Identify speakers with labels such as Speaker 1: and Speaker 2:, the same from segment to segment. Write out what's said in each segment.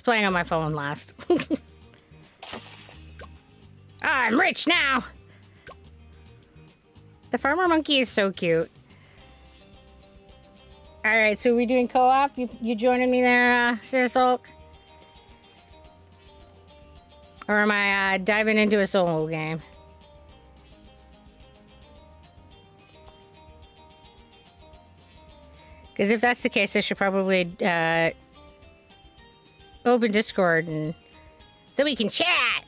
Speaker 1: was playing on my phone last. I'm rich now! The farmer monkey is so cute. Alright, so we doing co-op? You joining me there, Sarah Sulk? Or am I diving into a solo game? Because if that's the case, I should probably open Discord and so we can chat.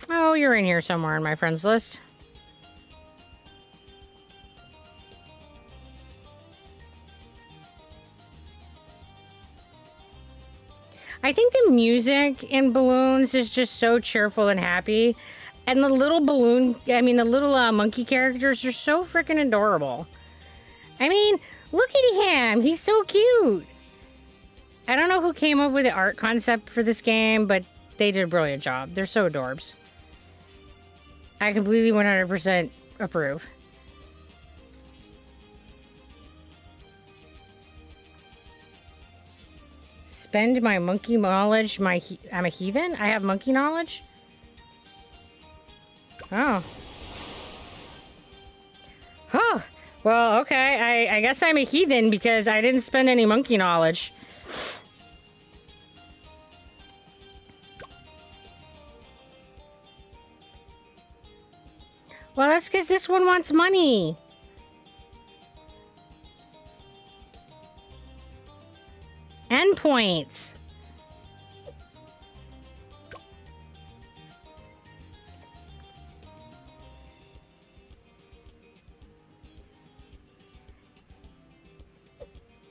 Speaker 1: Oh, you're in here somewhere in my friends list. I think the music in Bloons is just so cheerful and happy. And the little the little monkey characters are so freaking adorable. I mean, look at him. He's so cute. I don't know who came up with the art concept for this game, but they did a brilliant job. They're so adorbs. I completely 100% approve. Spend my monkey knowledge. I'm a heathen? I have monkey knowledge? Oh. Oh. Well, okay. I guess I'm a heathen because I didn't spend any monkey knowledge. Well, that's because this one wants money. And points.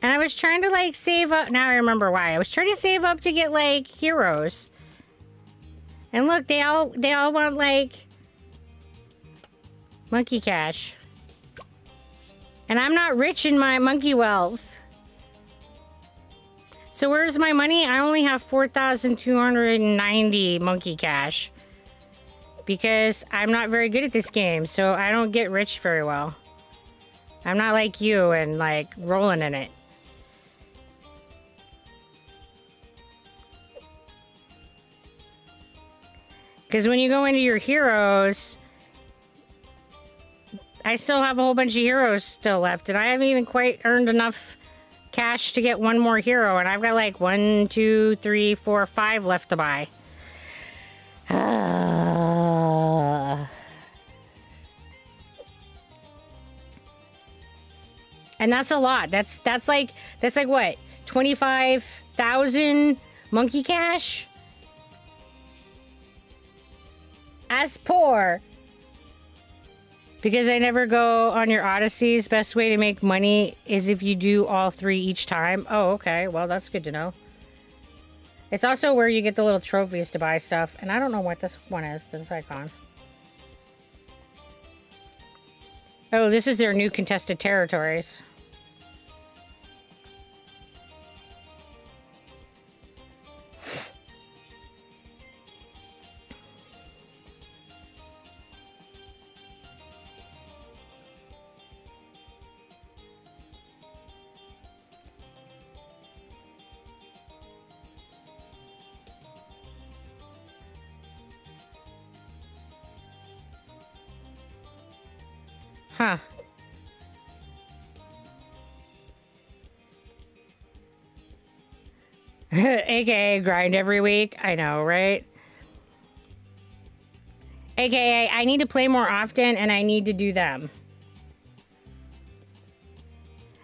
Speaker 1: And I was trying to, like, save up. Now I remember why. I was trying to save up to get, like, heroes. And look, they all want, like, monkey cash. And I'm not rich in my monkey wealth. So where's my money? I only have 4,290 monkey cash. Because I'm not very good at this game, so I don't get rich very well. I'm not like you and, like, rolling in it. Because when you go into your heroes, I still have a whole bunch of heroes still left, and I haven't even quite earned enough cash to get one more hero, and I've got like 1, 2, 3, 4, 5 left to buy. And that's a lot. That's like what? 25,000 monkey cash? As poor. Because I never go on your Odysseys, best way to make money is if you do all 3 each time. Oh, okay. Well, that's good to know. It's also where you get the little trophies to buy stuff. And I don't know what this one is, this icon. Oh, this is their new contested territories. Huh. AKA grind every week. I know, right? AKA I need to play more often and I need to do them.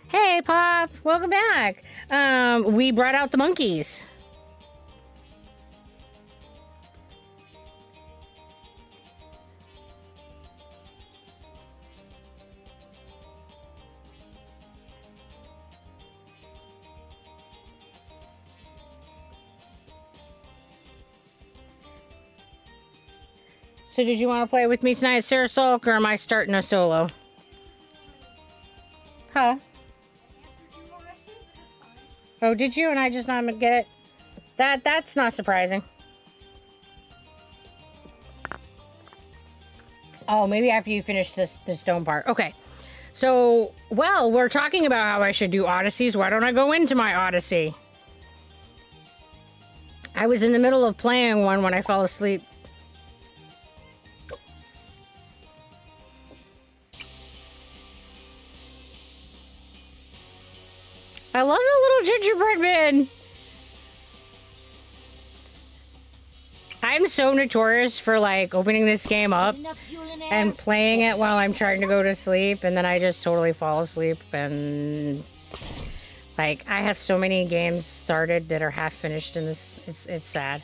Speaker 1: Hey, Pop. Welcome back. We brought out the monkeys. So did you want to play with me tonight, Sarah Sulk, or am I starting a solo? Huh? Oh, did you? And I just not get it? That's not surprising. Oh, maybe after you finish this stone part. Okay. So, well, we're talking about how I should do odysseys. Why don't I go into my odyssey? I was in the middle of playing one when I fell asleep. I love the little gingerbread man. I'm so notorious for like opening this game up and playing it while I'm trying to go to sleep, and then I just totally fall asleep. And like I have so many games started that are half finished in this. It's sad.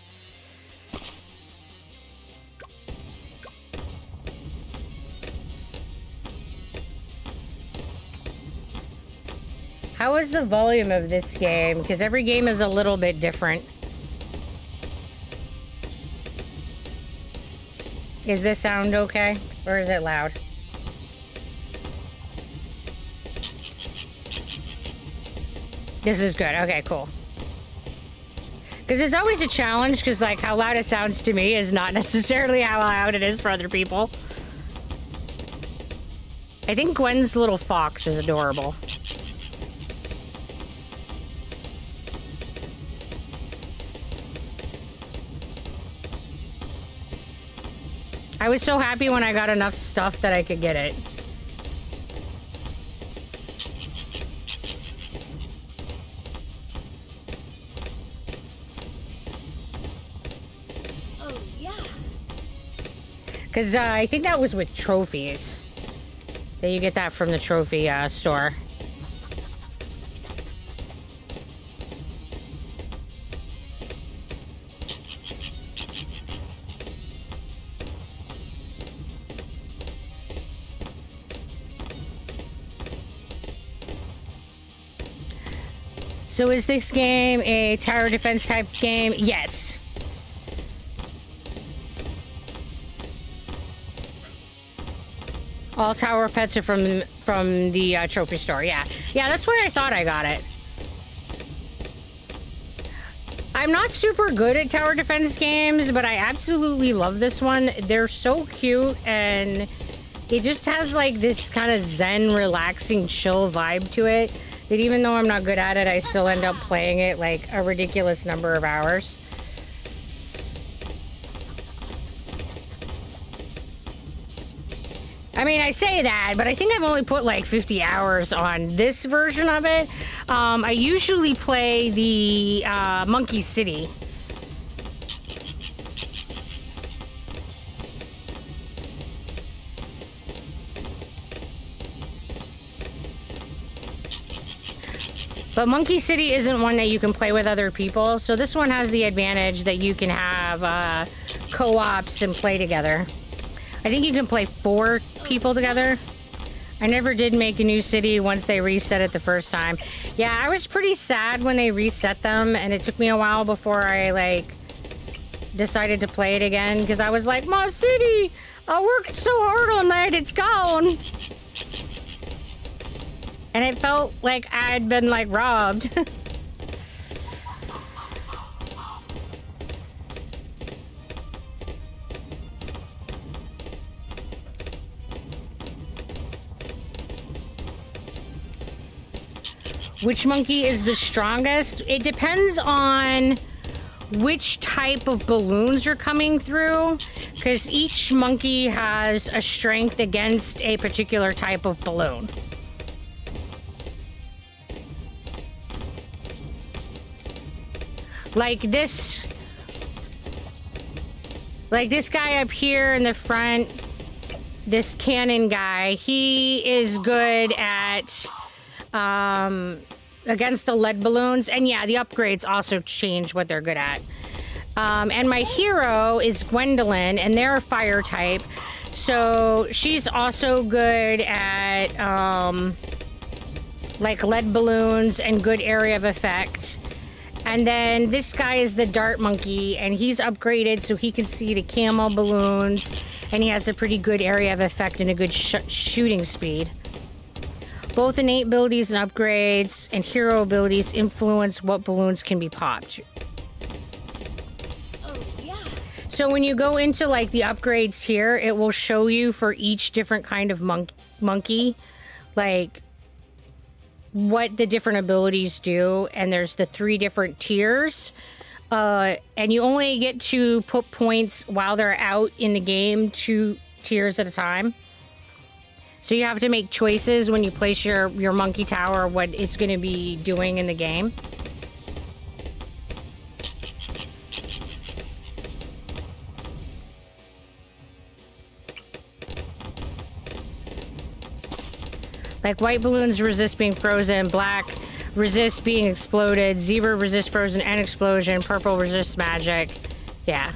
Speaker 1: How is the volume of this game? Because every game is a little bit different. Is this sound okay? Or is it loud? This is good. Okay, cool. Because it's always a challenge, because like how loud it sounds to me is not necessarily how loud it is for other people. I think Gwen's little fox is adorable. I was so happy when I got enough stuff that I could get it.
Speaker 2: Oh, yeah.
Speaker 1: Because I think that was with trophies. That you get that from the trophy store. So is this game a tower defense type game? Yes. All tower pets are from the trophy store. Yeah, that's where I thought I got it. I'm not super good at tower defense games, but I absolutely love this one. They're so cute, and it just has like this kind of zen, relaxing, chill vibe to it. That even though I'm not good at it, I still end up playing it like a ridiculous number of hours. I mean, I say that, but I think I've only put like 50 hours on this version of it. I usually play the Monkey City. But Monkey City isn't one that you can play with other people, so this one has the advantage that you can have co-ops and play together. I think you can play 4 people together. I never did make a new city once they reset it the first time. Yeah, I was pretty sad when they reset them, and it took me a while before I, like, decided to play it again, because I was like, my city! I worked so hard on that, it's gone! And it felt like I'd been, like, robbed. Which monkey is the strongest? It depends on which type of balloons are coming through, because each monkey has a strength against a particular type of balloon. Like this guy up here in the front, this cannon guy, he is good at against the lead balloons. And yeah, the upgrades also change what they're good at. And my hero is Gwendolyn, and they're a fire type. So she's also good at like lead balloons and good area of effect. And then this guy is the dart monkey, and he's upgraded so he can see the camo balloons, and he has a pretty good area of effect and a good shooting speed. Both innate abilities and upgrades and hero abilities influence what balloons can be popped.
Speaker 2: Oh, yeah.
Speaker 1: So when you go into like the upgrades here, it will show you for each different kind of monkey, like what the different abilities do, and there's the 3 different tiers, and you only get to put points while they're out in the game, 2 tiers at a time. So you have to make choices when you place your monkey tower, what it's going to be doing in the game. Like white balloons resist being frozen, black resist being exploded, zebra resist frozen and explosion, purple resist magic. Yeah.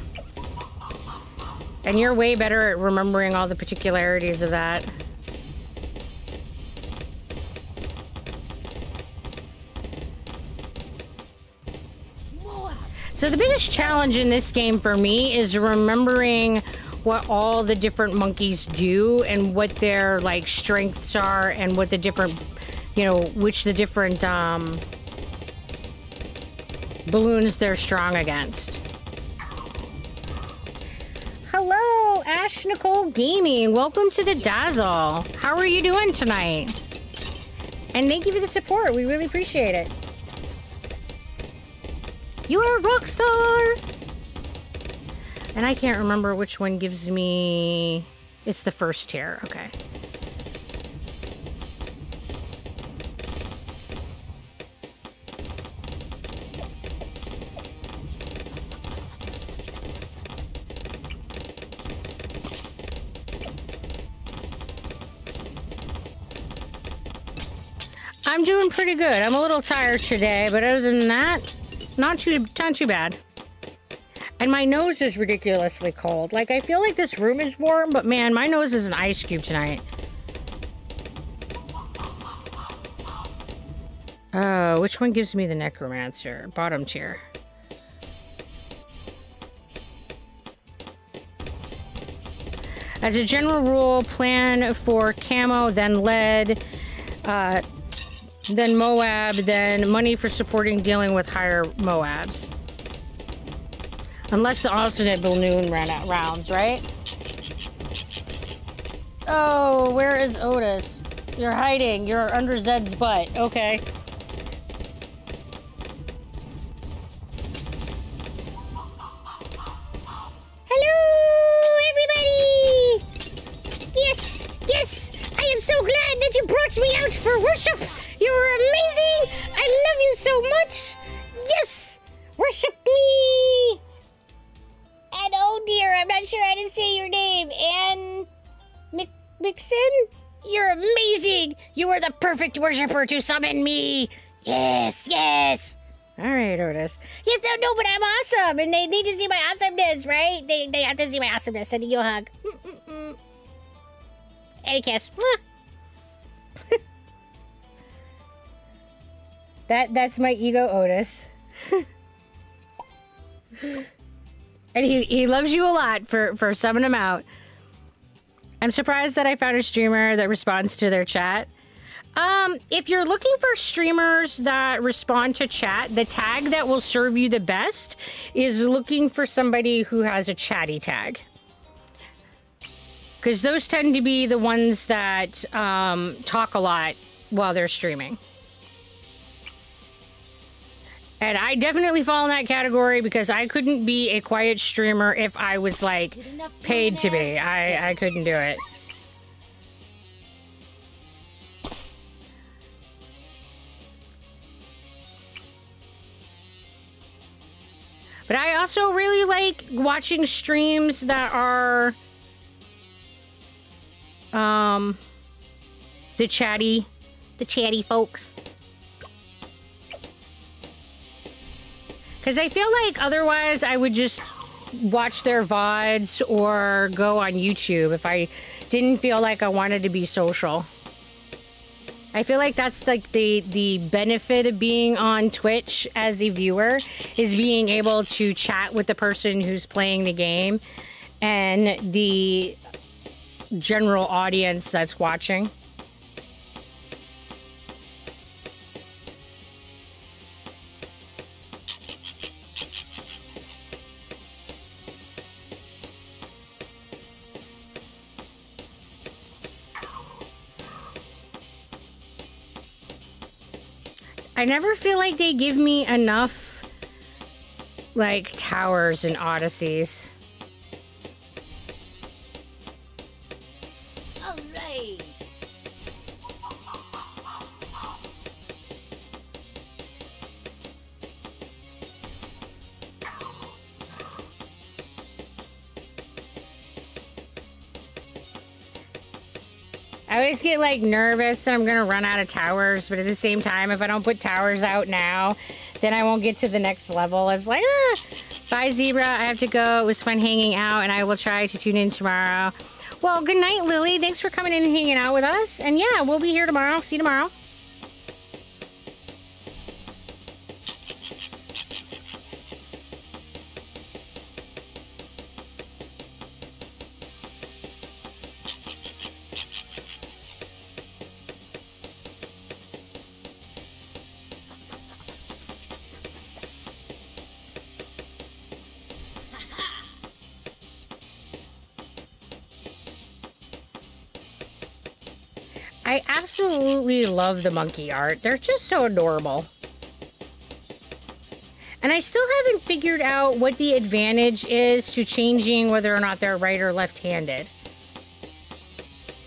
Speaker 1: And you're way better at remembering all the particularities of that. So the biggest challenge in this game for me is remembering what all the different monkeys do and what their like strengths are and what the different, you know, which the different balloons they're strong against. Hello, Ash Nicole Gaming. Welcome to the Dazzle. How are you doing tonight? And thank you for the support. We really appreciate it. You are a rock star. And I can't remember which one gives me... It's the first tier. Okay. I'm doing pretty good. I'm a little tired today, but other than that, not too bad. And my nose is ridiculously cold. Like, I feel like this room is warm, but man, my nose is an ice cube tonight. Oh, which one gives me the necromancer? Bottom tier. As a general rule, plan for camo, then lead, then Moab, then money for supporting dealing with higher Moabs. Unless the alternate balloon ran out rounds, right? Oh, where is Otis? You're hiding. You're under Zed's butt. Okay. Hello, everybody! Yes, yes! I am so glad that you brought me out for worship! You are amazing! I love you so much! Yes! Worship me! And oh dear, I'm not sure how to say your name. Ann Mixon? You're amazing! You are the perfect worshiper to summon me! Yes, yes! Alright, Otis. Yes, no, but I'm awesome! And they need to see my awesomeness, right? They have to see my awesomeness. Sending you a hug. And a kiss. That's my ego, Otis. And he loves you a lot for summing him out. I'm surprised that I found a streamer that responds to their chat. If you're looking for streamers that respond to chat, the tag that will serve you the best is looking for somebody who has a chatty tag. Because those tend to be the ones that talk a lot while they're streaming. And I definitely fall in that category because I couldn't be a quiet streamer if I was, like, paid to be. I couldn't do it. But I also really like watching streams that are the chatty folks. Because I feel like otherwise I would just watch their VODs or go on YouTube if I didn't feel like I wanted to be social. I feel like that's like the benefit of being on Twitch as a viewer is being able to chat with the person who's playing the game and the general audience that's watching. I never feel like they give me enough, like, towers and odysseys.
Speaker 2: All right.
Speaker 1: I always get like nervous that I'm gonna run out of towers, but at the same time, if I don't put towers out now, then I won't get to the next level. It's like, ah. Bye, Zebra. I have to go. It was fun hanging out, and I will try to tune in tomorrow. Well, good night, Lily. Thanks for coming in and hanging out with us. And yeah, we'll be here tomorrow. See you tomorrow. I absolutely love the monkey art. They're just so adorable. And I still haven't figured out what the advantage is to changing whether or not they're right or left-handed.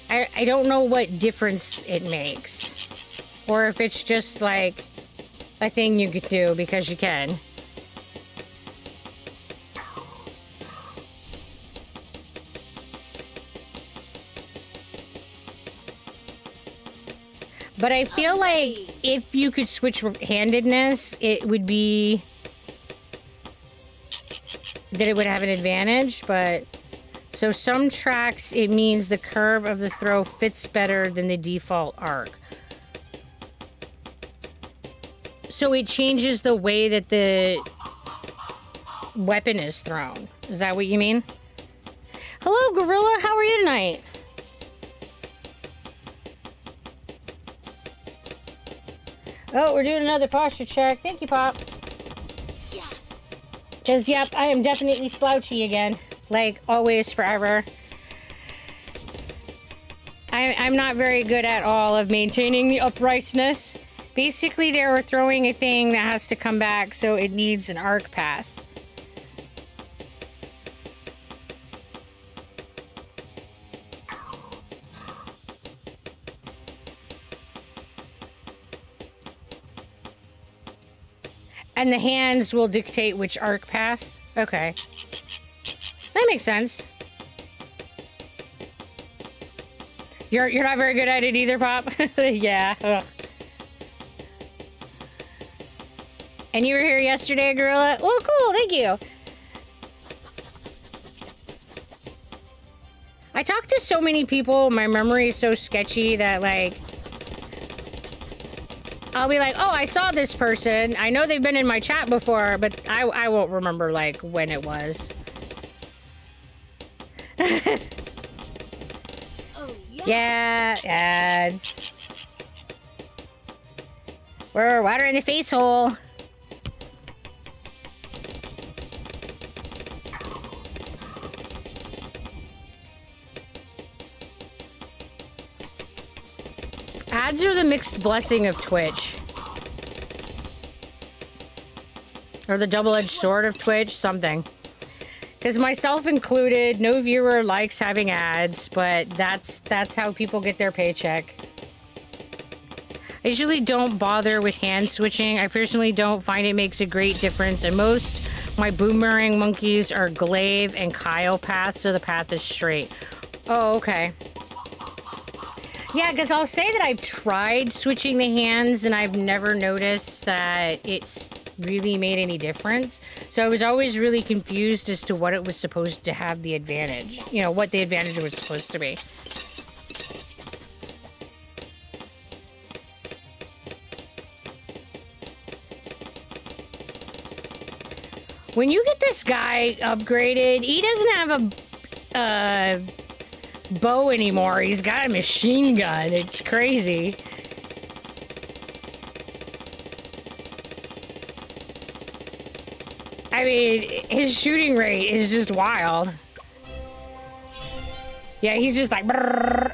Speaker 1: I don't know what difference it makes. Or if it's just like a thing you could do because you can. But I feel like if you could switch handedness, it would be that it would have an advantage. But so some tracks, it means the curve of the throw fits better than the default arc. So it changes the way that the weapon is thrown. Is that what you mean? Hello, Gorilla. How are you tonight? Oh, we're doing another posture check. Thank you, Pop. Because, yep, I am definitely slouchy again. Like, always, forever. I'm not very good at all of maintaining the uprightness. Basically, they were throwing a thing that has to come back, so it needs an arc path. And the hands will dictate which arc path. Okay. That makes sense. You're not very good at it either, Pop? Yeah. Ugh. And you were here yesterday, Gorilla? Well, cool. Thank you. I talk to so many people. My memory is so sketchy that, like, I'll be like, oh, I saw this person. I know they've been in my chat before, but I won't remember, like, when it was.
Speaker 2: Oh,
Speaker 1: yeah, ads. We're water in the face hole. Ads are the mixed blessing of Twitch. Or the double-edged sword of Twitch, something. Because myself included, no viewer likes having ads, but that's how people get their paycheck. I usually don't bother with hand switching. I personally don't find it makes a great difference, and most my boomerang monkeys are glaive and Kyle paths, so the path is straight. Oh, okay. Yeah, because I'll say that I've tried switching the hands and I've never noticed that it's really made any difference. So I was always really confused as to what it was supposed to have the advantage. You know, what the advantage was supposed to be. When you get this guy upgraded, he doesn't have a bow anymore. He's got a machine gun. It's crazy. I mean, his shooting rate is just wild. Yeah, he's just like brrr.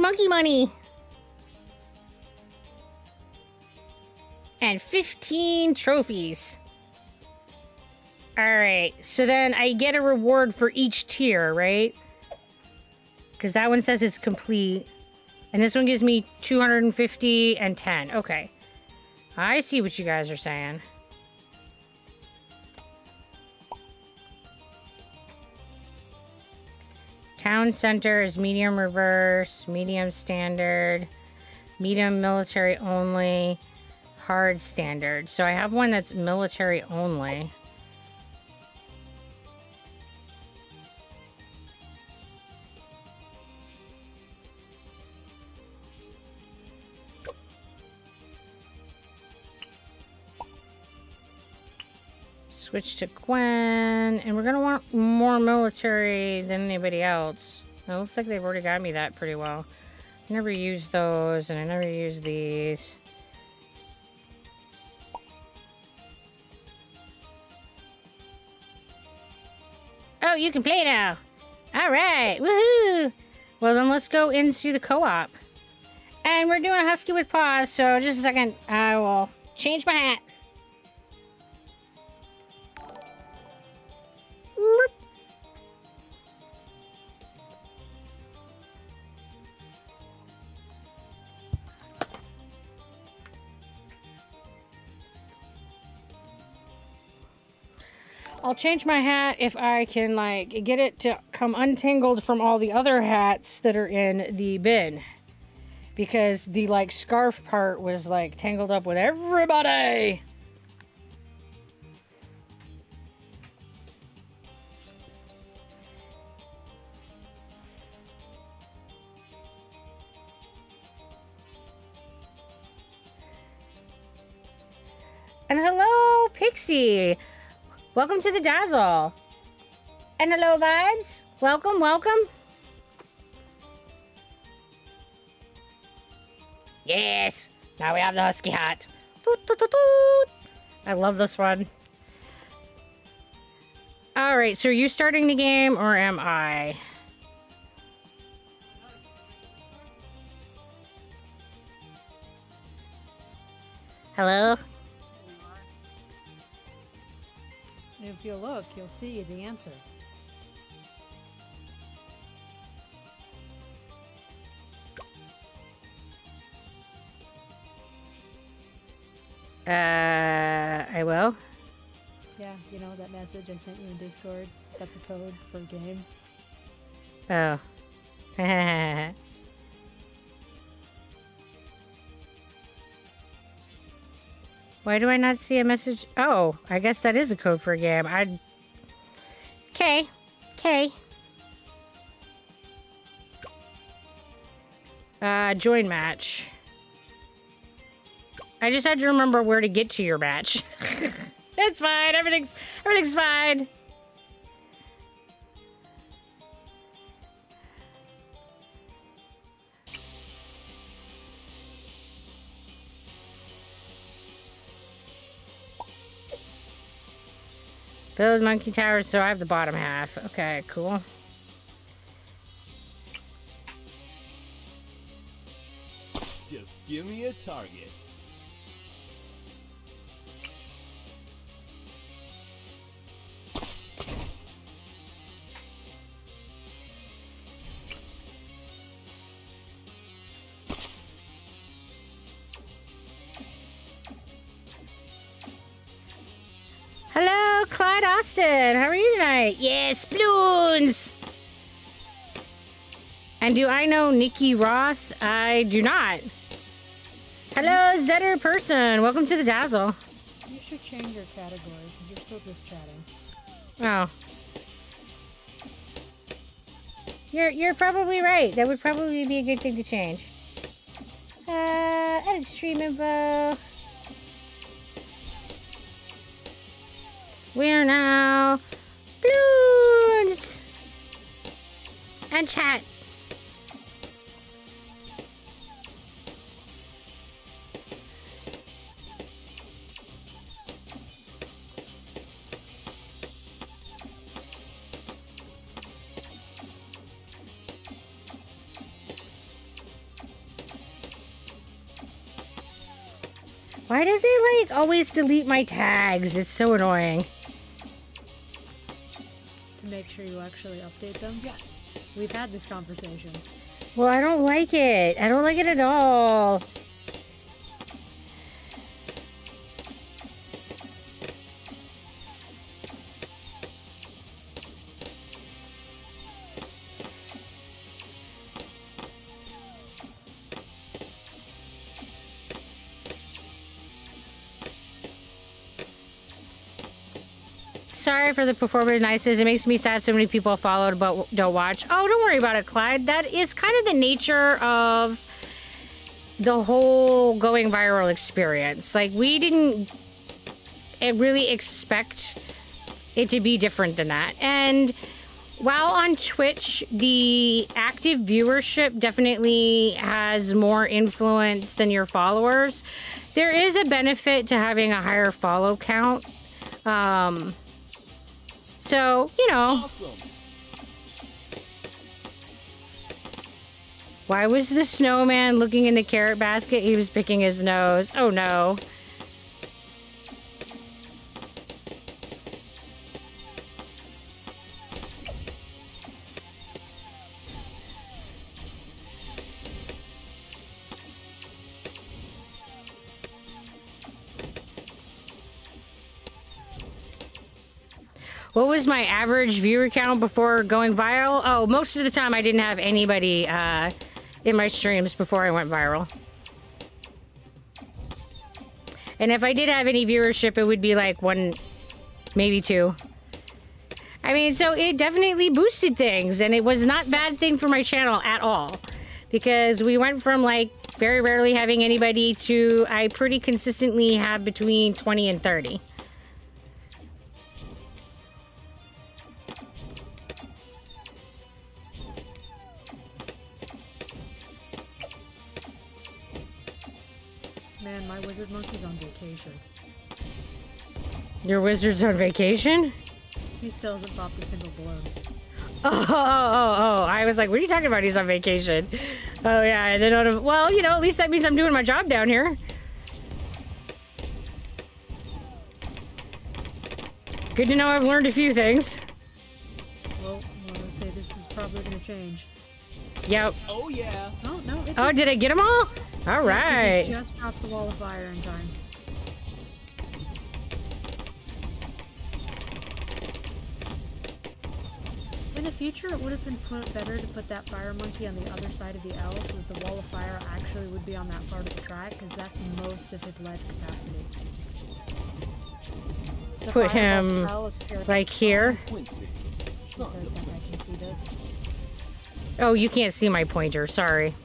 Speaker 1: monkey money. And 15 trophies. Alright, so then I get a reward for each tier, right? Because that one says it's complete. And this one gives me 250 and 10. Okay. I see what you guys are saying. Town center is medium reverse, medium standard, medium military only, hard standard. So I have one that's military only. Switch to Gwen, and we're gonna want more military than anybody else. It looks like they've already got me that pretty well. I never used those, and I never used these. Oh, you can play now! Alright, woohoo! Well then let's go into the co-op. And we're doing a husky with paws, so just a second, I will change my hat. I'll change my hat if I can, like, get it to come untangled from all the other hats that are in the bin. Because the, like, scarf part was, like, tangled up with everybody. And hello, Pixie. Welcome to the Dazzle. And hello, Vibes. Welcome, welcome. Yes. Now we have the husky hat. Toot, toot, toot, toot. I love this one. All right, so are you starting the game or am I? Hello?
Speaker 2: If you look, you'll see the answer.
Speaker 1: I will.
Speaker 2: Yeah, you know that message I sent you in Discord? That's a code for a game.
Speaker 1: Oh. Why do I not see a message? Oh, I guess that is a code for a game. Okay. Join match. I just had to remember where to get to your match. It's fine. Everything's fine. Build monkey towers, so I have the bottom half. Okay, cool.
Speaker 3: Just give me a target.
Speaker 1: Hello, Clyde Austin. How are you tonight? Yes, Bloons. And do I know Nikki Roth? I do not. Hello, Zetter Person. Welcome to the Dazzle.
Speaker 2: You should change your category because you're still just chatting.
Speaker 1: Oh. You're probably right. That would probably be a good thing to change. Edit stream info. We're now Bloons and chat. Why does it, like, always delete my tags? It's so annoying.
Speaker 2: To make sure you actually update them?
Speaker 3: Yes.
Speaker 2: We've had this conversation.
Speaker 1: Well, I don't like it. I don't like it at all. Sorry for the performative niceness. It makes me sad so many people followed but don't watch. Oh, don't worry about it, Clyde. That is kind of the nature of the whole going viral experience. Like, we didn't really expect it to be different than that. And while on Twitch, the active viewership definitely has more influence than your followers, there is a benefit to having a higher follow count. So, you know.
Speaker 3: Awesome.
Speaker 1: Why was the snowman looking in the carrot basket? He was picking his nose. Oh no. What was my average viewer count before going viral? Oh, most of the time I didn't have anybody in my streams before I went viral. And if I did have any viewership, it would be like 1, maybe 2. I mean, so it definitely boosted things, and it was not a bad thing for my channel at all. Because we went from like very rarely having anybody to I pretty consistently have between 20 and 30.
Speaker 2: Man, my wizard monkey's on vacation.
Speaker 1: Your wizard's on vacation?
Speaker 2: He still hasn't popped a single balloon.
Speaker 1: Oh. I was like, what are you talking about? He's on vacation. Oh, yeah. And then, well, you know, at least that means I'm doing my job down here. Good to know I've learned a few things.
Speaker 2: Well, I want to say this is probably going to change.
Speaker 1: Yep.
Speaker 3: Oh yeah.
Speaker 2: Oh, no.
Speaker 1: Oh, did I get them all? All right.
Speaker 2: He just dropped the wall of fire in time. In the future, it would have been better to put that fire monkey on the other side of the L so that the wall of fire actually would be on that part of the track, because that's most of his lead capacity. The
Speaker 1: Put
Speaker 2: fire
Speaker 1: him,
Speaker 2: L is pure
Speaker 1: like, here?
Speaker 3: Quincy.
Speaker 2: He says that I can see this.
Speaker 1: Oh, you can't see my pointer. Sorry.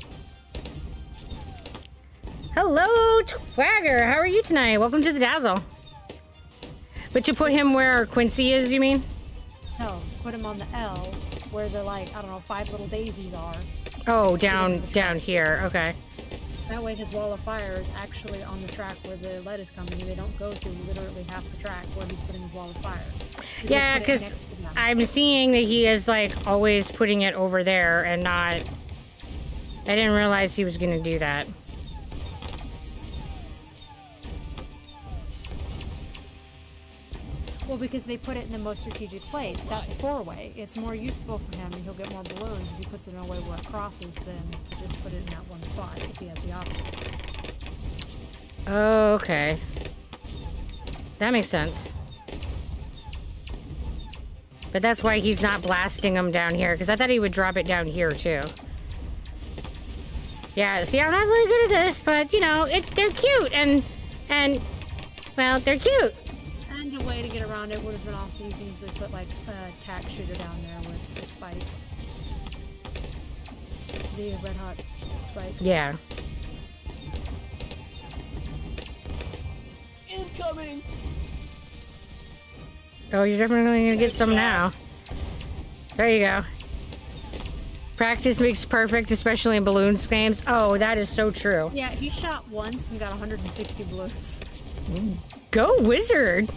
Speaker 1: Hello, Twagger. How are you tonight? Welcome to the Dazzle. But to put him where Quincy is, you mean?
Speaker 2: No, put him on the L, where the, like, I don't know, 5 little daisies are.
Speaker 1: Oh, down here. Okay.
Speaker 2: That way his wall of fire is actually on the track where the lead is coming, and they don't go through literally half the track where he's putting his wall of fire.
Speaker 1: Yeah, because I'm seeing that he is, like, always putting it over there and not... I didn't realize he was going to do that.
Speaker 2: Well, because they put it in the most strategic place. That's a 4-way. It's more useful for him, and he'll get more balloons if he puts it in a way where it crosses than to just put it in that one spot if he has the option.
Speaker 1: Oh, okay. That makes sense. But that's why he's not blasting them down here, because I thought he would drop it down here, too. Yeah, see, I'm not really good at this, but, you know, they're cute, and, well, they're cute.
Speaker 2: And a way to get around it would have been also you can easily put, like, a tack shooter down there with the spikes. The red hot spike.
Speaker 1: Yeah.
Speaker 3: Incoming.
Speaker 1: Oh, you're definitely gonna get some now. There you go. Practice makes perfect, especially in balloons games. Oh, that is so true.
Speaker 2: Yeah, he shot once and got 160 balloons.
Speaker 1: Go Wizard!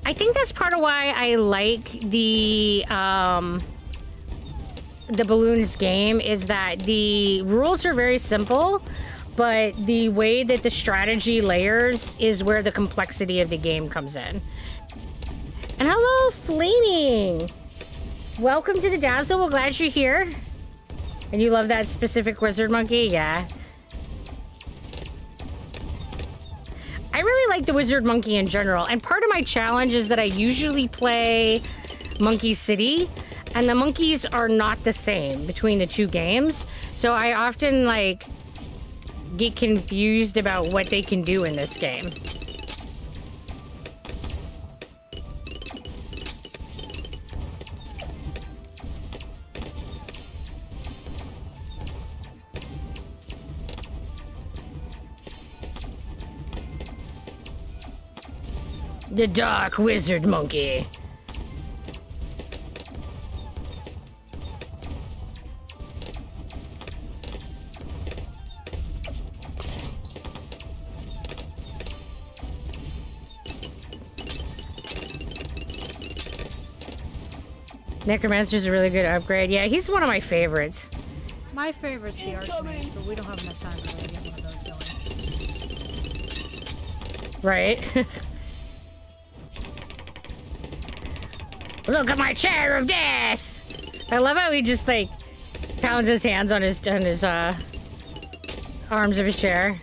Speaker 1: I think that's part of why I like the Bloons game, is that the rules are very simple, but the way that the strategy layers is where the complexity of the game comes in. And hello, Flaming! Welcome to the Dazzle. We're glad you're here. And you love that specific wizard monkey? Yeah. I really like the wizard monkey in general. And part of my challenge is that I usually play Monkey City, and the monkeys are not the same between the two games. So I often, like, get confused about what they can do in this game. The Dark Wizard Monkey. Necromancer's a really good upgrade. Yeah, he's one of my favorites.
Speaker 2: My favorite's the Archmage, but we don't have enough time to really get one of those going.
Speaker 1: Right. Look at my chair of death! I love how he just, like, pounds his hands on his arms of his chair.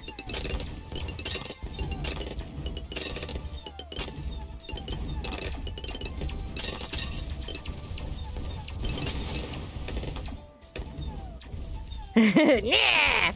Speaker 1: Yeah!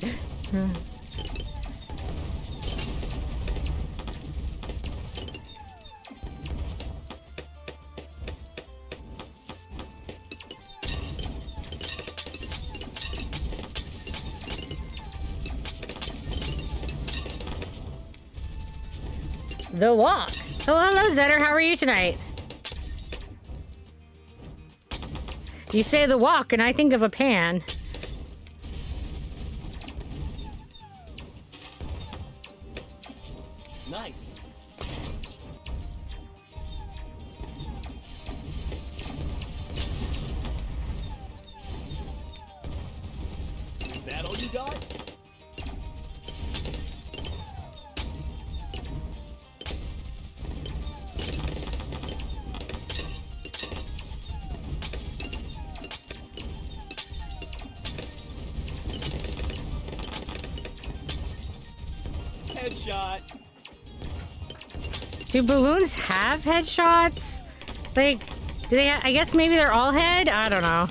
Speaker 1: The Walk. Hello, Zetter. How are you tonight? You say The Walk, and I think of a pan.
Speaker 3: Nice. Is that all you got? Headshot.
Speaker 1: Do balloons have headshots? Like, do they? I guess maybe they're all head? I don't know.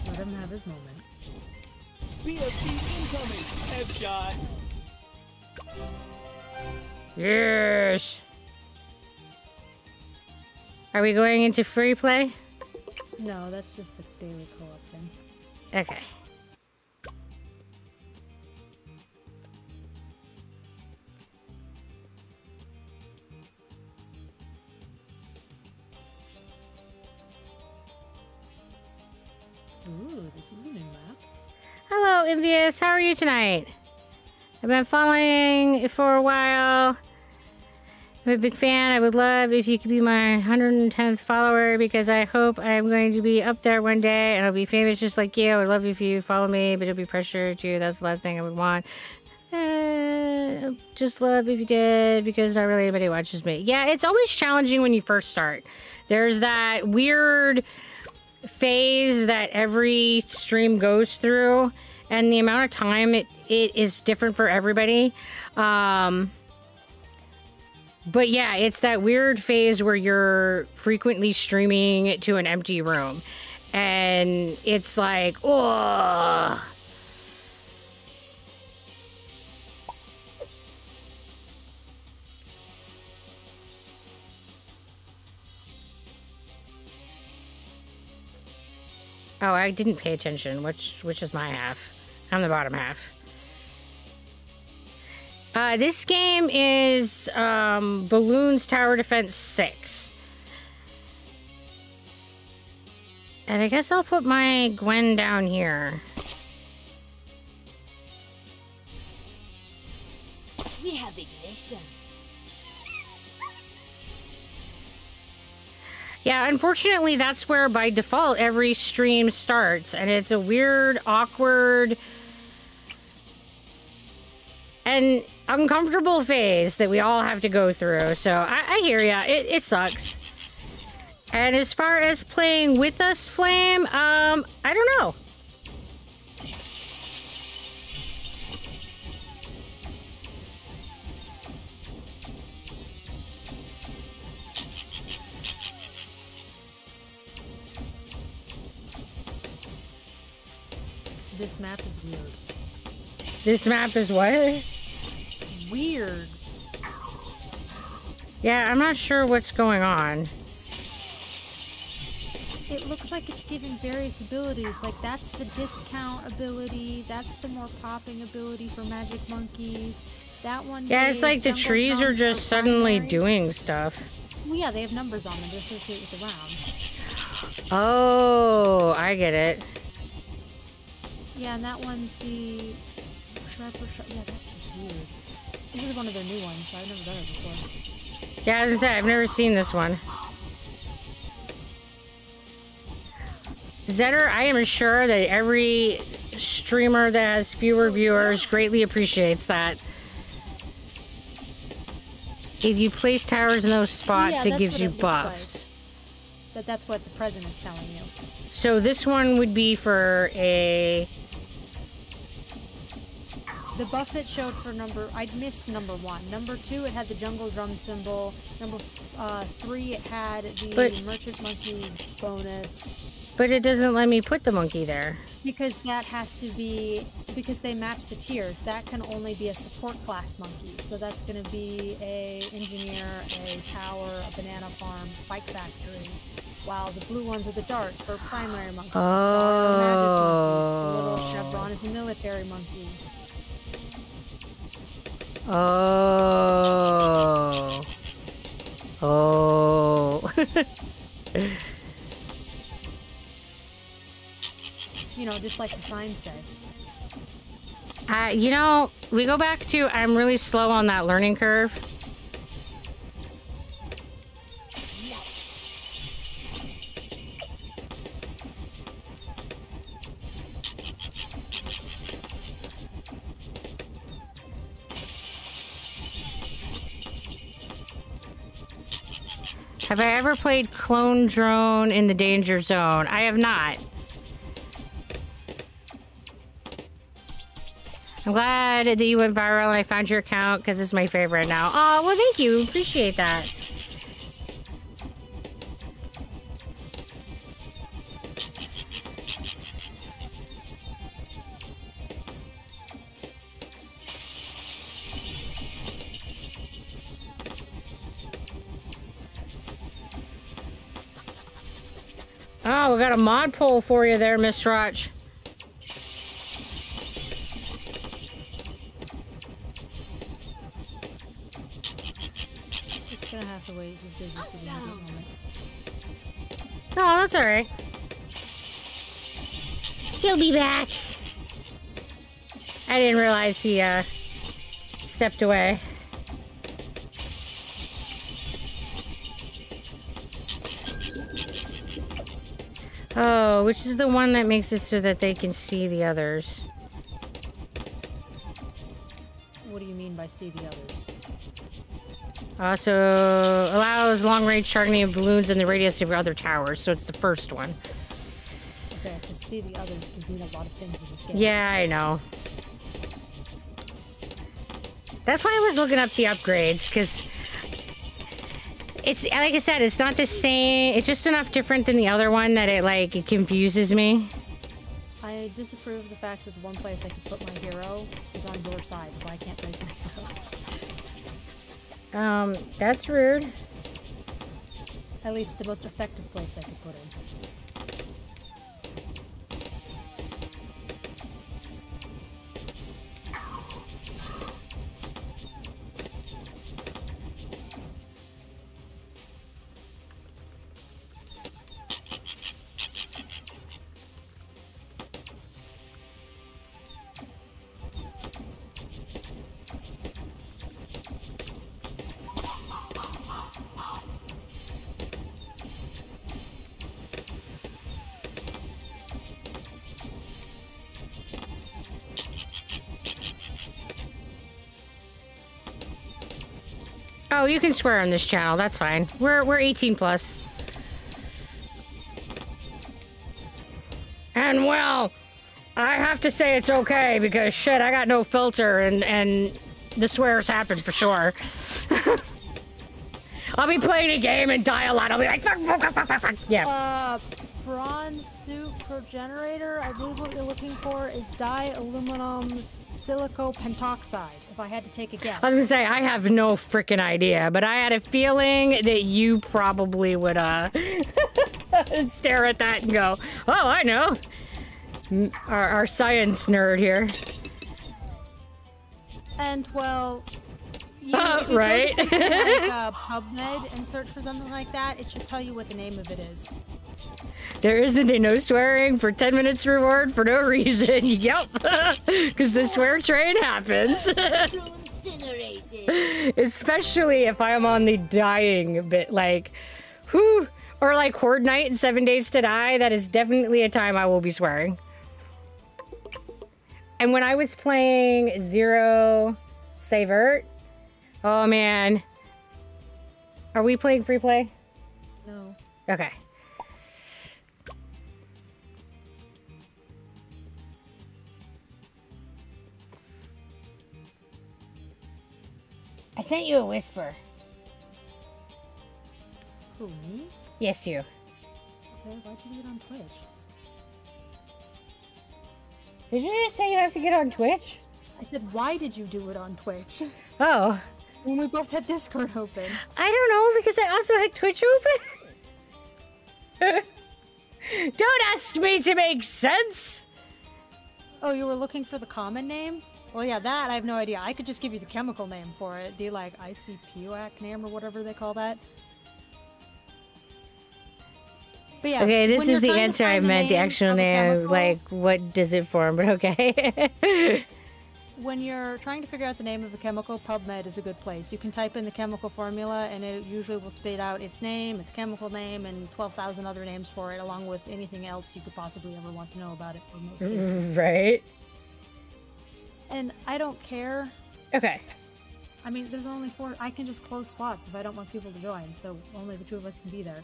Speaker 2: Let him have his moment.
Speaker 3: BFB incoming. Headshot.
Speaker 1: Yes. Are we going into free play?
Speaker 2: No, that's just a daily co-op thing.
Speaker 1: Okay.
Speaker 2: Ooh, this is a new map.
Speaker 1: Hello, Envious. How are you tonight? I've been following it for a while. I'm a big fan. I would love if you could be my 110th follower, because I hope I'm going to be up there one day and I'll be famous just like you. I would love if you follow me, but don't be pressured to. That's the last thing I would want. Just love if you did, because not really anybody watches me. Yeah, it's always challenging when you first start. There's that weird phase that every stream goes through, and the amount of time it is different for everybody. But yeah, it's that weird phase where you're frequently streaming to an empty room, and it's like, oh. Oh, I didn't pay attention. Which is my half? I'm the bottom half. This game is Bloons Tower Defense 6. And I guess I'll put my Gwen down here.
Speaker 4: We have ignition.
Speaker 1: Yeah, unfortunately, that's where by default every stream starts, and it's a weird, awkward, and uncomfortable phase that we all have to go through. So I hear ya. It sucks. And as far as playing with us, Flame, I don't know.
Speaker 2: This map is weird.
Speaker 1: This map is what?
Speaker 2: Weird.
Speaker 1: Yeah, I'm not sure what's going on.
Speaker 2: It looks like it's given various abilities. Like, that's the discount ability. That's the more popping ability for magic monkeys. That one.
Speaker 1: Yeah, it's like the trees are just suddenly doing stuff.
Speaker 2: Well, yeah, they have numbers on them. They're associated with the round.
Speaker 1: Oh, I get it.
Speaker 2: Yeah, and that one's the sharper. Yeah, that's just weird. This is one of their new ones, so I've never done it before.
Speaker 1: Yeah, as I said, I've never seen this one. Zetter, I am sure that every streamer that has fewer viewers greatly appreciates that. If you place towers in those spots, it gives you buffs.
Speaker 2: That's what the present is telling you.
Speaker 1: So this one would be for a...
Speaker 2: The buff it showed for I missed number 1. Number 2, it had the jungle drum symbol. Number 3, it had the merchant monkey bonus.
Speaker 1: But it doesn't let me put the monkey there.
Speaker 2: Because that has to be, because they match the tiers, that can only be a support class monkey. So that's going to be a engineer, a tower, a banana farm, spike factory. While the blue ones are the darts for primary monkeys.
Speaker 1: Oh.
Speaker 2: Magic monkeys. The little chevron is a military monkey.
Speaker 1: Oh. Oh.
Speaker 2: You know, just like the sign said.
Speaker 1: You know, we go back to I'm really slow on that learning curve. Have I ever played Clone Drone in the Danger Zone? I have not. I'm glad that you went viral and I found your account because it's my favorite now. Oh, well, thank you. Appreciate that. Oh, we got a mod poll for you there, Miss Roch.
Speaker 2: Just gonna have to wait.
Speaker 1: Oh, that's alright. He'll be back. I didn't realize he, stepped away. Oh, which is the one that makes it so that they can see the others?
Speaker 2: What do you mean by see the others?
Speaker 1: Also allows long-range targeting of balloons in the radius of your other towers, so it's the first one.
Speaker 2: Okay, to see the others can mean a lot of things in this game.
Speaker 1: Yeah, I know. That's why I was looking up the upgrades, because it's, like I said, it's not the same. It's just enough different than the other one that it confuses me.
Speaker 2: I disapprove of the fact that the one place I could put my hero is on your side, so I can't place my hero.
Speaker 1: That's rude.
Speaker 2: At least the most effective place I could put him.
Speaker 1: Oh, you can swear on this channel. That's fine. We're 18 plus. And well, I have to say it's okay because shit, I got no filter and the swears happen for sure. I'll be playing a game and die a lot. I'll be like, fuck, fuck, fuck, fuck, fuck. Yeah.
Speaker 2: Bronze suit progenerator. I believe what you're looking for is dialuminum silico pentoxide. If I had to take a guess.
Speaker 1: I was gonna say I have no freaking idea, but I had a feeling that you probably would stare at that and go, "Oh, I know." Our science nerd here.
Speaker 2: And well, if you
Speaker 1: right.
Speaker 2: go to something like PubMed and search for something like that, it should tell you what the name of it is.
Speaker 1: There isn't a no swearing for 10 minutes reward for no reason. Yep. Because the swear train happens. Especially if I'm on the dying bit, like, whew, or like Horde Night and 7 Days to Die. That is definitely a time I will be swearing. And when I was playing Zero Savert, oh man. Are we playing free play?
Speaker 2: No.
Speaker 1: Okay. I sent you a whisper.
Speaker 2: Who, me?
Speaker 1: Yes, you.
Speaker 2: Okay, why'd you do it on Twitch?
Speaker 1: Did you just say you have to get on Twitch?
Speaker 2: I said, why did you do it on Twitch?
Speaker 1: Oh.
Speaker 2: When we both had Discord open.
Speaker 1: I don't know, because I also had Twitch open. Don't ask me to make sense!
Speaker 2: Oh, you were looking for the common name? Well, yeah, that I have no idea. I could just give you the chemical name for it. The, like, ICPUAC name or whatever they call that. But yeah,
Speaker 1: okay, this is the answer I meant, the actual name. Like, what does it form? But okay.
Speaker 2: When you're trying to figure out the name of a chemical, PubMed is a good place. You can type in the chemical formula, and it usually will spit out its name, its chemical name, and 12,000 other names for it, along with anything else you could possibly ever want to know about it for most cases.
Speaker 1: Right.
Speaker 2: And I don't care.
Speaker 1: Okay.
Speaker 2: I mean, there's only 4. I can just close slots if I don't want people to join, so only the 2 of us can be there.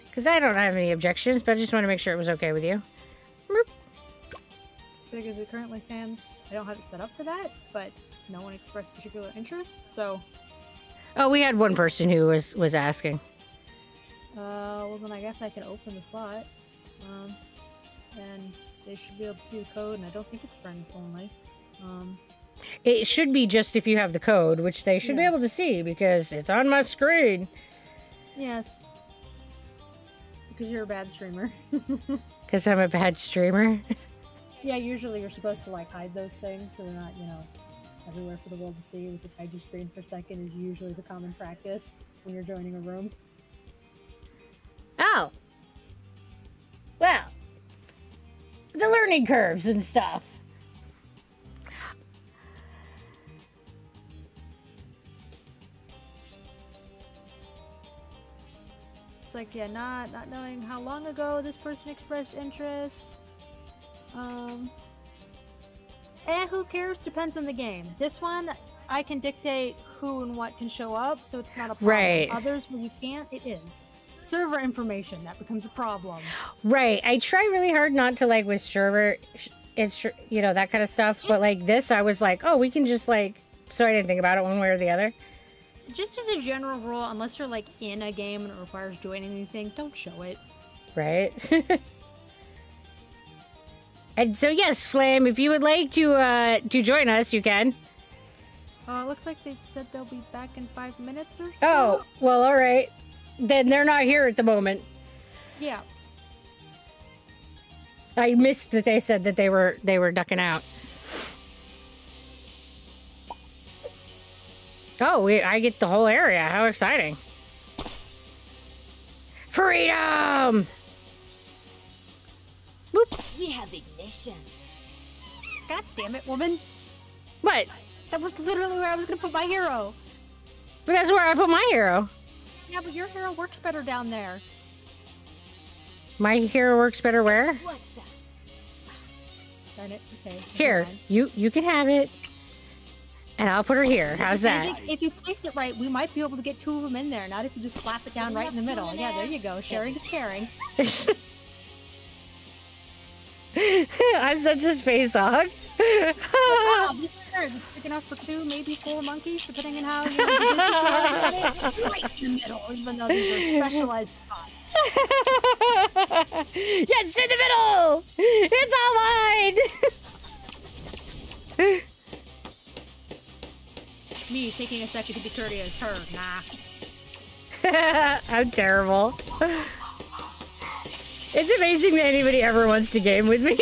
Speaker 1: Because I don't have any objections, but I just want to make sure it was okay with you.
Speaker 2: Big as it currently stands, I don't have it set up for that, but no one expressed particular interest, so...
Speaker 1: Oh, we had one person who was asking.
Speaker 2: Well then I guess I can open the slot. And they should be able to see the code, and I don't think it's friends only.
Speaker 1: It should be just if you have the code, which they should be able to see, because it's on my screen.
Speaker 2: Yes. Because you're a bad streamer.
Speaker 1: Because I'm a bad streamer.
Speaker 2: Yeah, usually you're supposed to, like, hide those things so they're not, you know, everywhere for the world to see. Just hide your screen for a second is usually the common practice when you're joining a room.
Speaker 1: Oh. Well. The learning curves and stuff.
Speaker 2: It's like, yeah, not knowing how long ago this person expressed interest. Who cares? Depends on the game. This one, I can dictate who and what can show up, so it's not a problem.
Speaker 1: Right.
Speaker 2: Others, when you can't, it is. Server information, that becomes a problem.
Speaker 1: Right. I try really hard not to, like, with server, it's, you know, that kind of stuff. But, like, this, I was like, oh, we can just, like, so I didn't think about it one way or the other.
Speaker 2: Just as a general rule, unless you're, like, in a game and it requires joining anything, don't show it.
Speaker 1: Right. And so, yes, Flame, if you would like to join us, you can.
Speaker 2: It looks like they said they'll be back in 5 minutes or so.
Speaker 1: Oh, well, all right. Then they're not here at the moment.
Speaker 2: Yeah.
Speaker 1: I missed that they said that they were ducking out. Oh, I get the whole area. How exciting. Freedom! Boop.
Speaker 4: We have ignition.
Speaker 2: God damn it, woman.
Speaker 1: What?
Speaker 2: That was literally where I was gonna put my hero.
Speaker 1: But that's where I put my hero.
Speaker 2: Yeah, but your hero works better down there.
Speaker 1: My hero works better where?
Speaker 4: What's up?
Speaker 2: Darn it. Okay.
Speaker 1: Here, you can have it. And I'll put her here. How's that?
Speaker 2: I think if you place it right, we might be able to get 2 of them in there. Not if you just slap it down right in the middle. Yeah, there you go. Sharing is caring.
Speaker 1: I'm such a space hog.
Speaker 2: Wow, this is big enough for 2, maybe 4 monkeys, depending on how you position it. Right in the middle, even though these are specialized spots.
Speaker 1: Yes, in the middle! It's all mine!
Speaker 2: Me taking a second to be courteous. Her, nah.
Speaker 1: I'm terrible. It's amazing that anybody ever wants to game with me.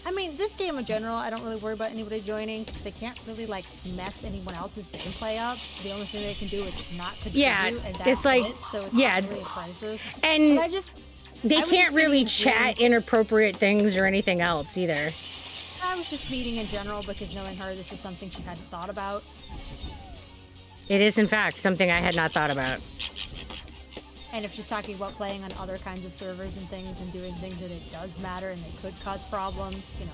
Speaker 2: I mean, this game in general, I don't really worry about anybody joining because they can't really like mess anyone else's gameplay up. The only thing they can do is not contribute, and that's
Speaker 1: it's like
Speaker 2: it, so it's
Speaker 1: yeah,
Speaker 2: not really a crisis.
Speaker 1: and
Speaker 2: but
Speaker 1: they can't really chat inappropriate things or anything else either.
Speaker 2: I was just meeting in general because knowing her, this is something she hadn't thought about.
Speaker 1: It is, in fact, something I had not thought about.
Speaker 2: And if she's talking about playing on other kinds of servers and things and doing things that it does matter and they could cause problems, you know.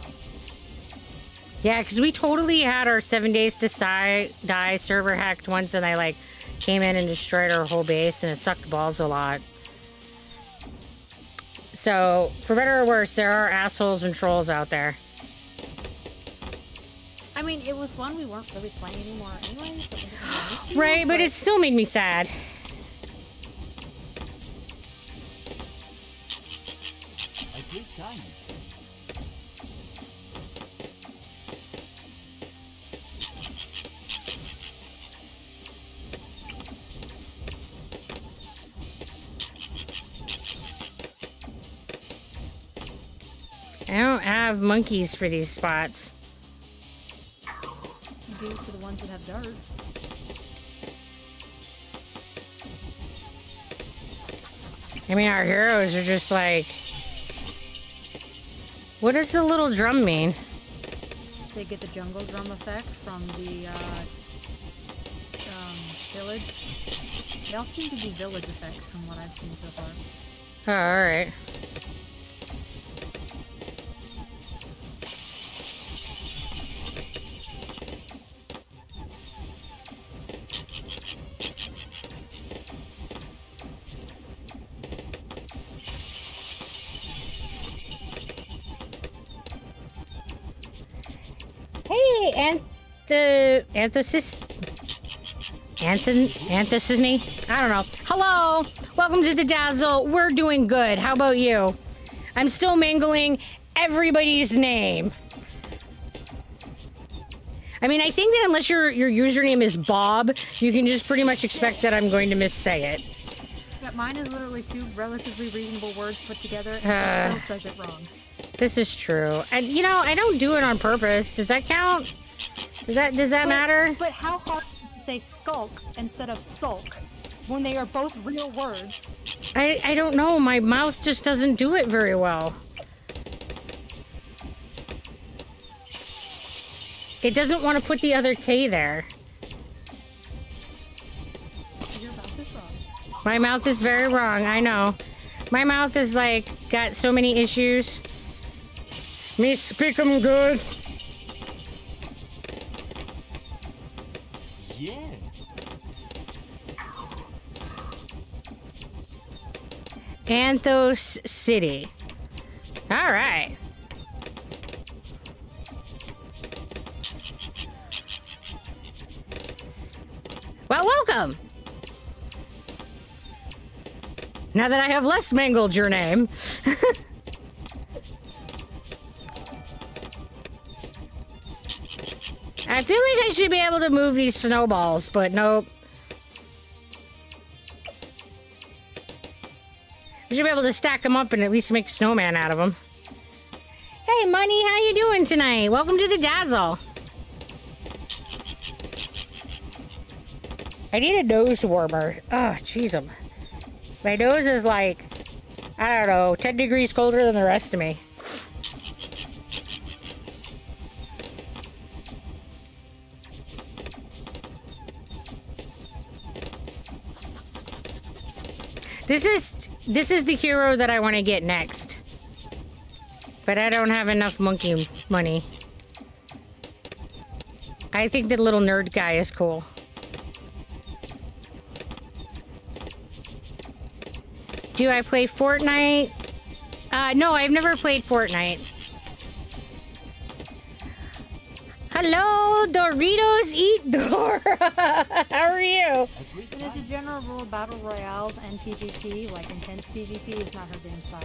Speaker 1: Yeah, because we totally had our 7 days to die server hacked once, and I like came in and destroyed our whole base, and it sucked balls a lot. So, for better or worse, there are assholes and trolls out there.
Speaker 2: I mean, it was one we weren't really playing anymore anyway, so it wasn't really an issue,
Speaker 1: Right, but it still made me sad.
Speaker 3: I take time.
Speaker 1: I don't have monkeys for these spots.
Speaker 2: You do for the ones that have darts.
Speaker 1: I mean, our heroes are just like... What does the little drum mean?
Speaker 2: They get the jungle drum effect from the village. They all seem to be village effects from what I've seen so far.
Speaker 1: Oh, alright. Hey, Anthocysne? I don't know. Hello! Welcome to the Dazzle. We're doing good. How about you? I'm still mingling everybody's name. I mean, I think that unless your username is Bob, you can just pretty much expect that I'm going to missay it.
Speaker 2: Yeah, mine is literally 2 relatively reasonable words put together, and it still says it wrong.
Speaker 1: This is true. And, you know, I don't do it on purpose. Does that count? Does that matter?
Speaker 2: But how hard is it to say skulk instead of sulk when they are both real words?
Speaker 1: I don't know. My mouth just doesn't do it very well. It doesn't want to put the other K there.
Speaker 2: Your mouth is wrong.
Speaker 1: My mouth is very wrong. I know. My mouth is like got so many issues. Me speak 'em good.
Speaker 3: Yeah.
Speaker 1: Anthos City. All right. Well, welcome. Now that I have less mangled your name. I feel like I should be able to move these snowballs, but nope. We should be able to stack them up and at least make a snowman out of them. Hey, Money, how you doing tonight? Welcome to the Dazzle. I need a nose warmer. Oh, jeez. My nose is like, I don't know, 10 degrees colder than the rest of me. This is the hero that I want to get next. But I don't have enough monkey money. I think the little nerd guy is cool. Do I play Fortnite? No, I've never played Fortnite. Hello, Doritos Eat Dora. How are you?
Speaker 2: It is a general rule, battle royales and PvP, like intense PvP, is not her game style.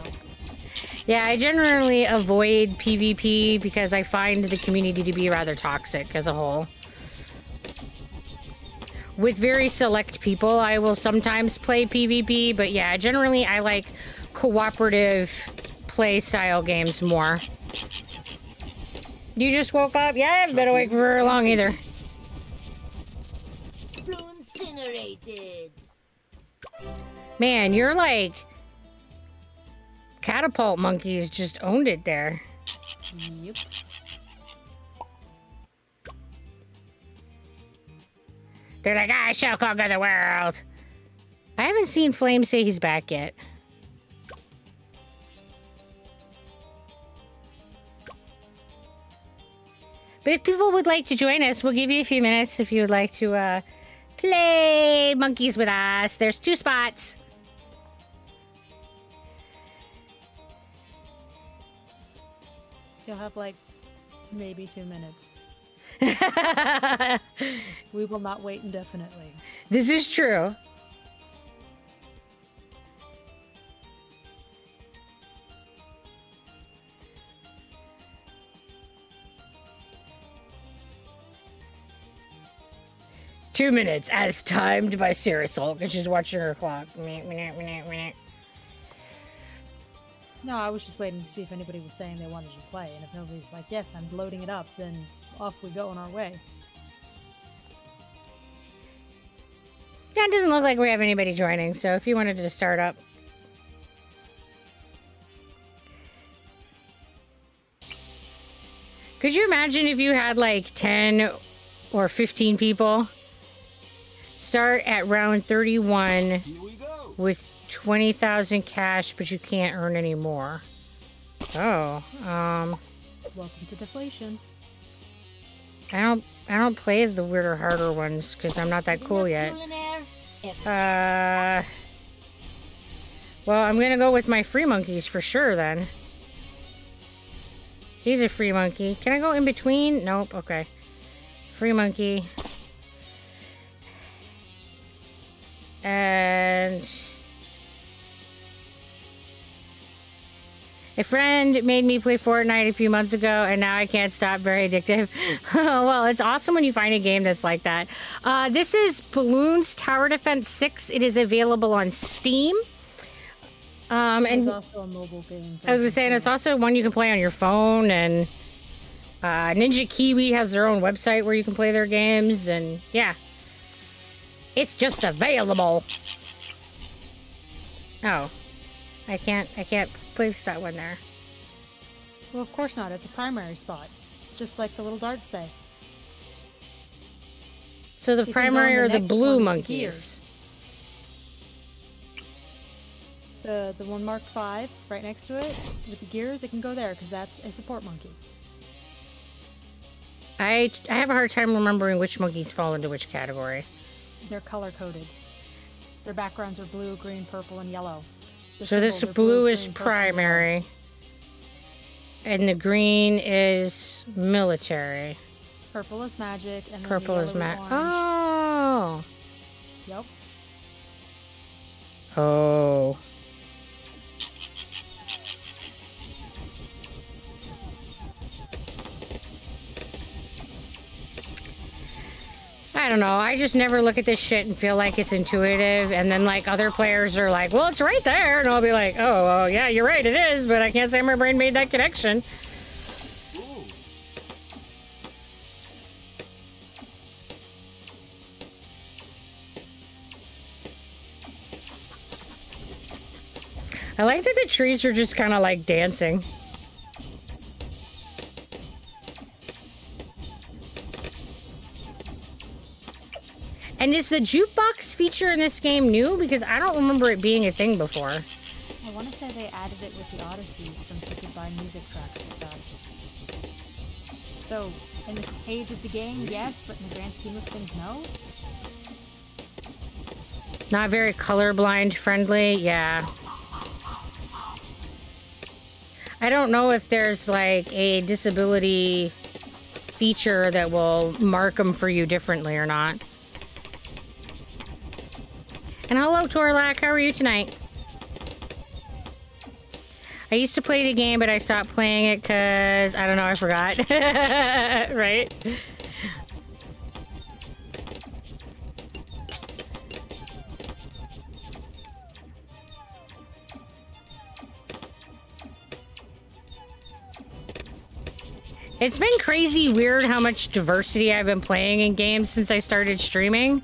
Speaker 1: Yeah, I generally avoid PvP because I find the community to be rather toxic as a whole. With very select people, I will sometimes play PvP, but yeah, generally I like cooperative play style games more. You just woke up? Yeah, I haven't been awake for very long either. Incinerated. Man, you're like... Catapult monkeys just owned it there.
Speaker 2: Yep.
Speaker 1: They're like, I shall conquer the world. I haven't seen Flame say he's back yet. But if people would like to join us, we'll give you a few minutes if you would like to play monkeys with us. There's 2 spots.
Speaker 2: You'll have like maybe 2 minutes. We will not wait indefinitely.
Speaker 1: This is true. Two minutes, as timed by Cyril, because she's watching her clock.
Speaker 2: No, I was just waiting to see if anybody was saying they wanted to play, and if nobody's like, yes, I'm loading it up, then off we go on our way.
Speaker 1: Yeah, it doesn't look like we have anybody joining, so if you wanted to start up. Could you imagine if you had like 10 or 15 people? Start at round 31 with 20,000 cash, but you can't earn any more. Oh,
Speaker 2: Welcome to deflation.
Speaker 1: I don't play the weirder, harder ones because I'm not that cool yet. Well, I'm gonna go with my free monkeys for sure then. He's a free monkey. Can I go in between? Nope. Okay. Free monkey. And a friend made me play Fortnite a few months ago, and now I can't stop. Very addictive. Well, it's awesome when you find a game that's like that. This is Bloons Tower Defense 6. It is available on Steam. And
Speaker 2: it's also a mobile game.
Speaker 1: I was gonna say, and it's also one you can play on your phone, and Ninja Kiwi has their own website where you can play their games, and yeah. It's just available. Oh. I can't place that one there.
Speaker 2: Well, of course not. It's a primary spot. Just like the little darts say.
Speaker 1: So the primary are the blue monkeys.
Speaker 2: The one marked 5 right next to it with the gears, it can go there because that's a support monkey.
Speaker 1: I have a hard time remembering which monkeys fall into which category.
Speaker 2: They're color-coded. Their backgrounds are blue, green, purple, and yellow.
Speaker 1: So this blue is primary. And the green is military.
Speaker 2: Purple is magic, and then
Speaker 1: purple
Speaker 2: the
Speaker 1: is magic.
Speaker 2: orange.
Speaker 1: Oh!
Speaker 2: Yep.
Speaker 1: Oh. I don't know. I just never look at this shit and feel like it's intuitive. And then, like, other players are like, well, it's right there. And I'll be like, oh, well, yeah, you're right. It is. But I can't say my brain made that connection.
Speaker 3: Ooh.
Speaker 1: I like that the trees are just kind of like dancing. And And is the jukebox feature in this game new? Because I don't remember it being a thing before.
Speaker 2: I want to say they added it with the Odyssey since you could buy music tracks with that. So, in this age of the game, yes, but in the grand scheme of things, no?
Speaker 1: Not very colorblind friendly, yeah. I don't know if there's like a disability feature that will mark them for you differently or not. And hello, Torlac, how are you tonight? I used to play the game, but I stopped playing it because, I don't know, I forgot. Right? It's been crazy weird how much diversity I've been playing in games since I started streaming.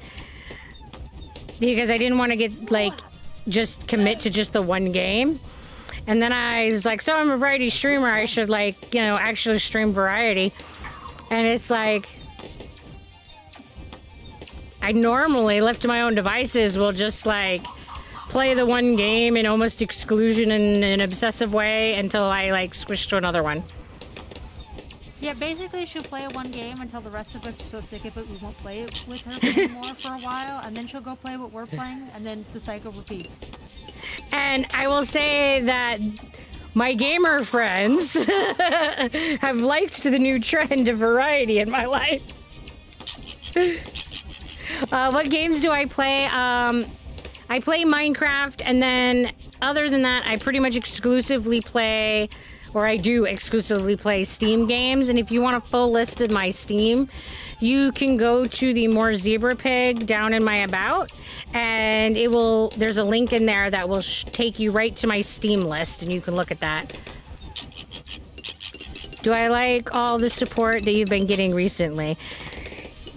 Speaker 1: Because I didn't want to get, like, just commit to just the one game. And then I was like, so I'm a variety streamer, I should, like, you know, actually stream variety. And it's like, I normally, left to my own devices, will just, like, play the one game in almost exclusion in an obsessive way until I, like, switch to another one.
Speaker 2: Yeah, basically she'll play one game until the rest of us are so sick of it we won't play it with her anymore for a while, and then she'll go play what we're playing, and then the cycle repeats.
Speaker 1: And I will say that my gamer friends have liked the new trend of variety in my life. What games do I play? I play Minecraft, and then other than that, I pretty much exclusively play, or I do exclusively play Steam games. And if you want a full list of my Steam, you can go to the More Zebra Pig down in my About, and it will, there's a link in there that will take you right to my Steam list, and you can look at that. Do I like all the support that you've been getting recently?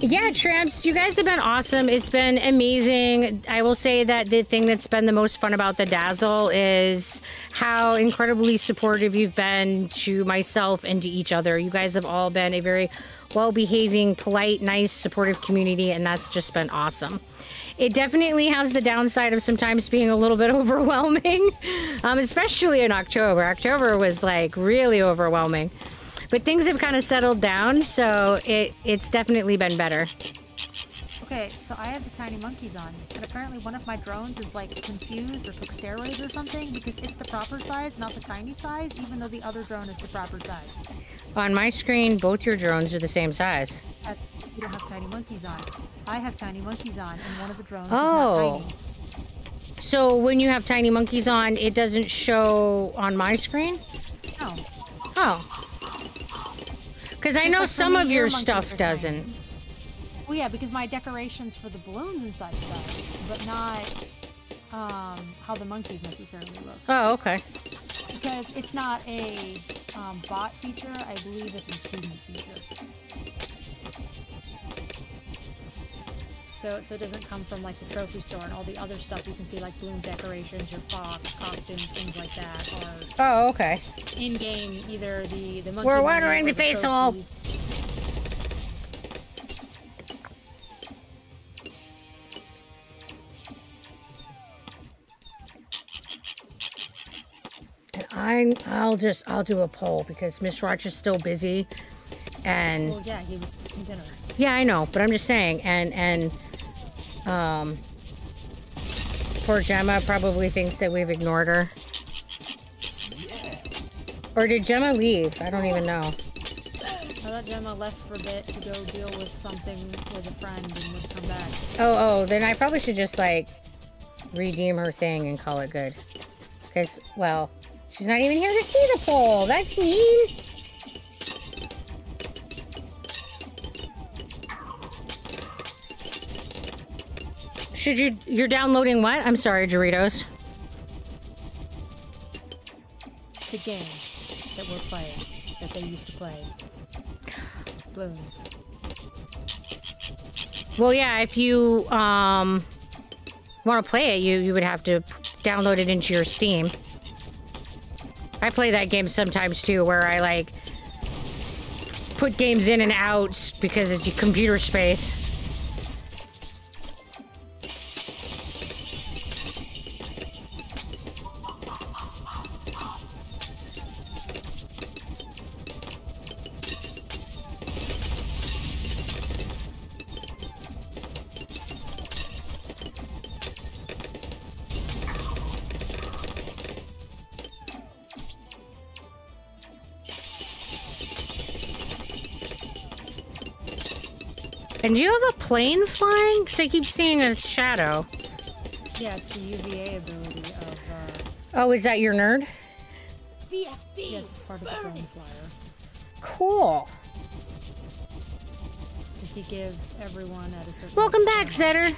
Speaker 1: Yeah, Tramps, you guys have been awesome. It's been amazing. I will say that the thing that's been the most fun about the Dazzle is how incredibly supportive you've been to myself and to each other. You guys have all been a very well-behaving, polite, nice, supportive community, and that's just been awesome. It definitely has the downside of sometimes being a little bit overwhelming, especially in October. October was, like, really overwhelming. But things have kind of settled down, so it's definitely been better.
Speaker 2: Okay, so I have the tiny monkeys on, and apparently one of my drones is, like, confused or took steroids or something because it's the proper size, not the tiny size, even though the other drone is the proper size.
Speaker 1: On my screen, both your drones are the same size.
Speaker 2: You don't have tiny monkeys on. I have tiny monkeys on, and one of the drones is not tiny.
Speaker 1: So when you have tiny monkeys on, it doesn't show on my screen?
Speaker 2: No.
Speaker 1: Oh. Because I know some of your stuff doesn't.
Speaker 2: Well, yeah, because my decorations for the balloons and such does, but not how the monkeys necessarily look.
Speaker 1: Oh, okay.
Speaker 2: Because it's not a bot feature, I believe it's a 2D feature. So it doesn't come from, like, the trophy store, and all the other stuff you can see, like balloon decorations, your fox, costumes, things like that, are...
Speaker 1: Oh, okay.
Speaker 2: In-game, either the monkey...
Speaker 1: We're watering the face hole! And I'll do a poll, because Miss Roch is still busy, and...
Speaker 2: Well, yeah, he was eating dinner.
Speaker 1: Yeah, I know, but I'm just saying, and poor Gemma probably thinks that we've ignored her. Or did Gemma leave? I don't even know.
Speaker 2: I thought Gemma left for a bit to go deal with something with a friend and would come back.
Speaker 1: Oh, then I probably should just, like, redeem her thing and call it good. Because, well, she's not even here to see the poll. That's mean. You're downloading what? I'm sorry, Doritos.
Speaker 2: The game that we're playing, that they used to play. Bloons.
Speaker 1: Well, yeah, if you want to play it, you would have to download it into your Steam. I play that game sometimes too, where I, like, put games in and out because it's your computer space. And do you have a plane flying? Because I keep seeing a shadow.
Speaker 2: Yeah, it's the UVA ability of,
Speaker 1: Oh, is that your nerd?
Speaker 2: yes, it's part of the Flame Flyer.
Speaker 1: Cool.
Speaker 2: Because he gives everyone at a certain...
Speaker 1: Welcome back, Zetter.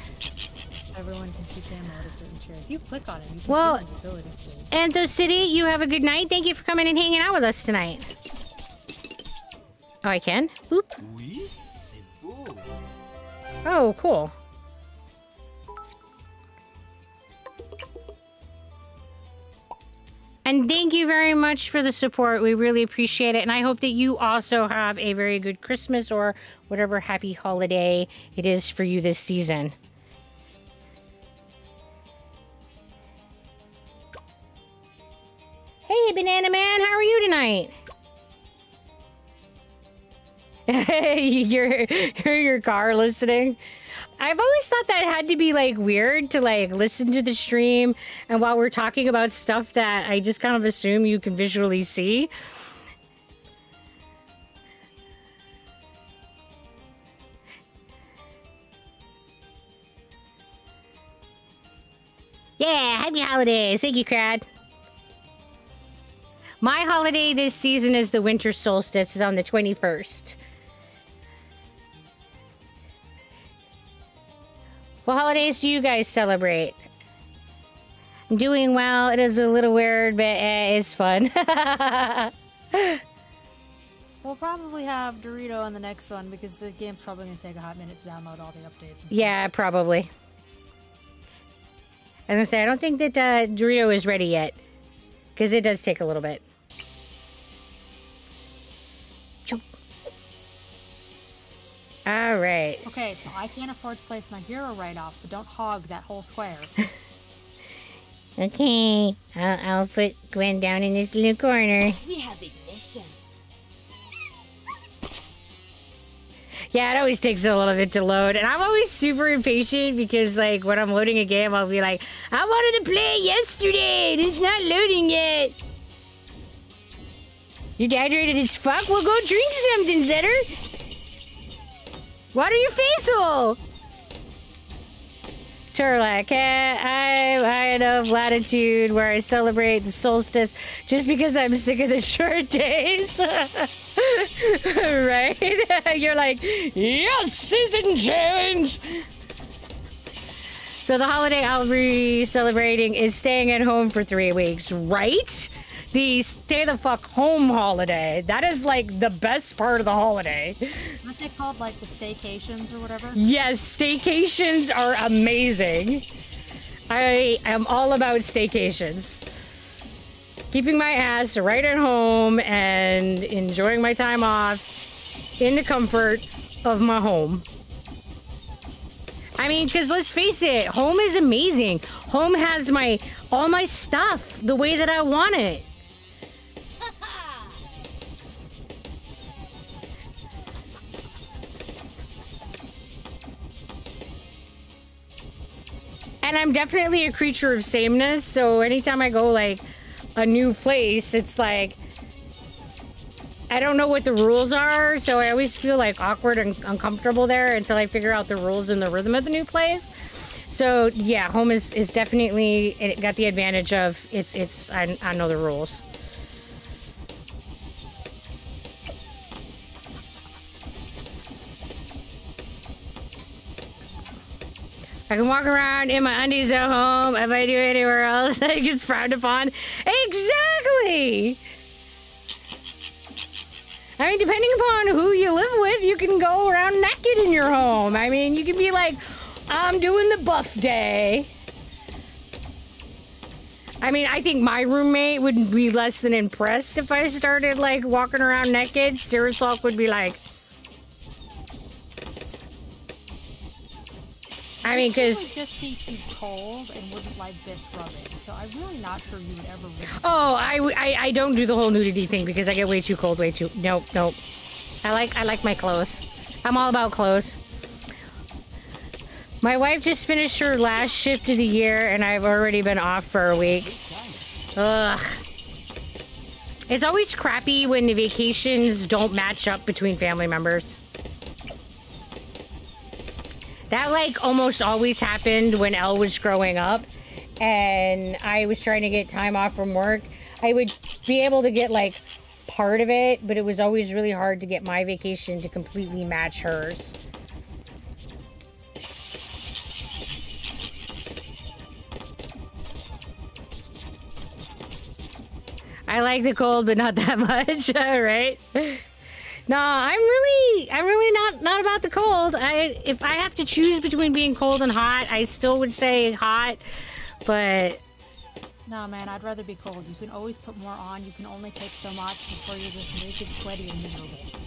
Speaker 2: Everyone can see camo at a certain chair. If you click on it, you can
Speaker 1: Well,
Speaker 2: see his abilities too.
Speaker 1: Anthos City, you have a good night. Thank you for coming and hanging out with us tonight. Oh, I can? Oop.
Speaker 3: Oui, c'est beau.
Speaker 1: Oh, cool. And thank you very much for the support. We really appreciate it. And I hope that you also have a very good Christmas or whatever happy holiday it is for you this season. Hey, Banana Man, how are you tonight? Hey, you're in your car listening. I've always thought that had to be like weird to like listen to the stream and while we're talking about stuff that I just kind of assume you can visually see. Yeah, happy holidays. Thank you, Crad. My holiday this season is the winter solstice. It's on the 21st. What holidays do you guys celebrate? I'm doing well. It is a little weird, but it's fun.
Speaker 2: We'll probably have Dorito on the next one because the game's probably going to take a hot minute to download all the updates. And stuff.
Speaker 1: Yeah, probably. I was going to say, I don't think that Dorito is ready yet. Because it does take a little bit. All right.
Speaker 2: Okay, so I can't afford to place my hero right off, but don't hog that whole square.
Speaker 1: Okay. I'll put Gwen down in this little corner.
Speaker 4: We have ignition.
Speaker 1: Yeah, it always takes a little bit to load. And I'm always super impatient because, like, when I'm loading a game, I'll be like, I wanted to play yesterday and it's not loading yet. You're dehydrated as fuck? Well, go drink something, Zetter. Water your face hole! Turlac, I enough latitude where I celebrate the solstice just because I'm sick of the short days. Right? You're like, yes, season challenge! So the holiday I'll be celebrating is staying at home for 3 weeks, right? The stay the fuck home holiday. That is like the best part of the holiday.
Speaker 2: Aren't they called like the staycations or whatever?
Speaker 1: Yes, staycations are amazing. I am all about staycations. Keeping my ass right at home and enjoying my time off in the comfort of my home. I mean, because let's face it, home is amazing. Home has all my stuff the way that I want it. And I'm definitely a creature of sameness, so anytime I go, like, a new place, it's like, I don't know what the rules are, so I always feel, like, awkward and uncomfortable there until I figure out the rules and the rhythm of the new place. So, yeah, home is definitely, it got the advantage of, I know the rules. I can walk around in my undies at home. If I do anywhere else, like it's frowned upon. Exactly! I mean, depending upon who you live with, you can go around naked in your home. I mean, you can be like, I'm doing the buff day. I mean, I think my roommate would be less than impressed if I started, like, walking around naked. Sirisalk would be like... I mean, because...
Speaker 2: would just be too cold and wouldn't like bits rubbing, so I'm really not sure you would ever really...
Speaker 1: Oh, I don't do the whole nudity thing because I get way too cold, way too... Nope. I like my clothes. I'm all about clothes. My wife just finished her last shift of the year and I've already been off for a week. Ugh. It's always crappy when the vacations don't match up between family members. That, like, almost always happened when Elle was growing up and I was trying to get time off from work. I would be able to get, like, part of it, but it was always really hard to get my vacation to completely match hers. I like the cold, but not that much, right? No, I'm really not about the cold. If I have to choose between being cold and hot, I still would say hot, but...
Speaker 2: No, man, I'd rather be cold. You can always put more on. You can only take so much before you're just naked, sweaty, and miserable.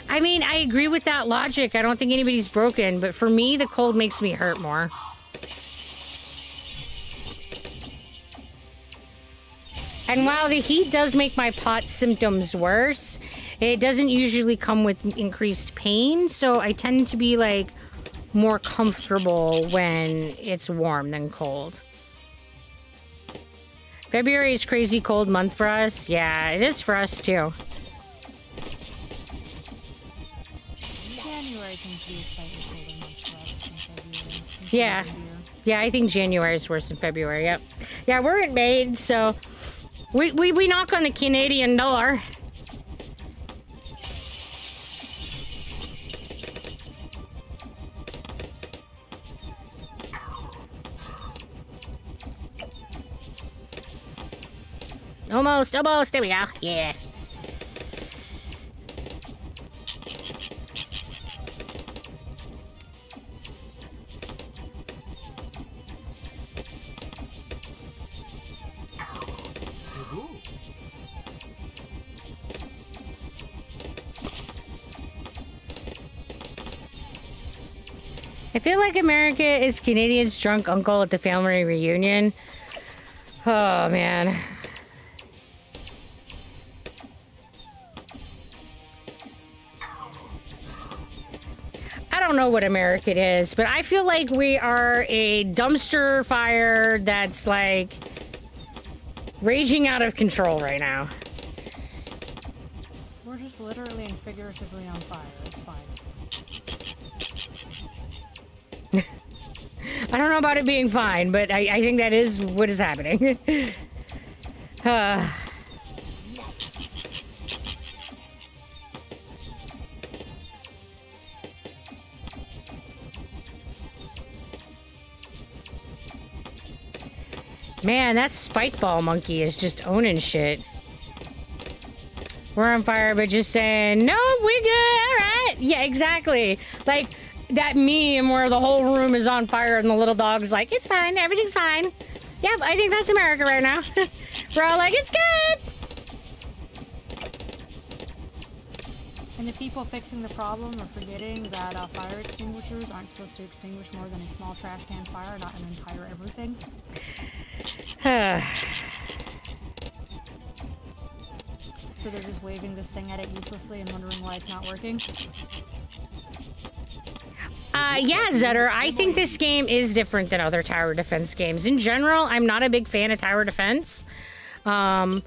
Speaker 1: I mean, I agree with that logic. I don't think anybody's broken, but for me, the cold makes me hurt more. And while the heat does make my POTS symptoms worse, it doesn't usually come with increased pain, so I tend to be, like, more comfortable when it's warm than cold. February is crazy cold month for us. Yeah, it is for us, too.
Speaker 2: January can be slightly colder month for us than February.
Speaker 1: Yeah. Yeah, I think January is worse than February, yep. Yeah, we're in Maine, so... We knock on the Canadian door. Almost, there we go. Yeah. I feel like America is Canadians' drunk uncle at the family reunion. Oh, man. I don't know what America is, but I feel like we are a dumpster fire that's, like, raging out of control right now.
Speaker 2: We're just literally and figuratively on fire. It's fine.
Speaker 1: I don't know about it being fine, but I think that is what is happening. Man, that spike ball monkey is just owning shit. We're on fire, but just saying, no, we good, all right. Yeah, exactly. Like, that meme where the whole room is on fire and the little dog's like, it's fine, everything's fine. Yep, I think that's America right now. We're all like, it's good.
Speaker 2: And the people fixing the problem are forgetting that fire extinguishers aren't supposed to extinguish more than a small trash can fire, not an entire everything. So they're just waving this thing at it uselessly and wondering why it's not working?
Speaker 1: Yeah, Zetter, I think this game is different than other tower defense games. In general, I'm not a big fan of tower defense. But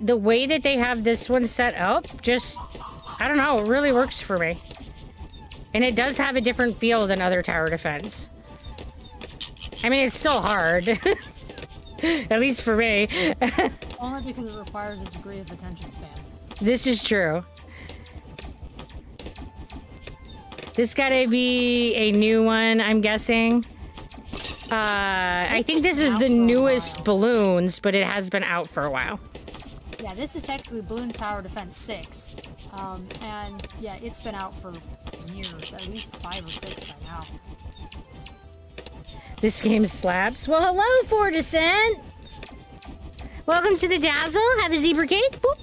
Speaker 1: the way that they have this one set up, just, I don't know, it really works for me. And it does have a different feel than other tower defense. I mean, it's still hard. At least for me.
Speaker 2: Only because it requires a degree of attention span.
Speaker 1: This is true. This gotta be a new one, I'm guessing. I think this is the newest Bloons, but it has been out for a while.
Speaker 2: Yeah, this is technically Bloons Tower Defense 6. And yeah, it's been out for years, at least 5 or 6 by now.
Speaker 1: This game slaps. Well, hello, For Descent. Welcome to the Dazzle. Have a zebra cake. Boop.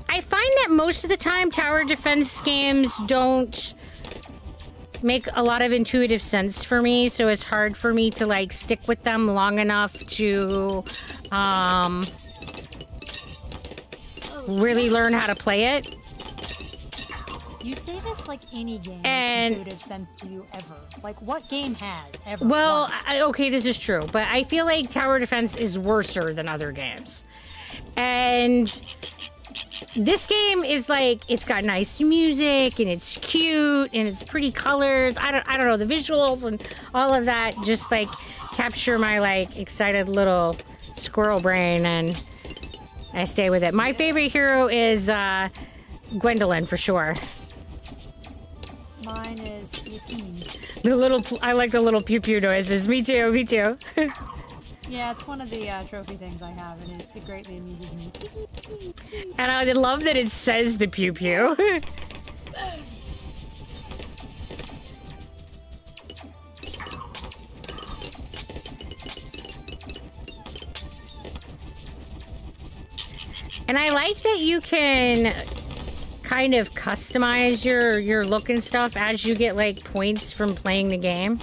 Speaker 1: I find that most of the time tower defense games don't make a lot of intuitive sense for me, so it's hard for me to, like, stick with them long enough to really learn how to play it.
Speaker 2: You say this like any game makes intuitive sense to you ever. Like, what game has ever?
Speaker 1: Well, okay, this is true, but I feel like tower defense is worser than other games. And this game is like, it's got nice music and it's cute and it's pretty colors. I don't know, the visuals and all of that just like capture my like excited little squirrel brain, and I stay with it. My favorite hero is Gwendolyn for sure.
Speaker 2: Mine is Yukine.
Speaker 1: The little, I like the little pew pew noises. Me too, me too.
Speaker 2: Yeah, it's one of the trophy things I have, and it greatly amuses me.
Speaker 1: And I love that it says the pew pew. And I like that you can kind of customize your look and stuff as you get like points from playing the game.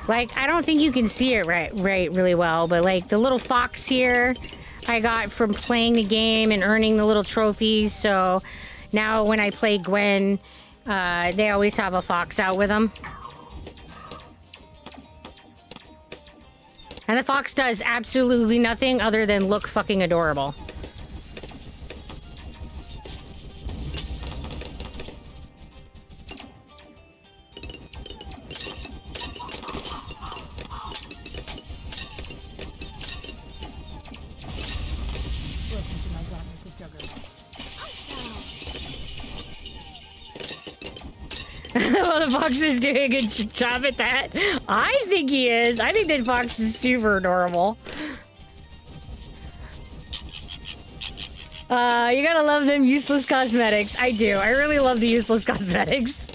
Speaker 1: Like, I don't think you can see it right really well, but like the little fox here I got from playing the game and earning the little trophies. So now when I play Gwen, they always have a fox out with them. And the fox does absolutely nothing other than look fucking adorable. Well, the fox is doing a good job at that. I think he is. I think that fox is super adorable. You gotta love them useless cosmetics. I do. I really love the useless cosmetics.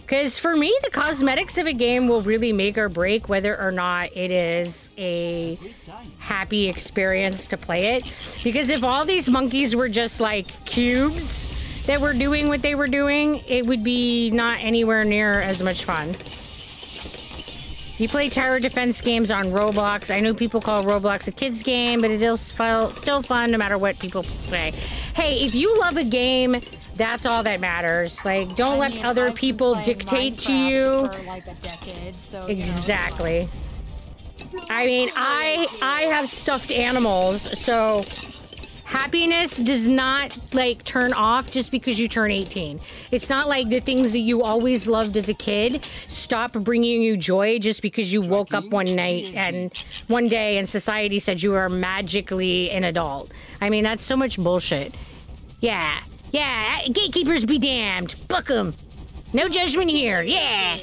Speaker 1: Because for me, the cosmetics of a game will really make or break whether or not it is a happy experience to play it. Because if all these monkeys were just like cubes that were doing what they were doing, it would be not anywhere near as much fun. You play tower defense games on Roblox. I know people call Roblox a kid's game, but it is still fun no matter what people say. Hey, if you love a game, that's all that matters. Like, don't let other people dictate to you.
Speaker 2: For like a decade, so,
Speaker 1: exactly. I mean, I have stuffed animals, so happiness does not, like, turn off just because you turn 18. It's not like the things that you always loved as a kid stop bringing you joy just because you woke up one night and one day and society said you are magically an adult. I mean, that's so much bullshit. Yeah, gatekeepers be damned. Book 'em. No judgment here. Yeah.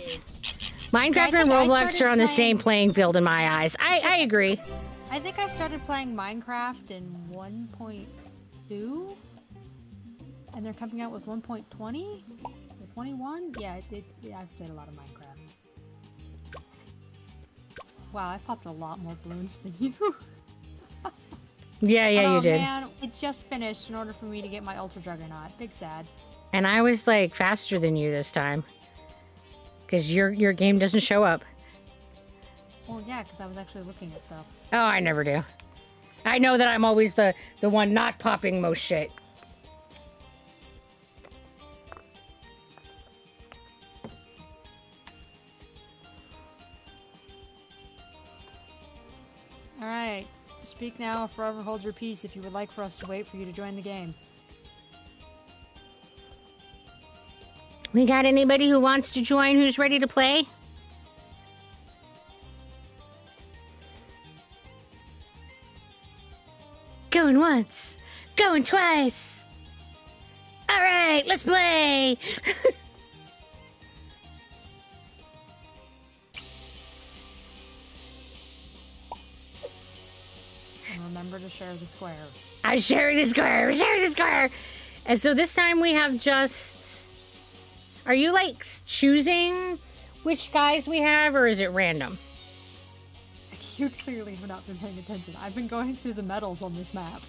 Speaker 1: Minecraft and Roblox are on the same playing field in my eyes. I agree.
Speaker 2: I think I started playing Minecraft in 1.2, and they're coming out with 1.20 or 21. Yeah, I've played a lot of Minecraft. Wow, I popped a lot more balloons than you.
Speaker 1: Yeah, you did.
Speaker 2: Man, it just finished in order for me to get my Ultra Juggernaut. Big sad.
Speaker 1: And I was like faster than you this time, because your game doesn't show up.
Speaker 2: Well, yeah, because I was actually looking at stuff.
Speaker 1: Oh, I never do. I know that I'm always the one not popping most shit.
Speaker 2: Alright. Speak now or forever hold your peace if you would like for us to wait for you to join the game.
Speaker 1: We got anybody who wants to join who's ready to play? Going once, going twice. All right, let's play.
Speaker 2: And remember to share the square.
Speaker 1: I share the square, share the square. And so this time we have just... Are you like choosing which guys we have, or is it random?
Speaker 2: You clearly have not been paying attention. I've been going through the medals on this map.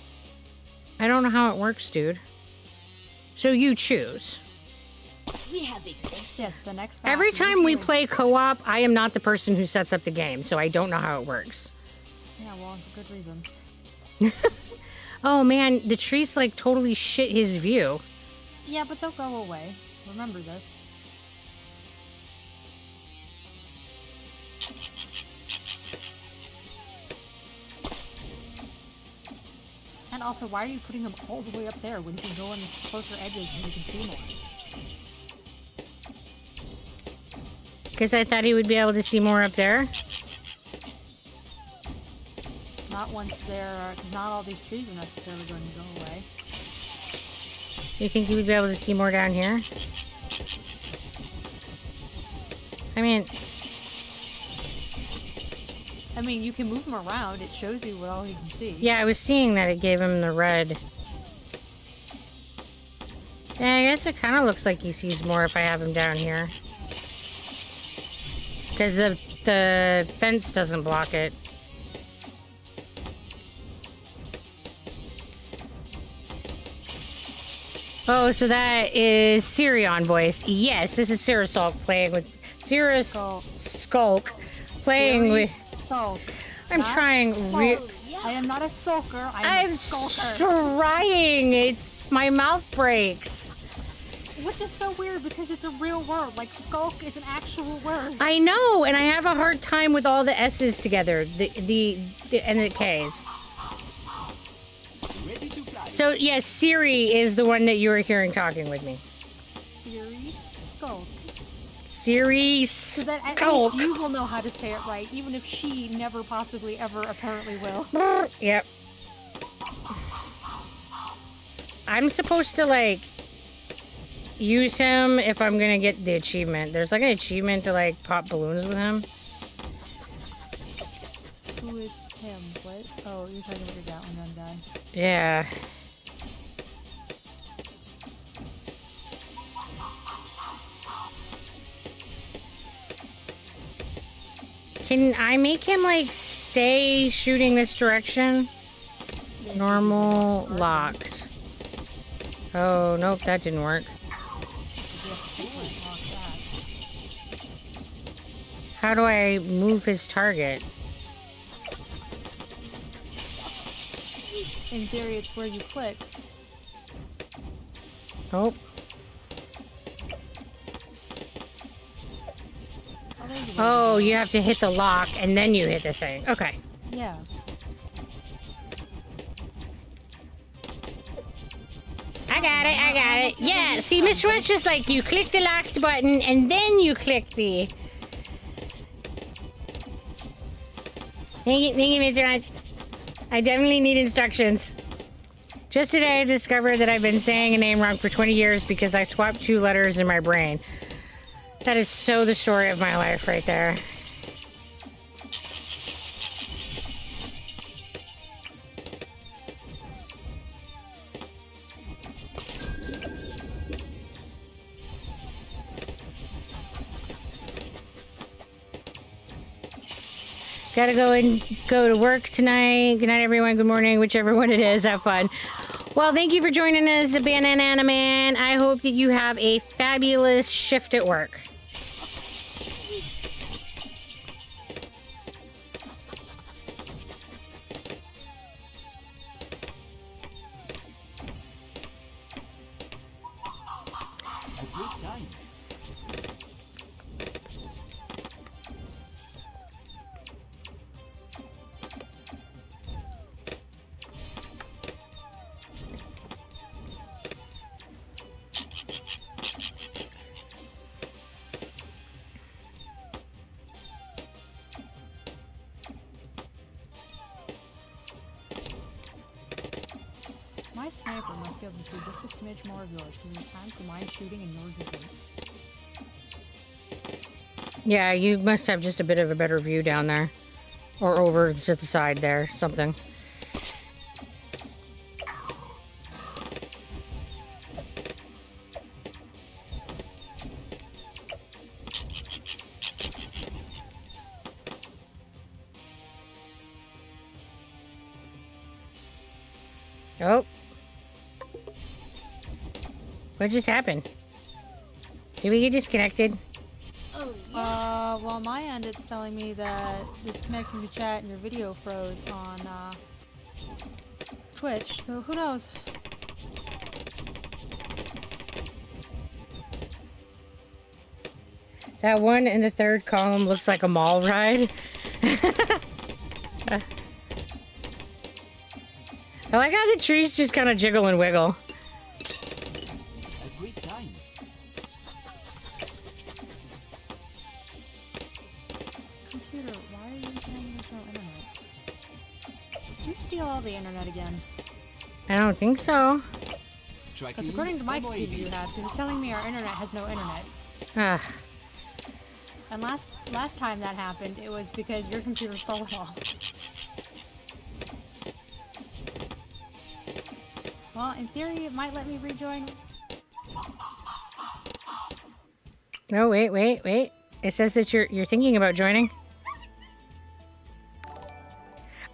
Speaker 1: I don't know how it works, dude. So you choose.
Speaker 3: We have a
Speaker 2: Yes, the next map.
Speaker 1: Every time we play co-op, I am not the person who sets up the game, so I don't know how it works.
Speaker 2: Yeah, well, for good reason.
Speaker 1: Oh man, the trees like totally shit his view.
Speaker 2: Yeah, but they'll go away. Remember this. And also, why are you putting them all the way up there when you can go on the closer edges and you can see more?
Speaker 1: Because I thought he would be able to see more up there.
Speaker 2: Not once there, because not all these trees are necessarily going to go away.
Speaker 1: You think he would be able to see more down here? I mean, you can move him around. It shows you what all he can see. Yeah, I was seeing that it gave him the red. Yeah, I guess it kind of looks like he sees more if I have him down here. Because the fence doesn't block it. Oh, so that is Sirion voice. Yes, this is Sarah Skulk playing with... Sarah Skulk playing with...
Speaker 2: Skulk.
Speaker 1: I'm trying...
Speaker 2: I am not a sulker, I'm a skulker.
Speaker 1: Trying! It's... My mouth breaks.
Speaker 2: Which is so weird because it's a real word. Like, skulk is an actual word.
Speaker 1: I know, and I have a hard time with all the S's together. The and the K's. So, yes, Siri is the one that you were hearing talking with me.
Speaker 2: Siri Skulk.
Speaker 1: Siri Skulk.
Speaker 2: So that at least you will know how to say it right, even if she never possibly ever apparently will.
Speaker 1: Yep. I'm supposed to, like, use him if I'm gonna get the achievement. There's, like, an achievement to, like, pop balloons with him.
Speaker 2: Who is him? What? Oh, you're talking about your Gatling gun guy.
Speaker 1: Yeah. Can I make him, like, stay shooting this direction? Normal, locked. Oh, nope, that didn't work. How do I move his target?
Speaker 2: In theory, it's where you click.
Speaker 1: Nope. Oh, you have to hit the lock and then you hit the thing. Okay.
Speaker 2: Yeah.
Speaker 1: I got it. Yeah, see, Miss Schwartz just like you click the locked button and then you click the... Thank you, Mr. Hunt. I definitely need instructions. Just today I discovered that I've been saying a name wrong for 20 years because I swapped 2 letters in my brain. That is so the story of my life right there. Gotta go to work tonight. Good night, everyone. Good morning, whichever one it is. Have fun. Well, thank you for joining us, Banana Man. I hope that you have a fabulous shift at work.
Speaker 2: My sniper must be able to see just a smidge more of yours, because there's times for mine shooting and yours isn't.
Speaker 1: Yeah, you must have just a bit of a better view down there. Or over to the side there, something. Oh. What just happened? Did we get disconnected?
Speaker 3: Oh, yeah.
Speaker 2: Well, on my end, it's telling me that it's connecting to chat and your video froze on, Twitch, so who knows?
Speaker 1: That one in the third column looks like a mall ride. I like how the trees just kind of jiggle and wiggle.
Speaker 4: A great time.
Speaker 2: Computer, why are you saying there's no internet? Did you steal all the internet again?
Speaker 1: I don't think so.
Speaker 2: Because according to my computer you have, because it's telling me our internet has no internet.
Speaker 1: Ugh.
Speaker 2: And last time that happened, it was because your computer stole it all. Well, in theory, it might let me rejoin.
Speaker 1: Oh, wait. It says that you're thinking about joining.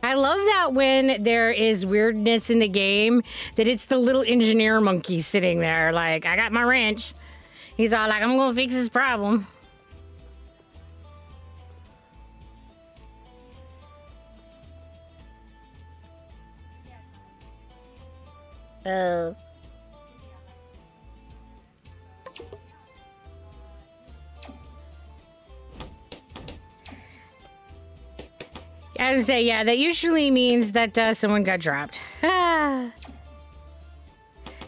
Speaker 1: I love that when there is weirdness in the game, that it's the little engineer monkey sitting there, like, I got my wrench. He's all like, I'm gonna fix this problem. Oh. I was say, yeah, that usually means that someone got dropped. Ah.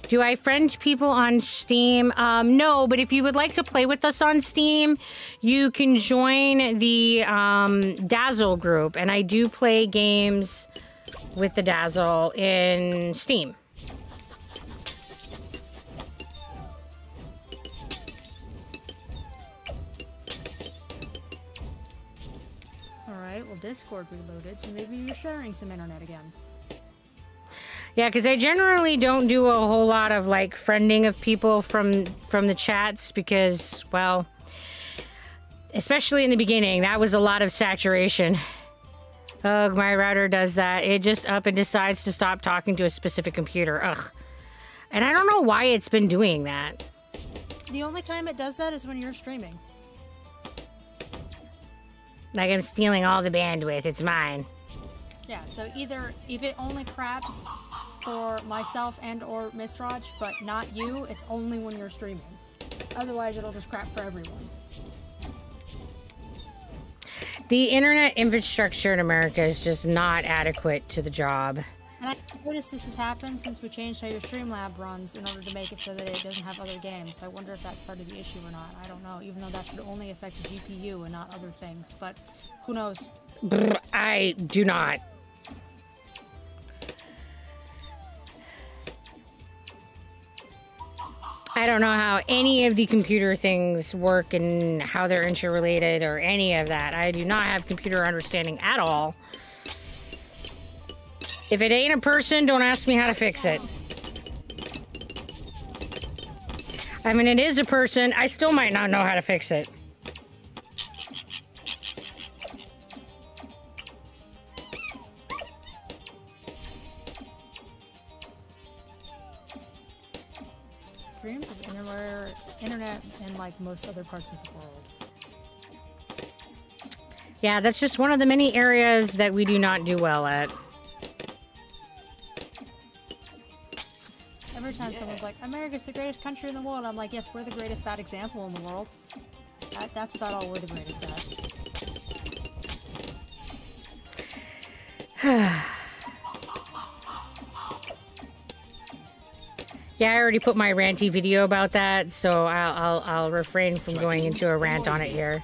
Speaker 1: Do I friend people on Steam? No, but if you would like to play with us on Steam, you can join the Dazzle group, and I do play games with the Dazzle in Steam.
Speaker 2: Alright, well Discord reloaded, so maybe you're sharing some internet again.
Speaker 1: Yeah, because I generally don't do a whole lot of, like, friending of people from the chats because, well, especially in the beginning, that was a lot of saturation. Ugh, my router does that. It just up and decides to stop talking to a specific computer. Ugh. And I don't know why it's been doing that.
Speaker 2: The only time it does that is when you're streaming.
Speaker 1: Like I'm stealing all the bandwidth. It's mine.
Speaker 2: Yeah, so either if it only craps for myself and or Miss Raj, but not you, it's only when you're streaming. Otherwise, it'll just crap for everyone.
Speaker 1: The internet infrastructure in America is just not adequate to the job.
Speaker 2: And I noticed this has happened since we changed how your Streamlab runs in order to make it so that it doesn't have other games. So I wonder if that's part of the issue or not. I don't know, even though that should only affect the GPU and not other things. But who knows?
Speaker 1: Brr, I do not. I don't know how any of the computer things work and how they're interrelated or any of that. I do not have computer understanding at all. If it ain't a person, don't ask me how to fix it. I mean, it is a person. I still might not know how to fix it.
Speaker 2: Dreams of internet in like most other parts of the world.
Speaker 1: Yeah, that's just one of the many areas that we do not do well at.
Speaker 2: Every time someone's like, America's the greatest country in the world, I'm like, yes, we're the greatest bad example in the world. That's about all we're the greatest at.
Speaker 1: Yeah, I already put my ranty video about that, so I'll refrain from going into a rant on it here.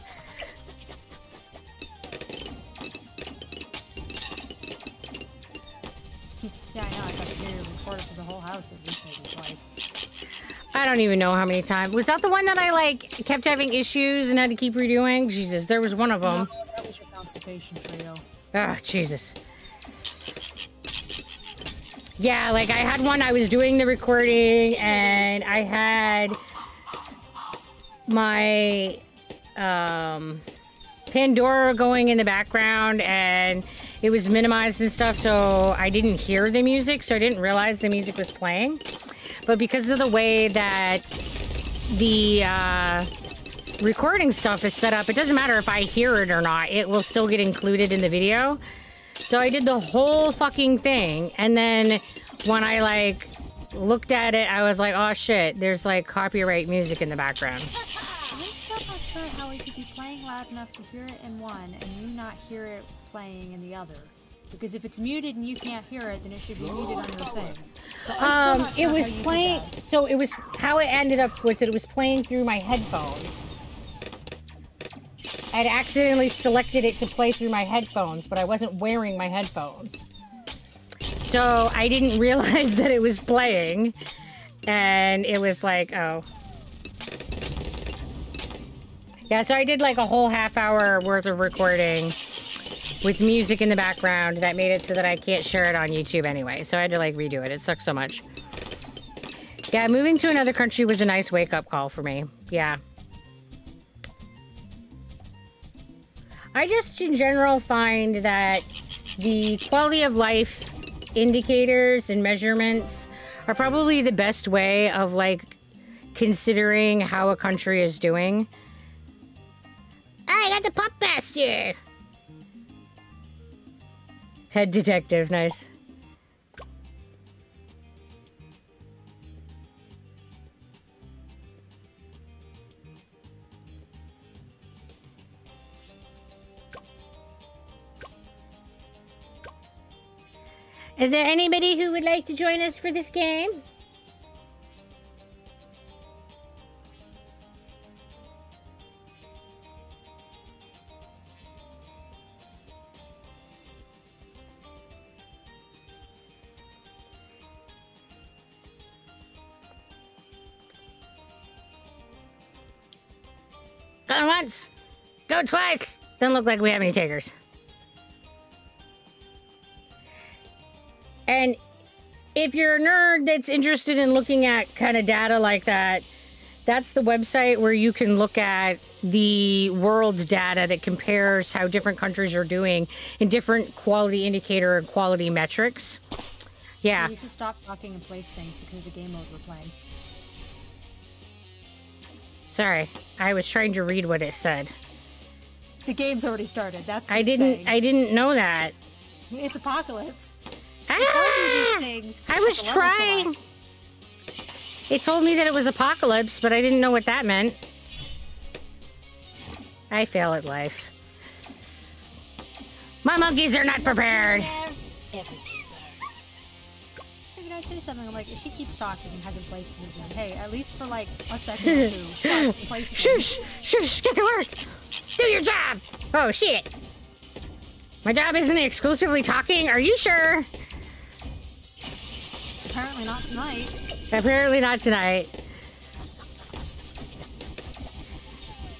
Speaker 2: Yeah, I know. I got to hear you record it for the whole house at least maybe twice.
Speaker 1: I don't even know how many times. Was that the one that I, like, kept having issues and had to keep redoing? Jesus, there was one of them.
Speaker 2: No, that was your constipation trio.
Speaker 1: Ah, Jesus. Yeah, like, I had one, I was doing the recording, and I had my, Pandora going in the background, and it was minimized and stuff, so I didn't hear the music, so I didn't realize the music was playing. But because of the way that the, recording stuff is set up, it doesn't matter if I hear it or not, it will still get included in the video. So I did the whole fucking thing, and then when I, like, looked at it, I was like, oh shit, there's, like, copyright music in the background.
Speaker 2: I'm still not sure how we could be playing loud enough to hear it in one, and you not hear it playing in the other. Because if it's muted and you can't hear it, then it should be muted on your thing. So
Speaker 1: it was playing. So it was how it ended up was that it was playing through my headphones. I'd accidentally selected it to play through my headphones, but I wasn't wearing my headphones. So I didn't realize that it was playing, and it was like, oh. Yeah, so I did like a whole half-hour worth of recording with music in the background that made it so that I can't share it on YouTube anyway. So I had to like redo it. It sucks so much. Yeah, moving to another country was a nice wake-up call for me. Yeah. I just, in general, find that the quality of life indicators and measurements are probably the best way of, like, considering how a country is doing. I got the pup bastard! Head detective, nice. Is there anybody who would like to join us for this game? Going once, go twice. Doesn't look like we have any takers. And if you're a nerd that's interested in looking at kind of data like that, that's the website where you can look at the world data that compares how different countries are doing in different quality indicator and quality metrics. Yeah.
Speaker 2: You should stop talking and place things because of the game mode we're playing.
Speaker 1: Sorry, I was trying to read what it said.
Speaker 2: The game's already started. That's what
Speaker 1: I didn't know that.
Speaker 2: It's Apocalypse.
Speaker 1: Ah! I was trying. It told me that it was Apocalypse, but I didn't know what that meant. I fail at life. My monkeys are not prepared.
Speaker 2: Can I say something? I'm like, if she keeps talking and hasn't placed anything, hey, at least for like a second or two, place
Speaker 1: shush, shush, get to work. Do your job. Oh shit. My job isn't exclusively talking. Are you sure?
Speaker 2: Apparently not tonight.
Speaker 1: Apparently not tonight.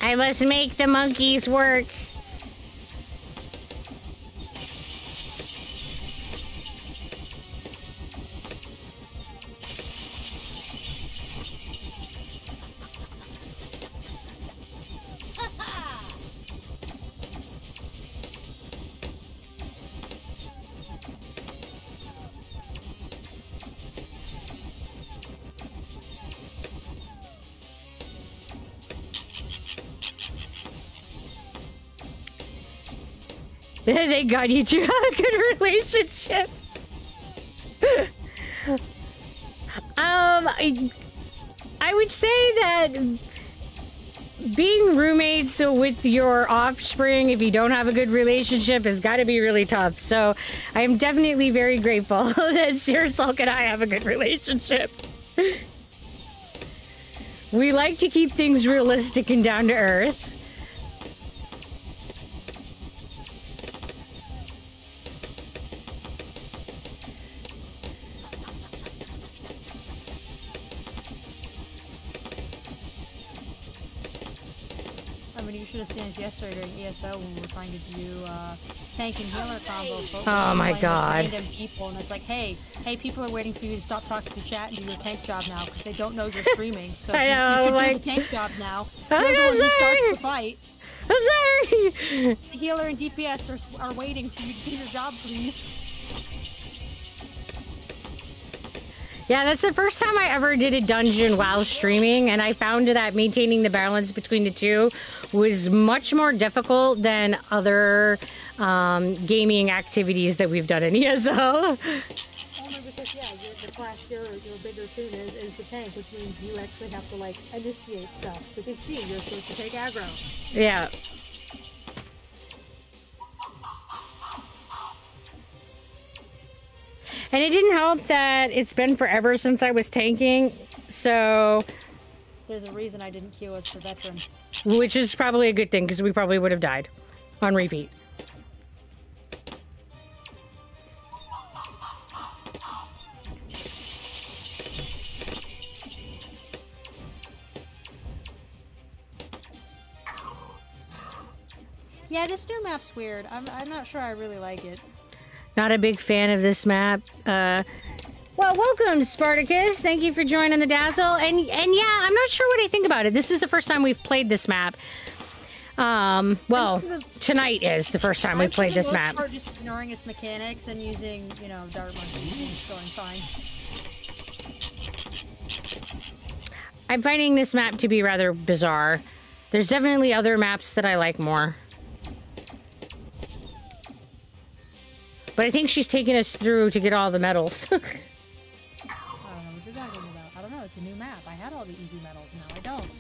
Speaker 1: I must make the monkeys work. Thank God you two have a good relationship. I would say that being roommates with your offspring, if you don't have a good relationship, has got to be really tough. So I am definitely very grateful that Searsulk and I have a good relationship. We like to keep things realistic and down to earth.
Speaker 2: Should have seen us yesterday during ESO when we were trying to do tank and healer combo.
Speaker 1: Oh my God!
Speaker 2: Random people, and it's like, hey, people are waiting for you to stop talking to chat and do your tank job now because they don't know you're streaming. So
Speaker 1: I know,
Speaker 2: you should
Speaker 1: like,
Speaker 2: do the tank job now.
Speaker 1: I'm
Speaker 2: You're the one who
Speaker 1: sorry.
Speaker 2: starts the fight.
Speaker 1: I'm sorry.
Speaker 2: The healer and DPS are waiting for you to do your job, please.
Speaker 1: Yeah, that's the first time I ever did a dungeon while streaming, and I found that maintaining the balance between the two was much more difficult than other gaming activities that we've done in ESO.
Speaker 2: Only because, yeah, the class your bigger tune is the tank, which means you actually have to, like, initiate stuff. Because, gee, you're supposed to take aggro.
Speaker 1: Yeah. And it didn't help that it's been forever since I was tanking, so...
Speaker 2: There's a reason I didn't queue us for veteran.
Speaker 1: Which is probably a good thing, because we probably would have died on repeat.
Speaker 2: Yeah, this new map's weird. I'm not sure I really like it.
Speaker 1: Not a big fan of this map. Well, welcome, Spartacus. Thank you for joining the Dazzle. And yeah, I'm not sure what I think about it. This is the first time we've played this map. Well, tonight is the first time we've played this map.
Speaker 2: For just ignoring its mechanics and using, you know, dart monkeys and going fine.
Speaker 1: I'm finding this map to be rather bizarre. There's definitely other maps that I like more. But I think she's taking us through to get all the medals.
Speaker 2: I don't know what you're talking about. I don't know. It's a new map. I had all the easy medals. Now I don't.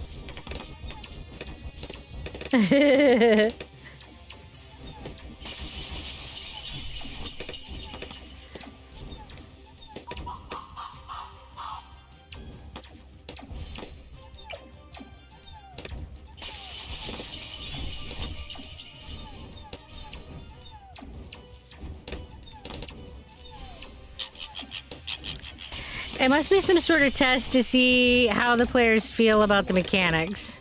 Speaker 1: It must be some sort of test to see how the players feel about the mechanics.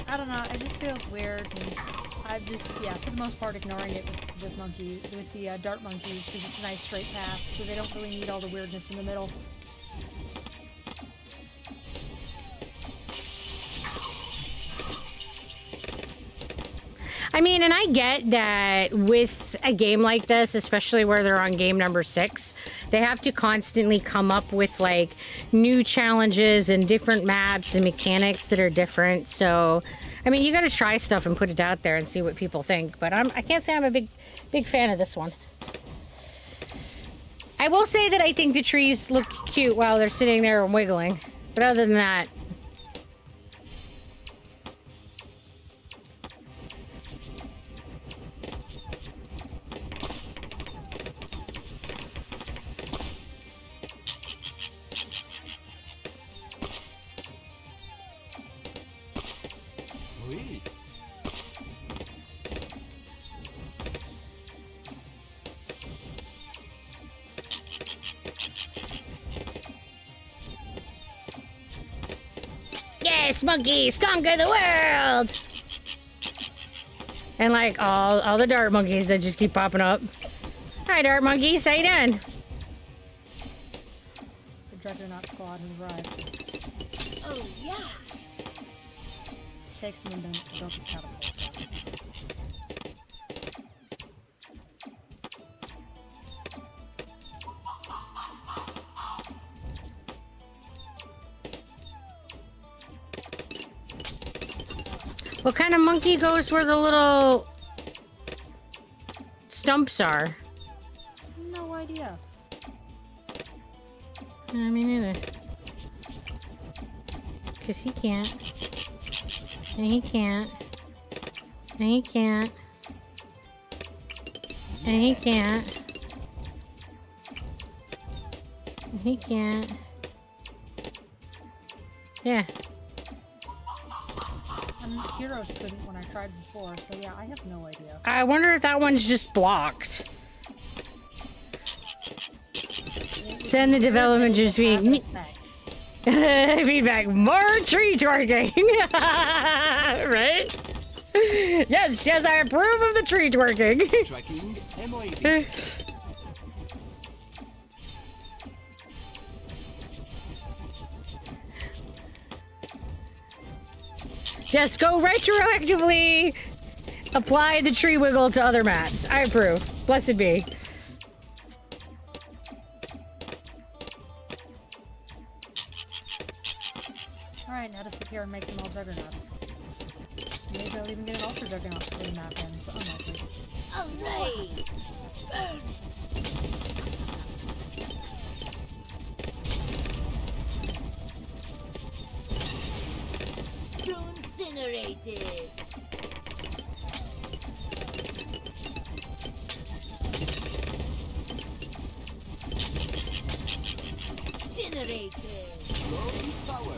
Speaker 2: I don't know. It just feels weird. And I'm just, yeah, for the most part, ignoring it with the dart monkeys because it's a nice straight path, so they don't really need all the weirdness in the middle.
Speaker 1: I mean, and I get that with a game like this, especially where they're on game number 6, they have to constantly come up with, like, new challenges and different maps and mechanics that are different. So, I mean, you gotta try stuff and put it out there and see what people think. But I can't say I'm a big fan of this one. I will say that I think the trees look cute while they're sitting there and wiggling. But other than that... Yes, monkeys, conquer the world! And like all the dart monkeys that just keep popping up. Hi, dart monkeys, how you doing?
Speaker 2: The Dreadnought squad has arrived.
Speaker 3: Oh yeah.
Speaker 2: Takes them a minute to build the catapult.
Speaker 1: What kind of monkey goes where the little stumps are?
Speaker 2: No idea.
Speaker 1: I mean, neither. Because he can't. And he can't. And he can't. And he can't. And he can't. Yeah.
Speaker 2: Heroes couldn't when I tried before, so yeah, I have no idea.
Speaker 1: I wonder if that one's just blocked. Send the development just feedback. Feedback. More tree twerking. Right? Yes, yes, I approve of the tree twerking.
Speaker 4: Tracking MOAB.
Speaker 1: Just go retroactively apply the tree wiggle to other maps. I approve. Blessed be.
Speaker 2: Alright, now to sit here and make them all juggernauts. Maybe I'll even get an ultra juggernaut for the map ends, but unlikely.
Speaker 3: Alright. Burn it. Incinerated. Incinerated.
Speaker 4: Glory power.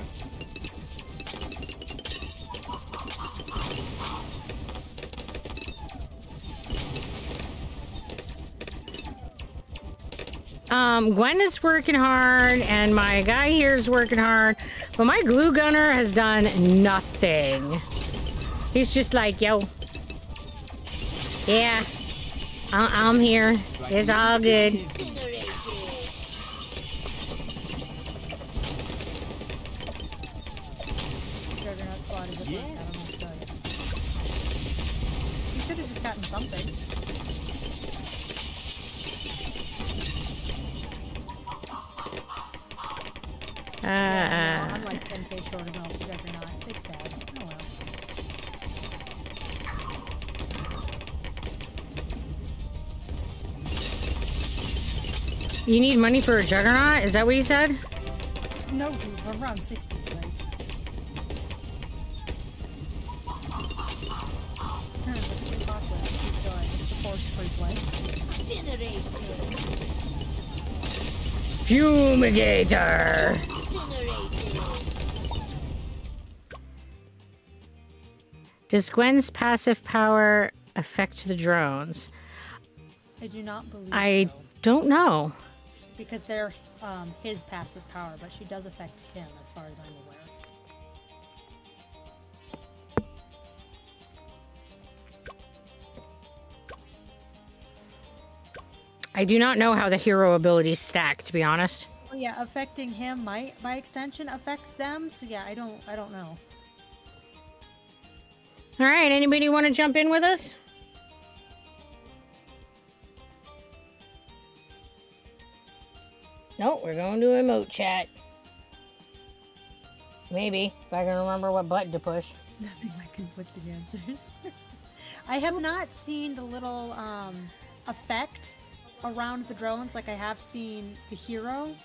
Speaker 1: Gwen is working hard, and my guy here is working hard, but my glue gunner has done nothing. He's just like, yo, yeah, I'm here. It's all good.
Speaker 3: Incinerated.
Speaker 2: Juggernaut squad is a
Speaker 4: Yeah.
Speaker 2: I don't know what to tell you. You should have just gotten something. I'm like 10k short of no Juggernaut. It's sad. Oh well.
Speaker 1: You need money for a juggernaut? Is that what you said?
Speaker 2: No, dude, we're around 60, right? Look at the chocolate. Keep going. It's the forced free play.
Speaker 3: Incinerated.
Speaker 1: Fumigator.
Speaker 3: Incinerated.
Speaker 1: Does Gwen's passive power affect the drones?
Speaker 2: I do not believe
Speaker 1: I
Speaker 2: so.
Speaker 1: don't know.
Speaker 2: Because they're his passive power, but she does affect him as far as I'm aware.
Speaker 1: I do not know how the hero abilities stack, to be honest.
Speaker 2: Well, yeah, affecting him might, by extension, affect them. So yeah, I don't know.
Speaker 1: All right, anybody want to jump in with us? Nope, we're going to emote chat. Maybe, if I can remember what button to push.
Speaker 2: Nothing like conflicting answers. I have not seen the little effect around the drones like I have seen the hero.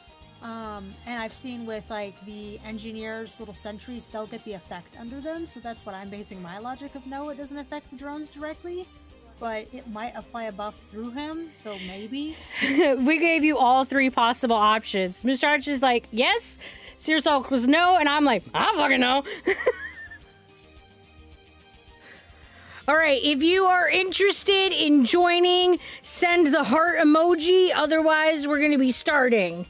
Speaker 2: And I've seen with like the engineers, little sentries, they'll get the effect under them. So that's what I'm basing my logic of no, it doesn't affect the drones directly. But it might apply a buff through him, so maybe.
Speaker 1: We gave you all three possible options. Mr. Arch is like, yes. Searsalk was no, and I'm like, I don't fucking know. All right, if you are interested in joining, send the heart emoji. Otherwise, we're going to be starting.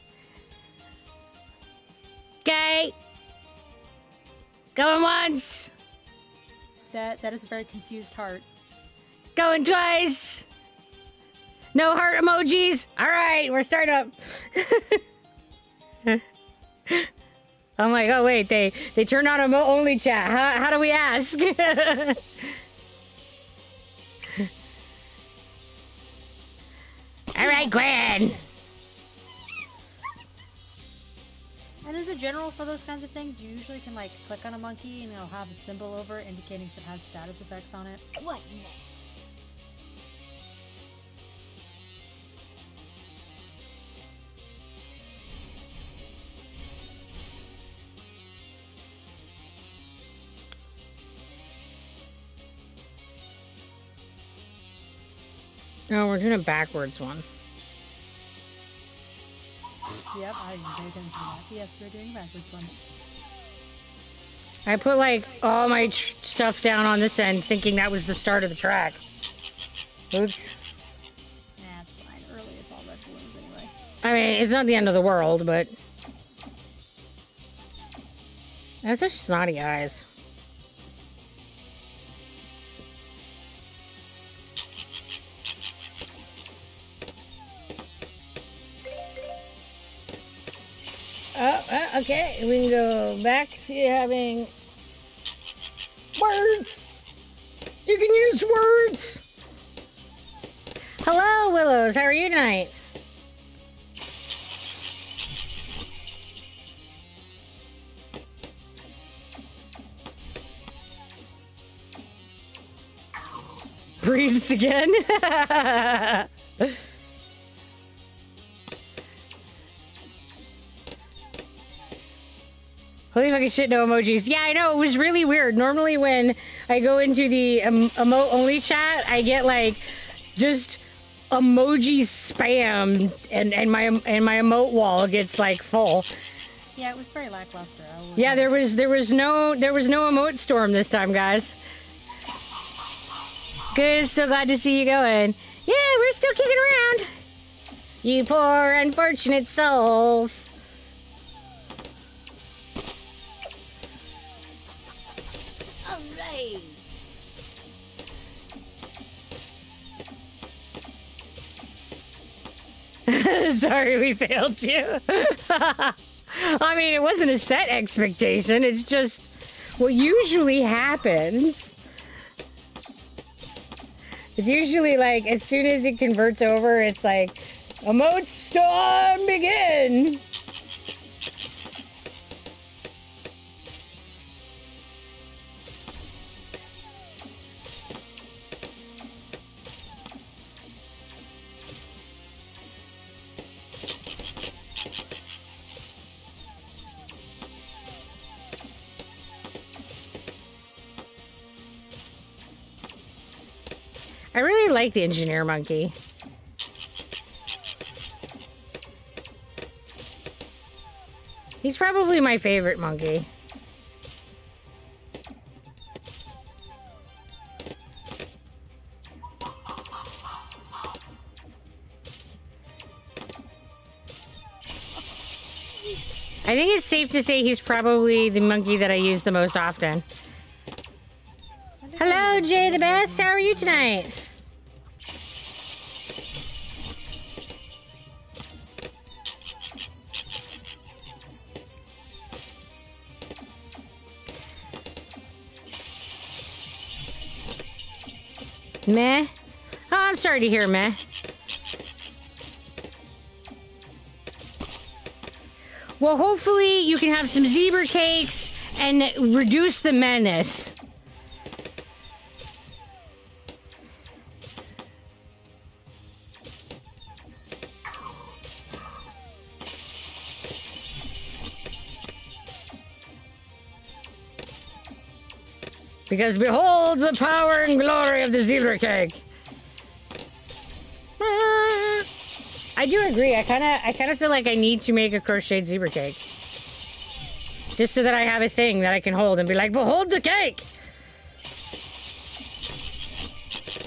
Speaker 1: Okay. Going once.
Speaker 2: That is a very confused heart.
Speaker 1: Going twice. No heart emojis. All right, we're starting up. I'm like, oh wait, they turned on emo only chat. How do we ask? All right, Gwen.
Speaker 2: And as a general for those kinds of things, you usually can like click on a monkey and it'll have a symbol over it indicating if it has status effects on it.
Speaker 3: What next?
Speaker 1: Oh, we're doing a backwards one.
Speaker 2: Yep, I didn't pay attention to that. Yes, we're doing a backwards one.
Speaker 1: I put like all my stuff down on this end, thinking that was the start of the track. Oops.
Speaker 2: Nah, it's fine. Early, it's all red balloons anyway.
Speaker 1: I mean, it's not the end of the world, but that's such snotty eyes. Oh, okay. We can go back to having words. You can use words. Hello, Willows. How are you tonight? Breathes again. Holy fucking shit, no emojis. Yeah, I know, it was really weird. Normally when I go into the emote only chat, I get like just emoji spam and my emote wall gets like full.
Speaker 2: Yeah, it was very lackluster.
Speaker 1: Yeah, there was no emote storm this time, guys. Good, so glad to see you going. Yeah, we're still kicking around. You poor unfortunate souls.
Speaker 3: All right.
Speaker 1: Sorry, we failed you. I mean, it wasn't a set expectation. It's just what usually happens. It's usually like, as soon as it converts over, it's like, emote storm begin! I really like the engineer monkey. He's probably my favorite monkey. I think it's safe to say he's probably the monkey that I use the most often. Hello, Jay the Best. How are you tonight? Meh? Oh, I'm sorry to hear meh. Well, hopefully you can have some zebra cakes and reduce the menace. Because behold the power and glory of the zebra cake. I do agree. I kind of feel like I need to make a crocheted zebra cake, just so that I have a thing that I can hold and be like, behold the cake,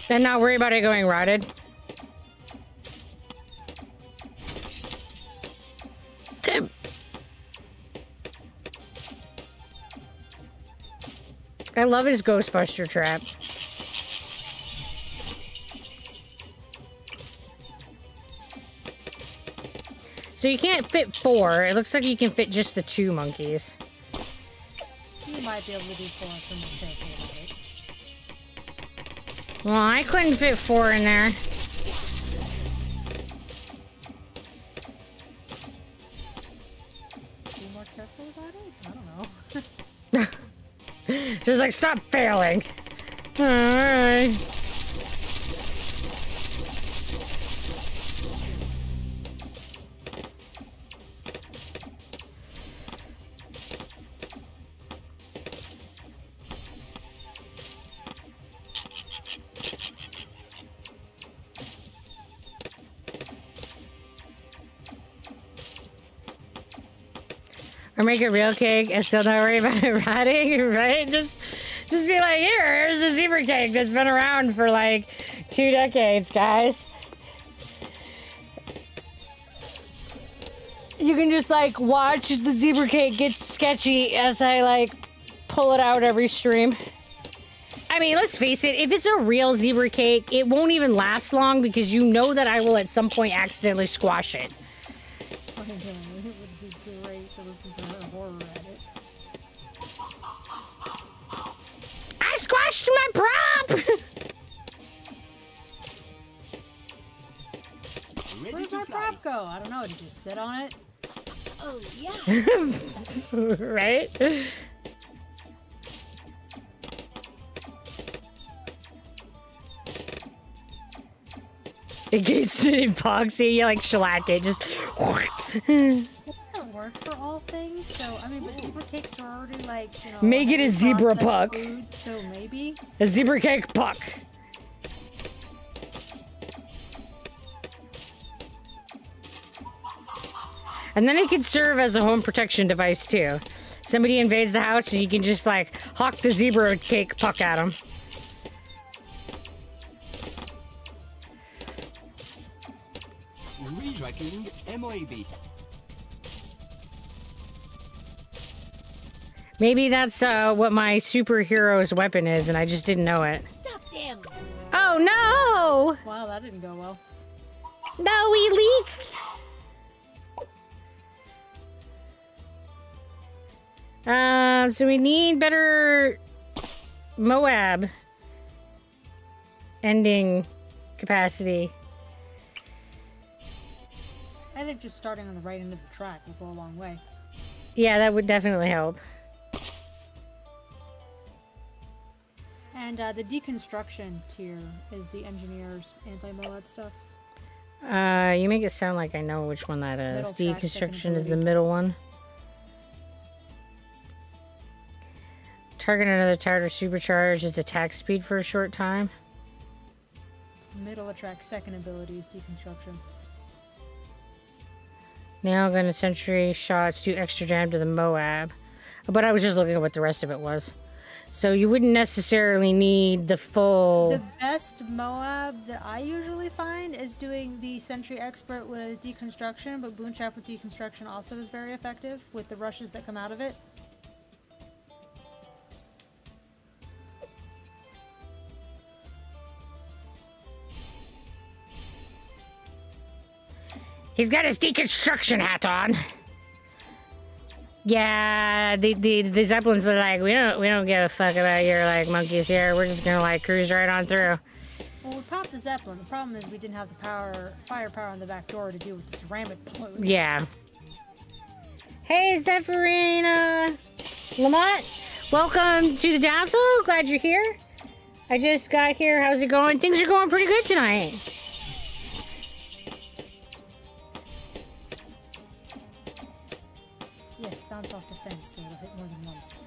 Speaker 1: and not worry about it going rotted. I love his Ghostbuster trap. So you can't fit 4. It looks like you can fit just the 2 monkeys.
Speaker 2: You might be able to do 4 from the about it.
Speaker 1: Well, I couldn't fit 4 in there.
Speaker 2: Be more careful about it? I don't know.
Speaker 1: Just like, stop failing. Alright. Or make a real cake and still not worry about it rotting, right? Just be like, here's a zebra cake that's been around for like 2 decades, guys. You can just like watch the zebra cake get sketchy as I like pull it out every stream. I mean, let's face it, if it's a real zebra cake, it won't even last long because you know that I will at some point accidentally squash it.
Speaker 2: I know, it would be great to listen to her horror edit.
Speaker 1: I squashed my prop!
Speaker 2: Where did my prop go? I don't know. Did you just sit on it?
Speaker 3: Oh, yeah.
Speaker 1: Right? It gets epoxy, you like shellac it, just.
Speaker 2: It doesn't work for all things, so I mean, but zebra cakes are already like, you know.
Speaker 1: Make it a zebra puck.
Speaker 2: Food, so maybe.
Speaker 1: A zebra cake puck. And then it could serve as a home protection device too. Somebody invades the house and you can just like hawk the zebra cake puck at them.
Speaker 4: Retracking MOAB.
Speaker 1: Maybe that's what my superhero's weapon is and I just didn't know it.
Speaker 3: Stop them!
Speaker 1: Oh no!
Speaker 2: Wow, that didn't go well.
Speaker 1: No, we leaked! So we need better Moab ending capacity.
Speaker 2: I think just starting on the right end of the track will go a long way.
Speaker 1: Yeah, that would definitely help.
Speaker 2: And the deconstruction tier is the engineer's anti-Moab stuff.
Speaker 1: You make it sound like I know which one that is.
Speaker 2: Middle track,
Speaker 1: Deconstruction is the
Speaker 2: second
Speaker 1: middle one. Target another tower to supercharge its attack speed for a short time.
Speaker 2: Middle attract second ability is deconstruction.
Speaker 1: Now I'm gonna sentry shots do extra damage to the Moab. But I was just looking at what the rest of it was. So you wouldn't necessarily need the full...
Speaker 2: The best Moab that I usually find is doing the Sentry Expert with deconstruction, but Bloon Trap with deconstruction also is very effective with the rushes that come out of it.
Speaker 1: He's got his deconstruction hat on. Yeah, the Zeppelins are like, we don't give a fuck about your like monkeys here. We're just gonna like cruise right on through.
Speaker 2: Well, we popped the Zeppelin. The problem is we didn't have the firepower on the back door to deal with the ceramic balloons.
Speaker 1: Yeah. Hey, Zephyrina Lamont. Welcome to the Dazzle. Glad you're here. I just got here. How's it going? Things are going pretty good tonight.
Speaker 2: Yes, bounce off the fence so it'll hit more than once.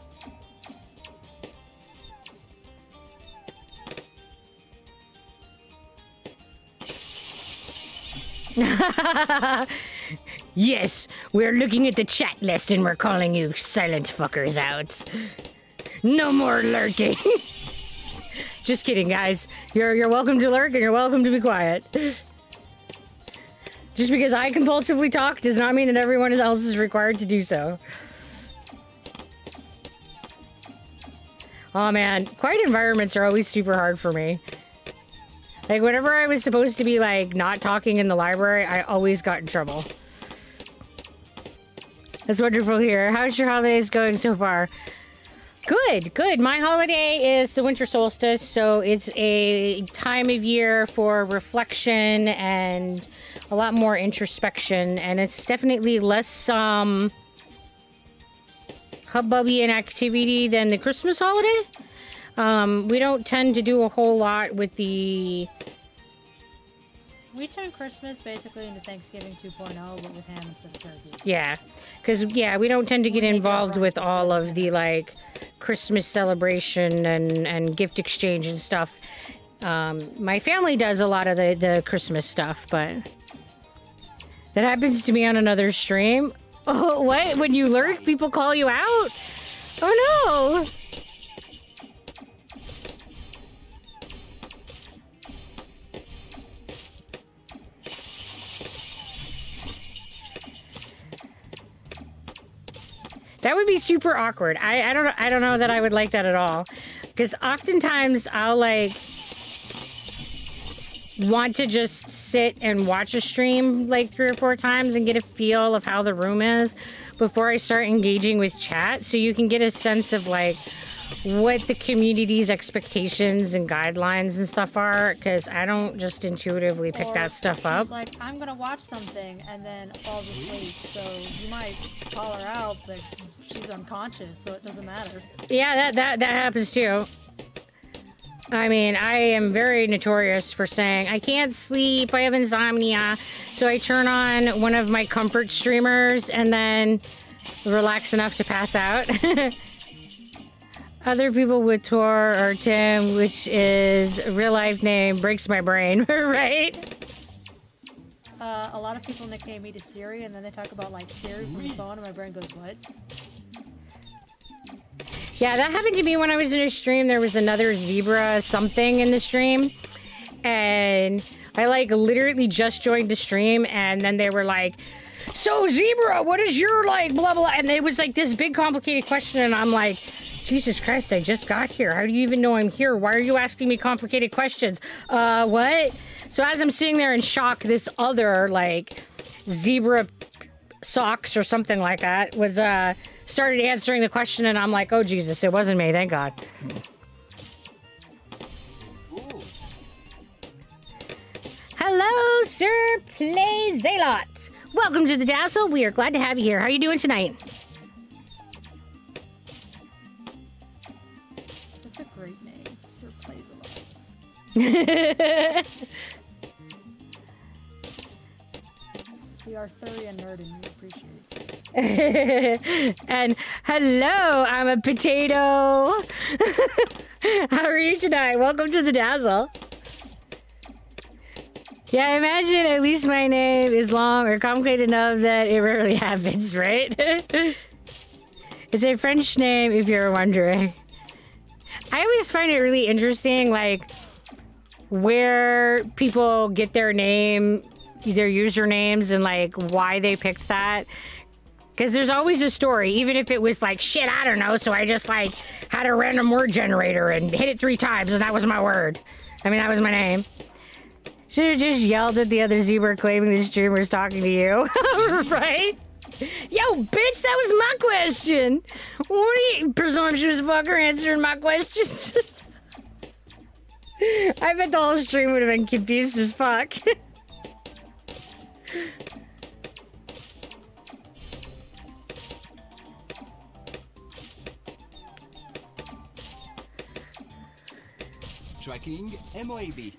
Speaker 1: Yes, we're looking at the chat list and we're calling you silent fuckers out. No more lurking. Just kidding, guys. You're welcome to lurk and you're welcome to be quiet. Just because I compulsively talk does not mean that everyone else is required to do so. Oh man, quiet environments are always super hard for me. Like whenever I was supposed to be like not talking in the library, I always got in trouble. That's wonderful here. How's your holidays going so far? Good, good. My holiday is the winter solstice, so it's a time of year for reflection and a lot more introspection, and it's definitely less hubbubby and activity than the Christmas holiday. We don't tend to do a whole lot with the...
Speaker 2: We turn Christmas basically into Thanksgiving 2.0, but with ham instead of turkey.
Speaker 1: Yeah, because, yeah, we don't tend to get involved with all of the, like, Christmas celebration and gift exchange and stuff. My family does a lot of the Christmas stuff, but... That happens to me on another stream. Oh, what? When you lurk, people call you out? Oh, no! That would be super awkward. I don't know that I would like that at all. Because oftentimes I'll like want to just sit and watch a stream like 3 or 4 times and get a feel of how the room is before I start engaging with chat, so you can get a sense of like what the community's expectations and guidelines and stuff are, because I don't just intuitively pick that stuff up.
Speaker 2: She's like, I'm gonna watch something and then falls asleep, so you might call her out, but she's unconscious, so it doesn't matter.
Speaker 1: Yeah, that happens too. I mean, I am very notorious for saying, I can't sleep, I have insomnia, so I turn on one of my comfort streamers and then relax enough to pass out. Other people with Tor or Tim, which is a real life name, breaks my brain, right?
Speaker 2: a lot of people nickname me to Siri, and then they talk about like Siri from the phone, and my brain goes, "What?"
Speaker 1: Yeah, that happened to me when I was in a stream. There was another zebra something in the stream, and I like literally just joined the stream, and then they were like, "So zebra, what is your like blah blah?" And it was like this big complicated question, and I'm like, Jesus Christ, I just got here. How do you even know I'm here? Why are you asking me complicated questions? What? So as I'm sitting there in shock, this other like zebra socks or something like that was started answering the question, and I'm like, oh Jesus, it wasn't me, thank God. Hello, Sir Play Zalot. Welcome to the Dazzle. We are glad to have you here. How are you doing tonight?
Speaker 2: That's a great name, Sir Plays a Lot. We are furry and nerd, and we appreciate it.
Speaker 1: And hello, I'm a potato. How are you tonight? Welcome to the Dazzle. Yeah, I imagine at least my name is long or complicated enough that it rarely happens, right? It's a French name, if you're wondering. I always find it really interesting, like, where people get their name, their usernames, and, like, why they picked that. Because there's always a story, even if it was like, shit, I don't know, so I just, like, had a random word generator and hit it 3 times, and that was my word. I mean, that was my name. Should have just yelled at the other zebra claiming the streamer's talking to you. Right? Yo, bitch, that was my question. What are you, presumptuous fucker, answering my questions? I bet the whole stream would have been confused as fuck.
Speaker 4: Tracking MOAB.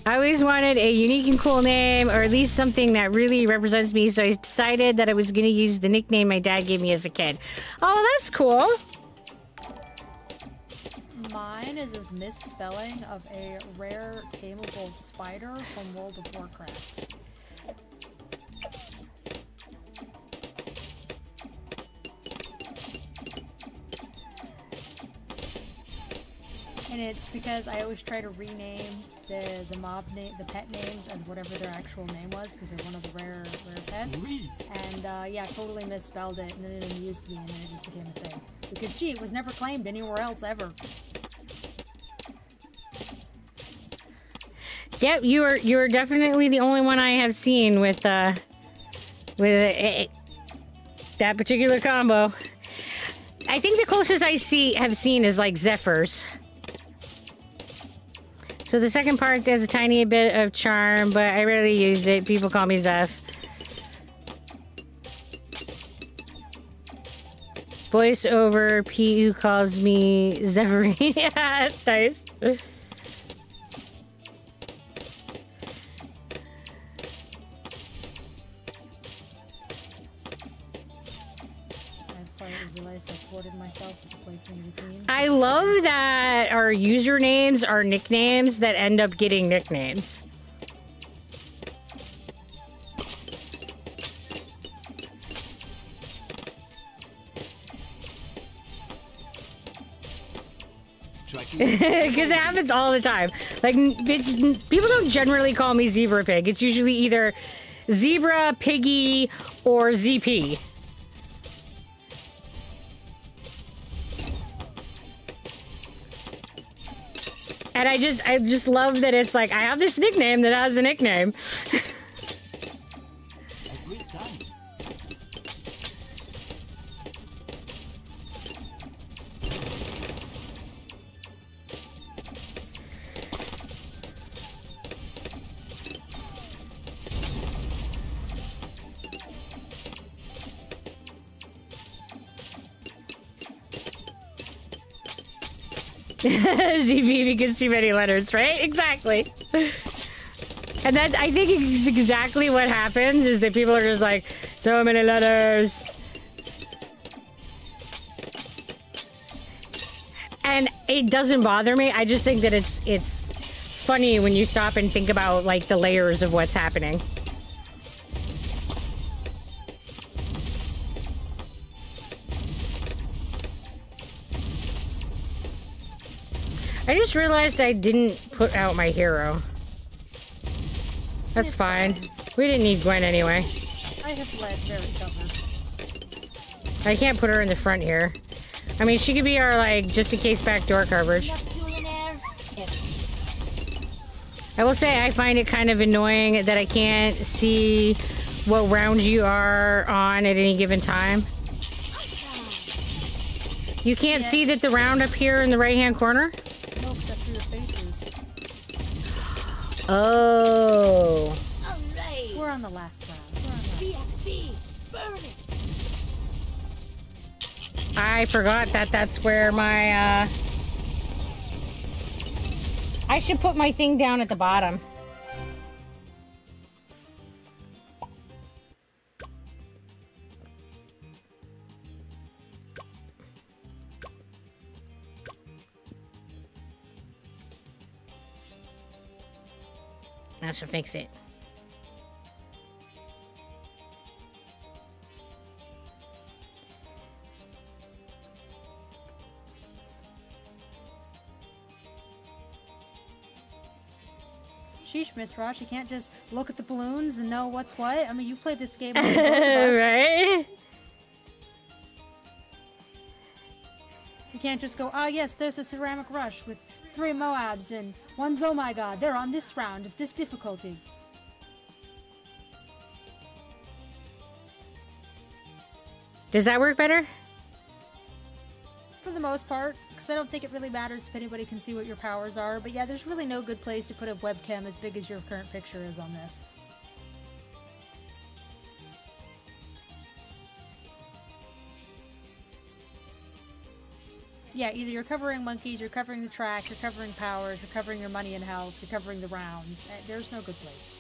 Speaker 1: I always wanted a unique and cool name, or at least something that really represents me, so I decided that I was going to use the nickname my dad gave me as a kid. Oh, that's cool.
Speaker 2: Mine is a misspelling of a rare tameable spider from World of Warcraft. And it's because I always try to rename the mob name, the pet names, as whatever their actual name was, because they're one of the rare pets. And yeah, totally misspelled it, and then it amused me, and then it just became a thing. Because gee, it was never claimed anywhere else ever.
Speaker 1: Yep, you are definitely the only one I have seen with that particular combo. I think the closest I have seen is like Zephyr's. So the second part has a tiny bit of charm, but I rarely use it. People call me Zeph. Voiceover PU calls me Zephyrine. Yeah, nice. I love that our usernames are nicknames that end up getting nicknames. Because it happens all the time. Like, people don't generally call me Zebra Pig. It's usually either Zebra, Piggy, or ZP. And I just love that it's like, I have this nickname that has a nickname. ZP because too many letters, right? Exactly. And that, I think, is exactly what happens, is that people are just like, so many letters. And it doesn't bother me. I just think that it's funny when you stop and think about, like, the layers of what's happening. I just realized I didn't put out my hero. That's fine. We didn't need Gwen anyway.
Speaker 2: I have led very covered.
Speaker 1: I can't put her in the front here. I mean, she could be our, like, just in case backdoor coverage. I will say I find it kind of annoying that I can't see what round you are on at any given time. You can't see that the round up here in the right-hand corner?
Speaker 2: No, except for your faces.
Speaker 1: Oh.
Speaker 3: Alright.
Speaker 2: We're on the last round. We're on the
Speaker 3: BXB. Burn it.
Speaker 1: I forgot that that's where my, I should put my thing down at the bottom. That should fix it.
Speaker 2: Sheesh, Miss Rosh, you can't just look at the balloons and know what's what. I mean, you've played this game with both of us.
Speaker 1: Right?
Speaker 2: You can't just go, ah, yes, there's a ceramic rush with 3 Moabs and 1's oh my god. They're on this round of this difficulty.
Speaker 1: Does that work better?
Speaker 2: For the most part, because I don't think it really matters if anybody can see what your powers are. But yeah, there's really no good place to put a webcam as big as your current picture is on this. Yeah, either you're covering monkeys, you're covering the track, you're covering powers, you're covering your money and health, you're covering the rounds. There's no good place.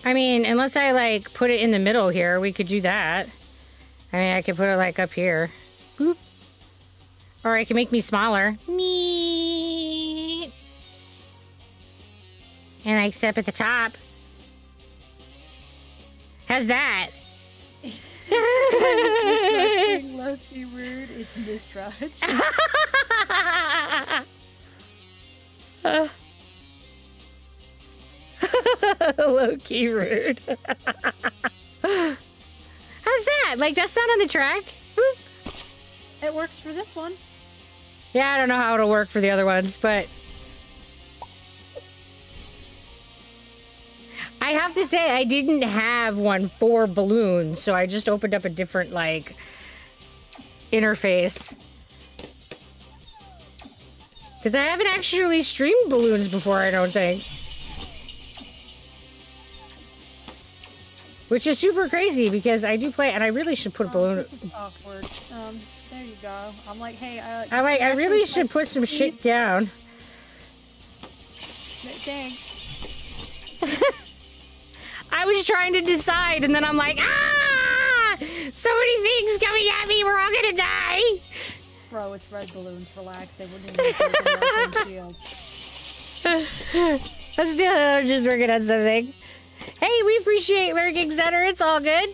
Speaker 1: I mean, unless I, like, put it in the middle here, we could do that. I mean, I could put it, like, up here. Boop. Or I can make me smaller. Me. And I step at the top. How's that?
Speaker 2: Lucky rude, it's Miss Raj.
Speaker 1: Low-key rude. How's that? Like, that's not on the track? Boop.
Speaker 2: It works for this one.
Speaker 1: Yeah, I don't know how it'll work for the other ones, but... I have to say, I didn't have one for balloons, so I just opened up a different, like, interface. Because I haven't actually streamed balloons before, I don't think. Which is super crazy, because I do play, and I really should put a balloon...
Speaker 2: This is awkward. There you go. I'm like, hey,
Speaker 1: I really should put some shit down.
Speaker 2: Thanks.
Speaker 1: I was trying to decide, and then I'm like, ah! So many things coming at me, we're all gonna die!
Speaker 2: Bro, it's red balloons. Relax. They wouldn't even break the shield.
Speaker 1: I'm still just working on something. Hey, we appreciate Lurking Center. It's all good.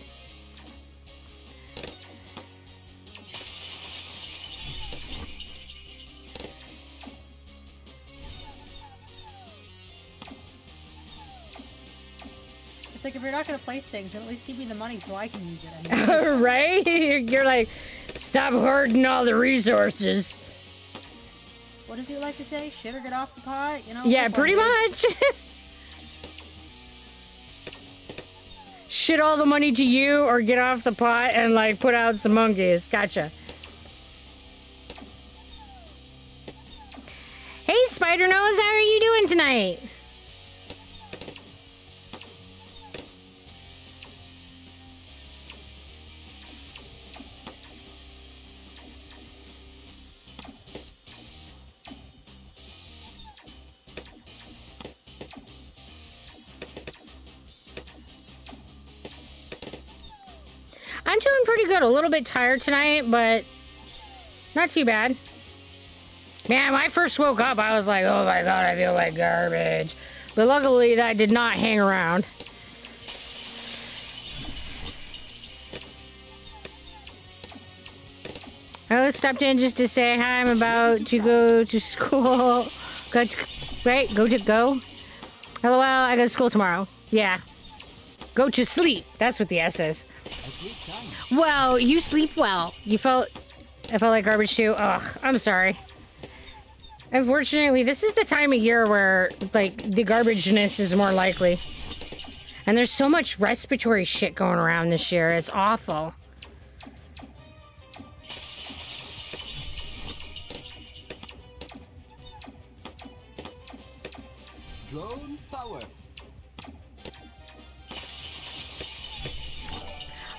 Speaker 2: It's like, if you're not going to place things, then at least give me the money so I can use it. I mean,
Speaker 1: right? You're like, stop hoarding all the resources.
Speaker 2: what does he like to say? Shit or get off the pot? You know?
Speaker 1: Yeah, pretty much. Shit all the money to you or get off the pot and, like, put out some monkeys. Gotcha. Hey, Spider Nose, how are you doing tonight? I'm doing pretty good. A little bit tired tonight, but not too bad. Man, when I first woke up, I was like, oh my god, I feel like garbage. But luckily, that did not hang around. I stopped in just to say hi. I'm about to go to school. Go. LOL, I go to school tomorrow. Yeah. Go to sleep. That's what the S is. Well, you sleep well. I felt like garbage too. Ugh, I'm sorry. Unfortunately, this is the time of year where, like, the garbageness is more likely. And there's so much respiratory shit going around this year. It's awful.
Speaker 4: Drone power.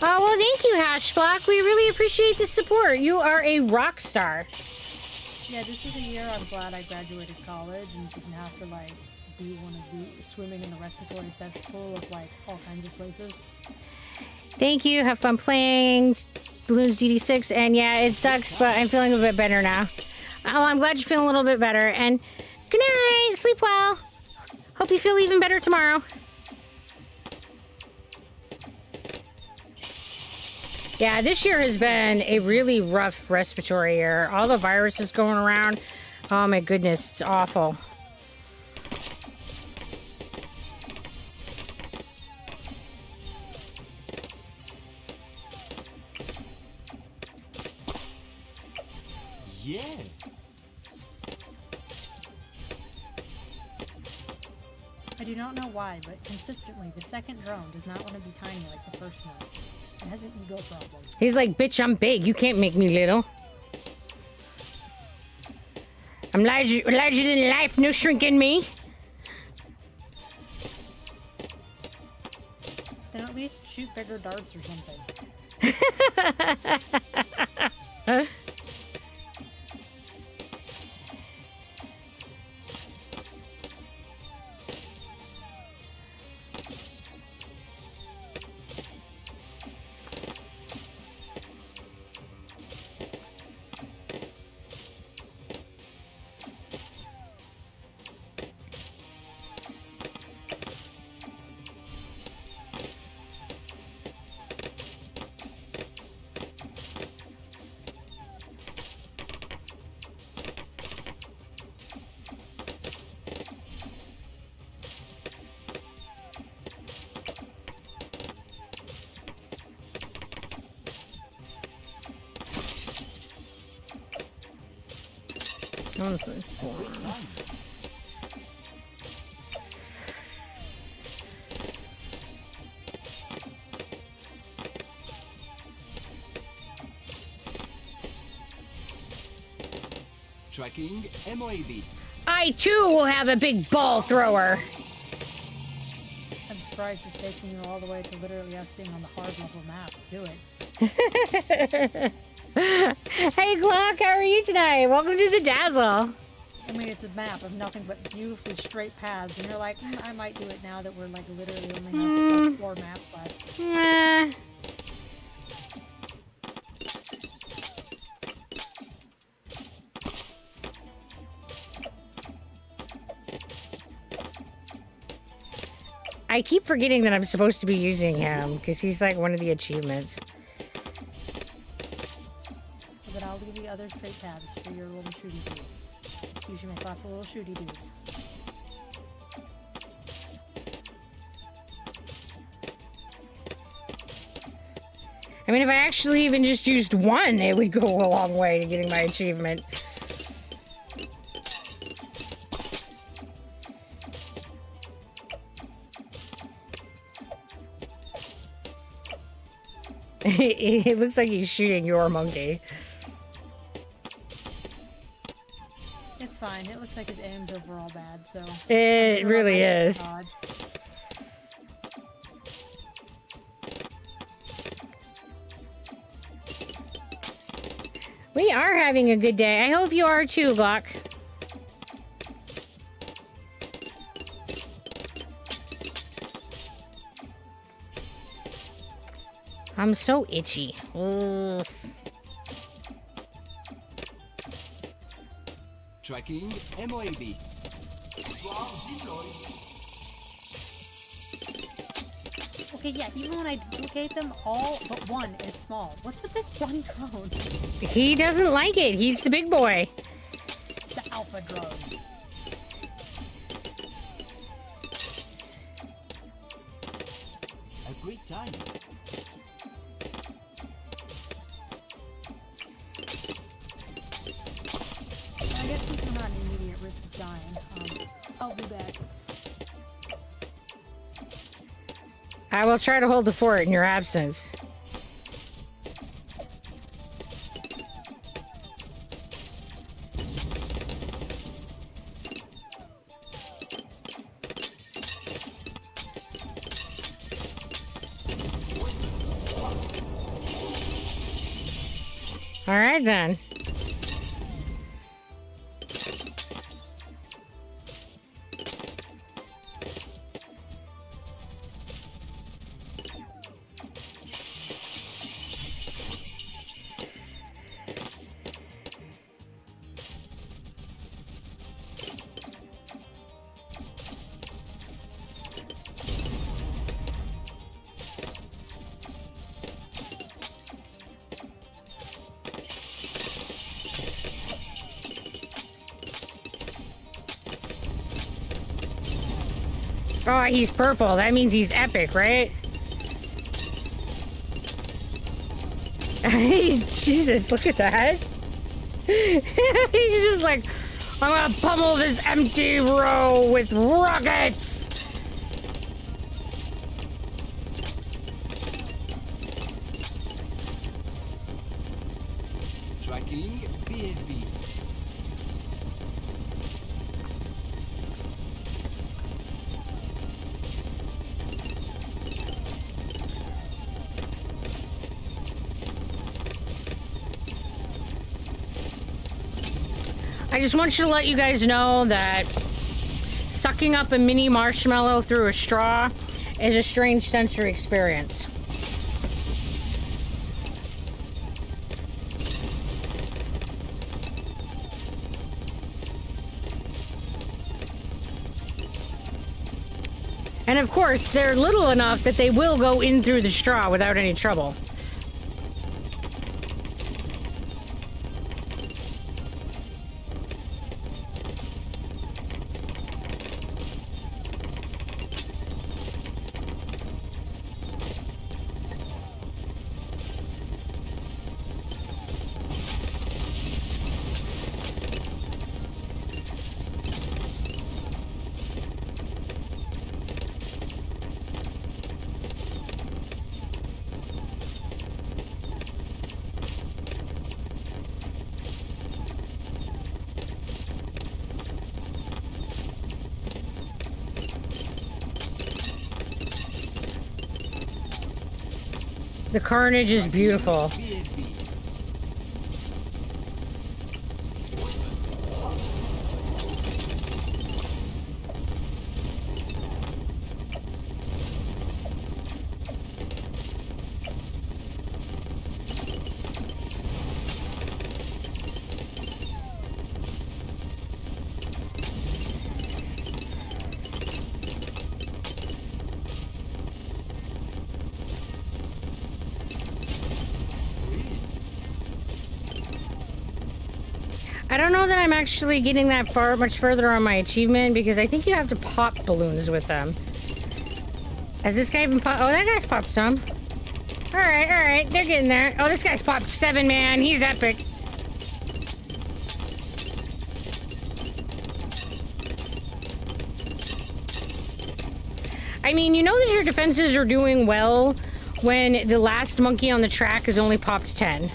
Speaker 1: Oh, well, thank you, Hashblock. We really appreciate the support. You are a rock star.
Speaker 2: Yeah, this is a year I'm glad I graduated college and didn't have to, like, be one of the swimming in a respiratory cesspool of, like, all kinds of places.
Speaker 1: Thank you. Have fun playing Bloons TD6. And yeah, it sucks, but I'm feeling a bit better now. Oh, I'm glad you're feeling a little bit better. And good night. Sleep well. Hope you feel even better tomorrow. Yeah, this year has been a really rough respiratory year. All the viruses going around. Oh my goodness, it's awful.
Speaker 4: Yeah.
Speaker 2: I do not know why, but consistently the second drone does not want to be tiny like the first one. It has an ego problem.
Speaker 1: He's like, bitch, I'm big. You can't make me little. I'm larger than life. No shrinking me.
Speaker 2: Then at least shoot bigger darts or something.
Speaker 1: Honestly.
Speaker 4: Tracking MOAB.
Speaker 1: I too will have a big ball thrower.
Speaker 2: I'm surprised it's taking you all the way to literally us being on the hard level map to do it.
Speaker 1: Hey Glock, how are you tonight? Welcome to the Dazzle.
Speaker 2: I mean, it's a map of nothing but beautifully straight paths, and you're like, I might do it now that we're like literally only have like 4 maps left.
Speaker 1: I keep forgetting that I'm supposed to be using him because he's like one of the achievements.
Speaker 2: But I'll do the other straight paths for your little shooty dudes. Usually make lots of little shooty dudes.
Speaker 1: I mean, if I actually even just used one, it would go a long way to getting my achievement. It looks like he's shooting your monkey.
Speaker 2: It's fine. It looks like his aim's overall bad, so...
Speaker 1: It really is.
Speaker 2: God.
Speaker 1: We are having a good day. I hope you are too, Glock. I'm so itchy. Ugh.
Speaker 4: Tracking MOAB. Swarm deployed.
Speaker 2: Okay, yeah, even when I duplicate them, all but one is small. What's with this one drone?
Speaker 1: He doesn't like it. He's the big boy.
Speaker 2: The alpha drone.
Speaker 4: A great time.
Speaker 2: I guess since we're not in immediate risk of dying, I'll be back.
Speaker 1: I will try to hold the fort in your absence. All right, then. Oh, he's purple. That means he's epic, right? Jesus, look at that. He's just like, I'm gonna pummel this empty row with rockets.
Speaker 4: Tracking BFB.
Speaker 1: I just want you to let you guys know that sucking up a mini marshmallow through a straw is a strange sensory experience. And of course, they're little enough that they will go in through the straw without any trouble. The carnage is beautiful. I don't know that I'm actually getting that much further on my achievement because I think you have to pop balloons with them. Has this guy even popped? Oh, that guy's popped some. All right, they're getting there. Oh, this guy's popped 7, man. He's epic. I mean, you know that your defenses are doing well when the last monkey on the track has only popped 10.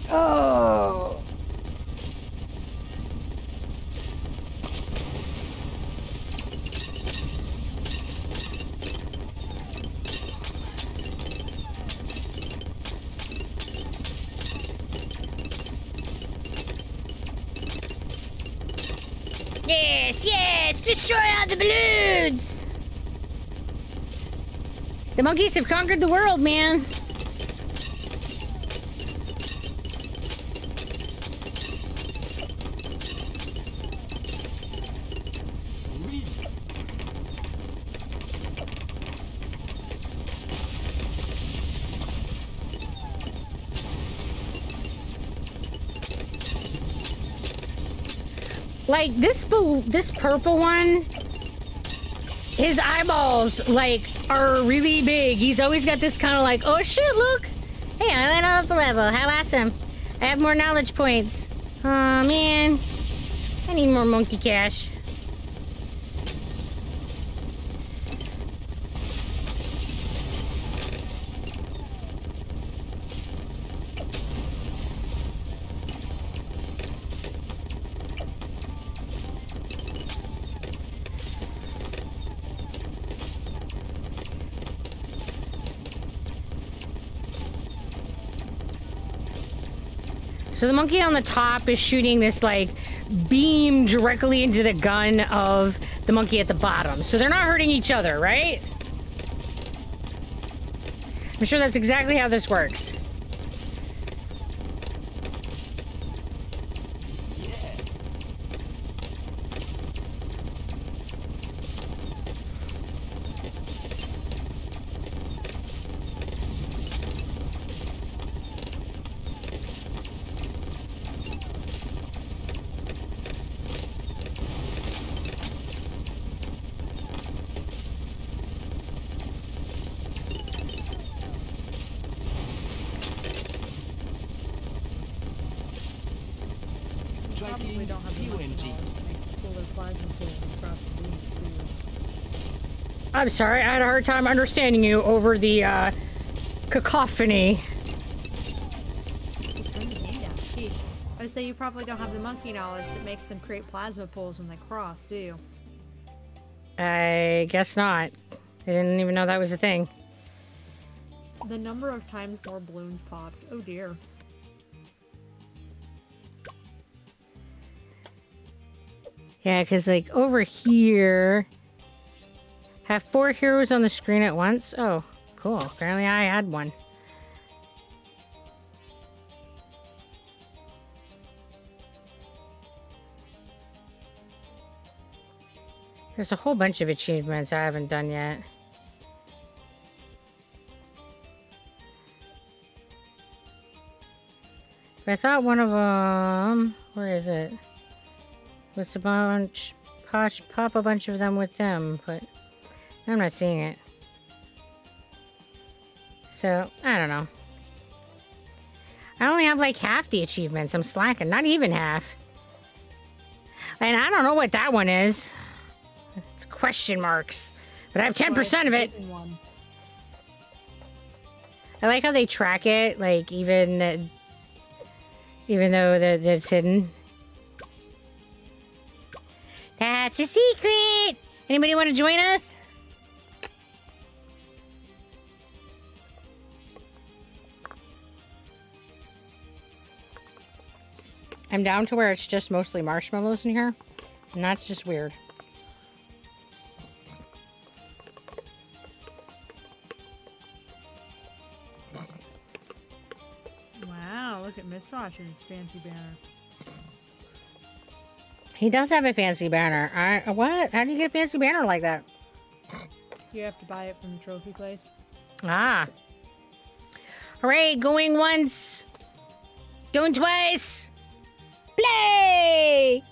Speaker 1: Oh. Yes, yes! Destroy all the balloons! The monkeys have conquered the world, man. Like, this purple one, his eyeballs, like, are really big. He's always got this kind of like, oh shit, look! Hey, I went up a level. How awesome. I have more knowledge points. Aw, man. I need more monkey cash. So the monkey on the top is shooting this, like, beam directly into the gun of the monkey at the bottom. So they're not hurting each other, right? I'm sure that's exactly how this works.
Speaker 2: Probably don't have the monkey knowledge that makes a cooler plasma pool across the leaves, do you?
Speaker 1: I'm sorry, I had a hard time understanding you over the, cacophony.
Speaker 2: Sheesh. I would say you probably don't have the monkey knowledge that makes them create plasma pools when they cross, do you?
Speaker 1: I guess not. I didn't even know that was a thing.
Speaker 2: The number of times more balloons popped. Oh dear.
Speaker 1: Yeah, because, like, over here... Have 4 heroes on the screen at once? Oh, cool. Apparently I had one. There's a whole bunch of achievements I haven't done yet. But I thought one of them... Where is it? Was a bunch... Pop a bunch of them with them, but... I'm not seeing it. So, I don't know. I only have like half the achievements. I'm slacking. Not even half. And I don't know what that one is. It's question marks. But I have 10% of it. I like how they track it, like, even though it's hidden. That's a secret! Anybody want to join us? I'm down to where it's just mostly marshmallows in here, and that's just weird.
Speaker 2: Wow, look at Miss Rogers' fancy banner.
Speaker 1: He does have a fancy banner. What? How do you get a fancy banner like that?
Speaker 2: You have to buy it from the trophy place.
Speaker 1: Ah. Hooray, going once. Going twice. Play!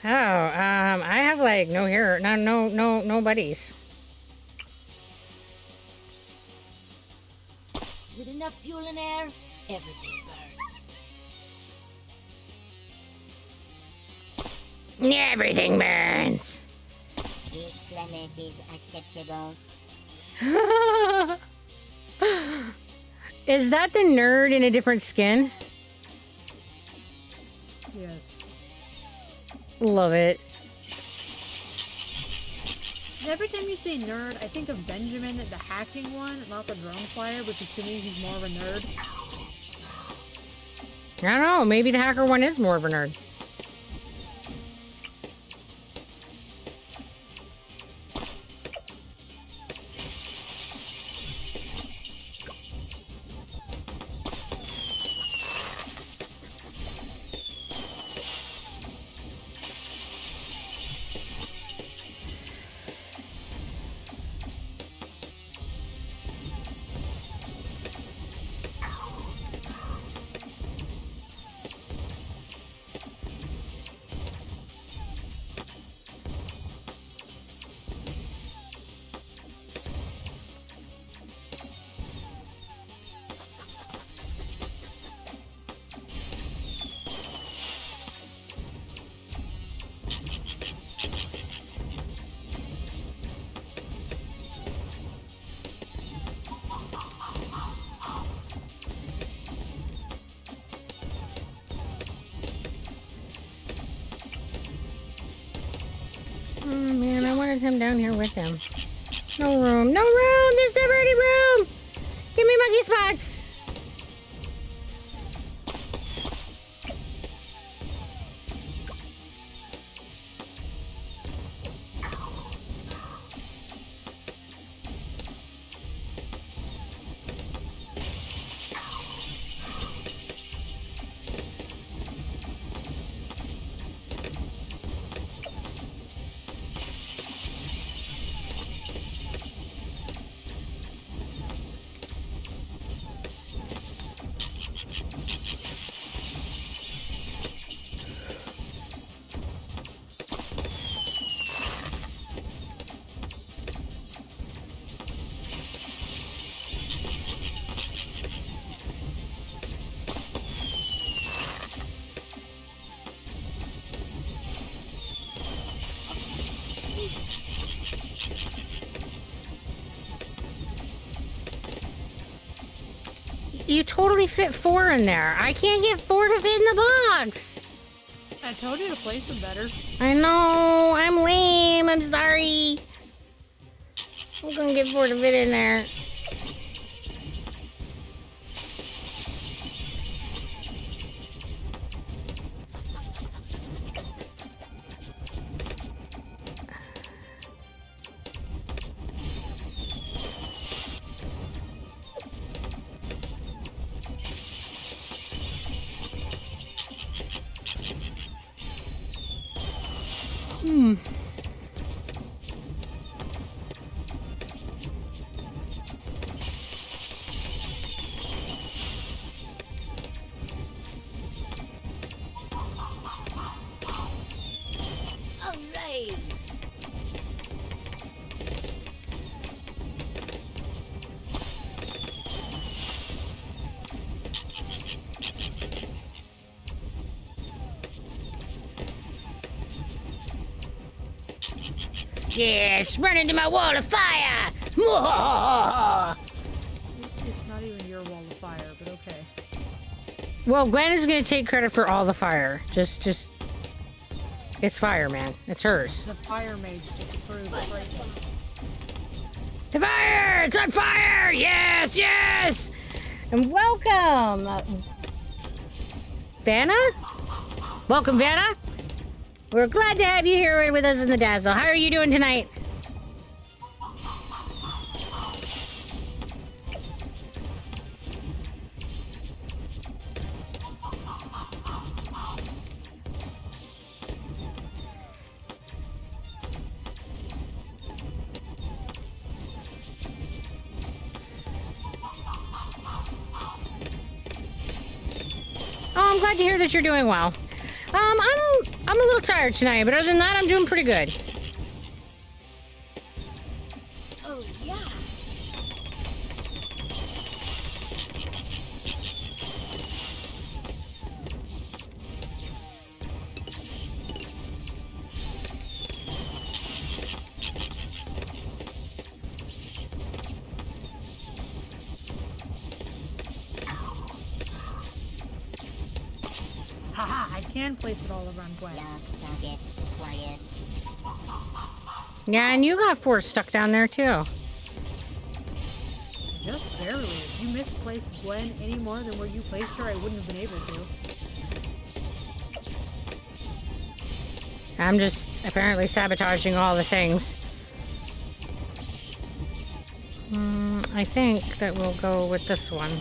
Speaker 1: Oh, I have like no hair, no buddies.
Speaker 3: With enough fuel and air, everything burns.
Speaker 1: Everything burns.
Speaker 3: This planet is acceptable.
Speaker 1: Is that the nerd in a different skin?
Speaker 2: Yes.
Speaker 1: Love it.
Speaker 2: Every time you say nerd, I think of Benjamin, the hacking one, not the drone flyer, because to me he's more of a nerd.
Speaker 1: I don't know. Maybe the hacker one is more of a nerd. Oh man, I wanted him down here with him. No room, no room! There's never any room! Give me monkey spots! You totally fit 4 in there. I can't get 4 to fit in the box.
Speaker 2: I told you to place them better.
Speaker 1: I know. I'm lame. I'm sorry. I'm gonna get 4 to fit in there.
Speaker 3: Alright!
Speaker 1: Yes, run into my wall of fire!
Speaker 2: It's not even your wall of fire, but okay.
Speaker 1: Well, Gwen is gonna take credit for all the fire. Just, it's fire, man. It's hers.
Speaker 2: The fire mage just approved right now.
Speaker 1: The fire! It's on fire! Yes, yes! And welcome! Vanna? Welcome, Vanna! We're glad to have you here with us in the Dazzle. How are you doing tonight? Oh, I'm glad to hear that you're doing well. I'm a little tired tonight, but other than that, I'm doing pretty good.
Speaker 3: Oh, yeah!
Speaker 2: Haha, I can place it all around Gwen.
Speaker 3: Launch target acquired.
Speaker 1: Yeah, and you got 4 stuck down there too.
Speaker 2: Just barely. If you misplaced Gwen any more than where you placed her, I wouldn't have been able to.
Speaker 1: I'm just apparently sabotaging all the things. I think that we'll go with this one.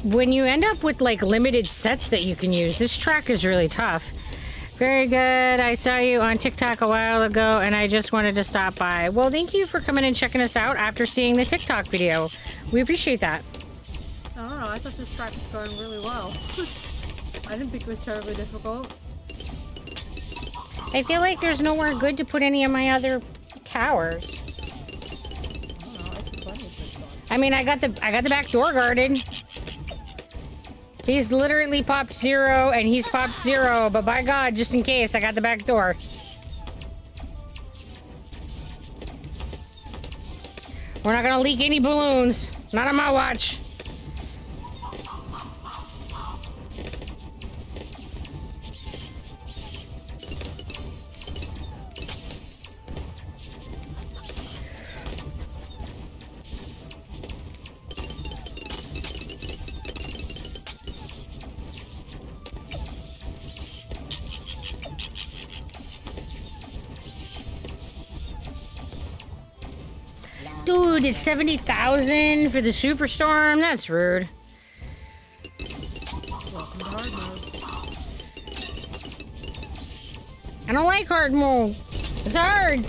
Speaker 1: When you end up with like limited sets that you can use, this track is really tough. Very good. I saw you on TikTok a while ago and I just wanted to stop by. Well, thank you for coming and checking us out after seeing the TikTok video. We appreciate that.
Speaker 2: I don't know. I thought this track was going really well. I didn't think it was terribly difficult.
Speaker 1: I feel like there's nowhere good to put any of my other towers.
Speaker 2: I don't know. I see plenty of good spots.
Speaker 1: I mean, I got the back door guarded. He's literally popped 0 and he's popped 0, but by God, just in case, I got the back door. We're not gonna leak any balloons. Not on my watch. Dude, it's 70,000 for the Superstorm? That's rude.
Speaker 2: Welcome to hard mode.
Speaker 1: I don't like hard mode. It's hard.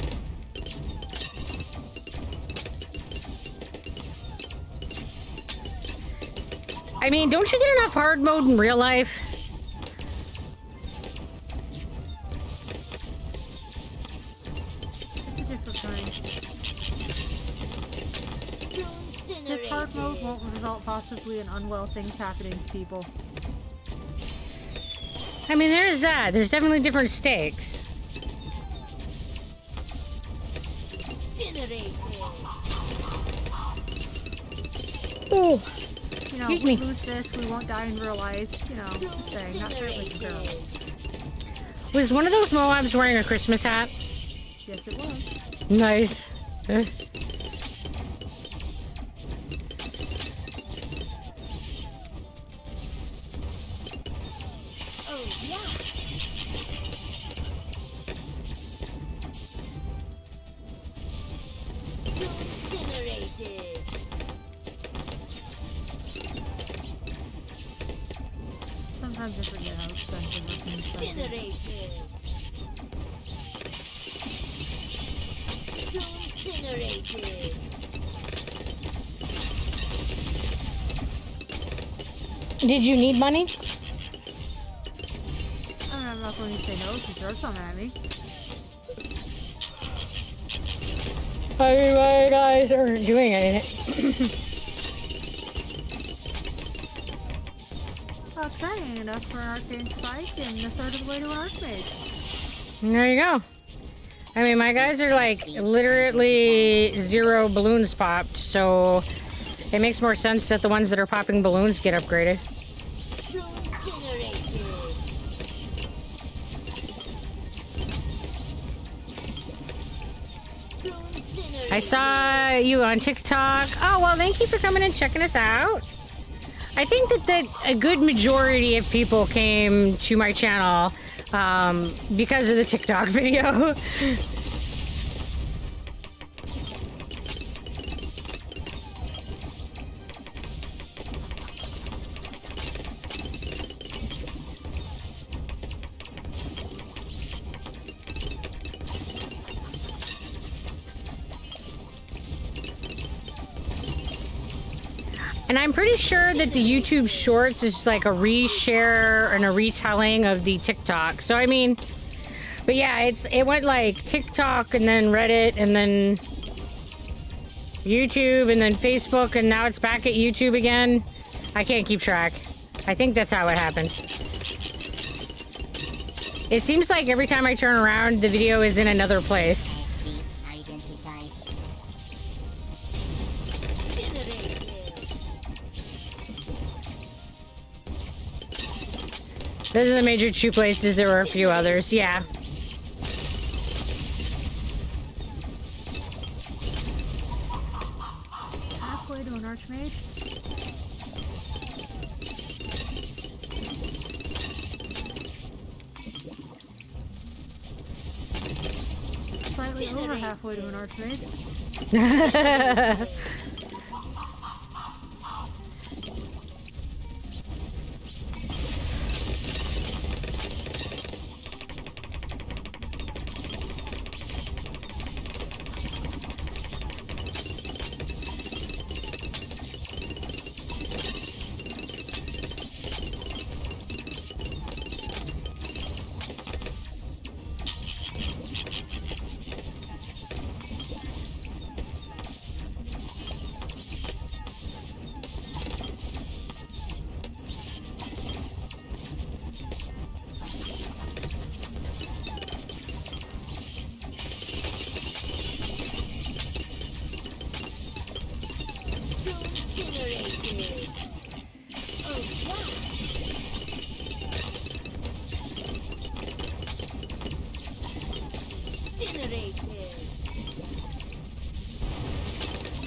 Speaker 1: I mean, don't you get enough hard mode in real life?
Speaker 2: It's a different kind. This hard mode won't result possibly in unwell things happening to people.
Speaker 1: I mean, there's that. There's definitely different stakes. Ooh.
Speaker 2: You know,
Speaker 1: Excuse
Speaker 2: we
Speaker 1: me.
Speaker 2: lose this, we won't die in real life. You know, just saying, not terribly terrible.
Speaker 1: Was one of those Moabs wearing a Christmas hat?
Speaker 2: Yes, it was.
Speaker 1: Nice.
Speaker 3: Oh, yeah. Incinerated.
Speaker 2: Sometimes I forget how expensive it can be.
Speaker 3: Incinerated. Incinerated.
Speaker 1: Did you need money?
Speaker 2: I'm not going to say no if you throw some at me.
Speaker 1: I mean, my guys aren't doing anything.
Speaker 2: Well, exciting enough for an arcane spike and a third of the way to an archmage.
Speaker 1: There you go. I mean, my guys are like literally 0 balloons popped, so it makes more sense that the ones that are popping balloons get upgraded. I saw you on TikTok. Oh, well, thank you for coming and checking us out. I think that a good majority of people came to my channel because of the TikTok video. And I'm pretty sure that the YouTube Shorts is like a reshare and a retelling of the TikTok. So I mean, but yeah, it went like TikTok and then Reddit and then YouTube and then Facebook and now it's back at YouTube again. I can't keep track. I think that's how it happened. It seems like every time I turn around, the video is in another place. Those are the major two places. There were a few others, yeah.
Speaker 2: Halfway to an Archmage. Slightly over halfway to an Archmage.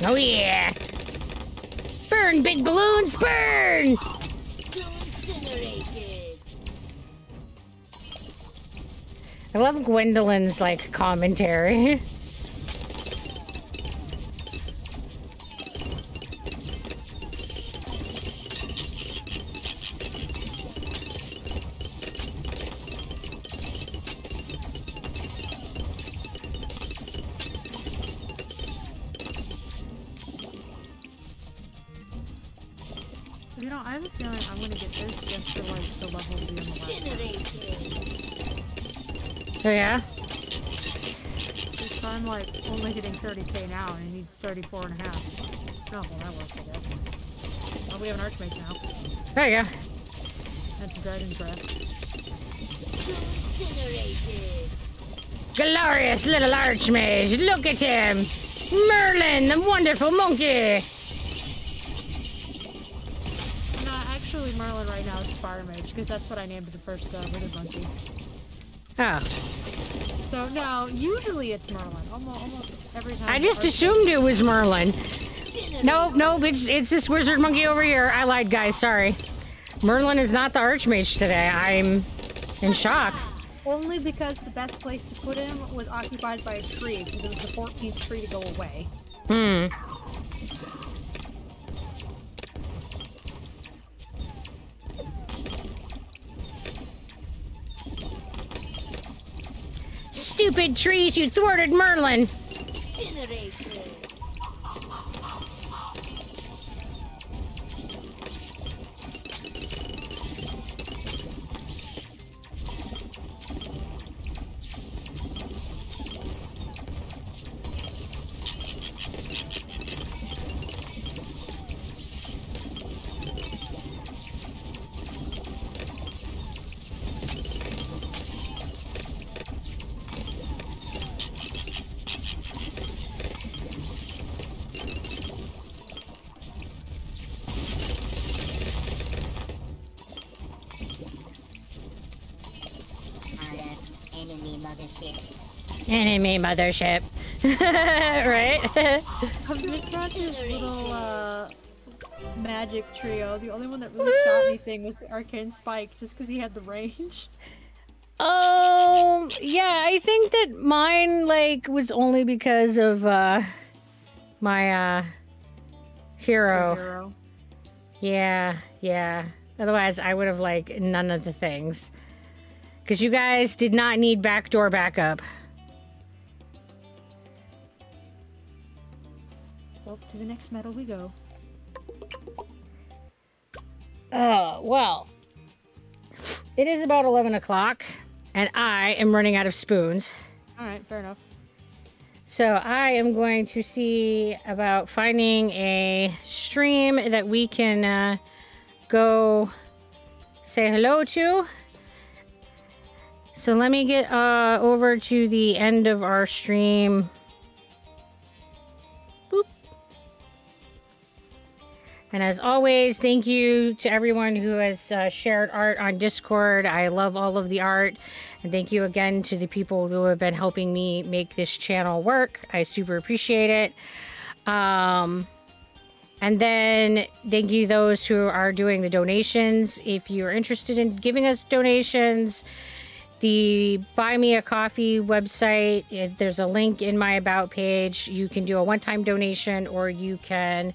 Speaker 1: Oh yeah! Burn, big balloons, burn! I love Gwendolyn's, like, commentary.
Speaker 2: You know, I have a feeling I'm gonna get this just for like the level to be on the left.
Speaker 1: Oh yeah?
Speaker 2: Because I'm like only hitting 30k now and I need 34 and a half. Oh, well that works, I guess. Oh, we have an Archmage now.
Speaker 1: There you go.
Speaker 2: That's a Dragon's Breath.
Speaker 1: Glorious little Archmage, look at him! Merlin, the wonderful monkey!
Speaker 2: Actually, Merlin right now is Fire Mage, because that's what I named the first Wither Monkey.
Speaker 1: Oh.
Speaker 2: So, no, usually it's Merlin. Almost every time.
Speaker 1: I just assumed it was Merlin. Nope, it's this wizard monkey over here. I lied, guys, sorry. Merlin is not the Archmage today. I'm in shock.
Speaker 2: Only because the best place to put him was occupied by a tree, because it was the 14th tree to go away.
Speaker 1: Stupid trees, you thwarted Merlin! Enemy mothership. Right?
Speaker 2: Of this little magic trio, the only one that really shot anything was the Arcane Spike, just because he had the range.
Speaker 1: Yeah, I think that mine, like, was only because of, my, hero. Yeah. Otherwise, I would have, like, none of the things. Because you guys did not need backdoor backup.
Speaker 2: Well, to the next medal we go.
Speaker 1: Well. It is about 11 o'clock, and I am running out of spoons.
Speaker 2: Alright, fair enough.
Speaker 1: So I am going to see about finding a stream that we can go say hello to. So let me get over to the end of our stream. Boop. And as always, thank you to everyone who has shared art on Discord. I love all of the art. And thank you again to the people who have been helping me make this channel work. I super appreciate it. And then thank you those who are doing the donations. If you're interested in giving us donations, the Buy Me a Coffee website, there's a link in my About page. You can do a one-time donation, or you can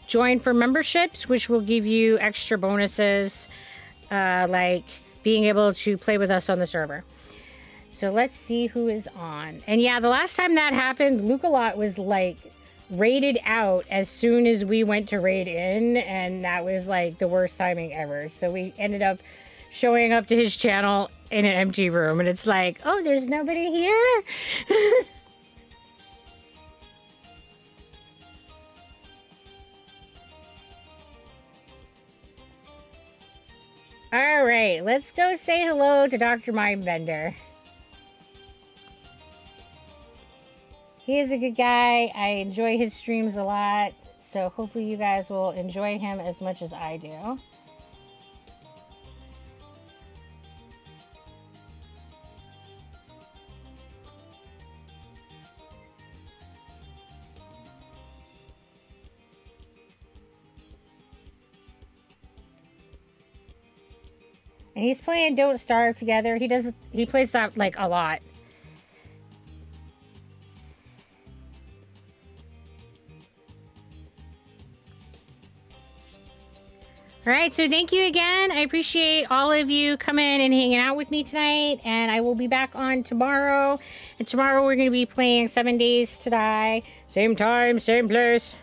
Speaker 1: join for memberships, which will give you extra bonuses, like being able to play with us on the server. So let's see who is on. And yeah, the last time that happened, Luke-A-Lot was like raided out as soon as we went to raid in, and that was like the worst timing ever. So we ended up showing up to his channel in an empty room, and it's like, oh, there's nobody here. All right, let's go say hello to Dr. Mindbender. He is a good guy. I enjoy his streams a lot, so hopefully you guys will enjoy him as much as I do. And he's playing Don't Starve Together. He plays that like a lot. All right, so thank you again. I appreciate all of you coming and hanging out with me tonight, and I will be back on tomorrow. And tomorrow we're going to be playing 7 Days to Die. Same time, same place.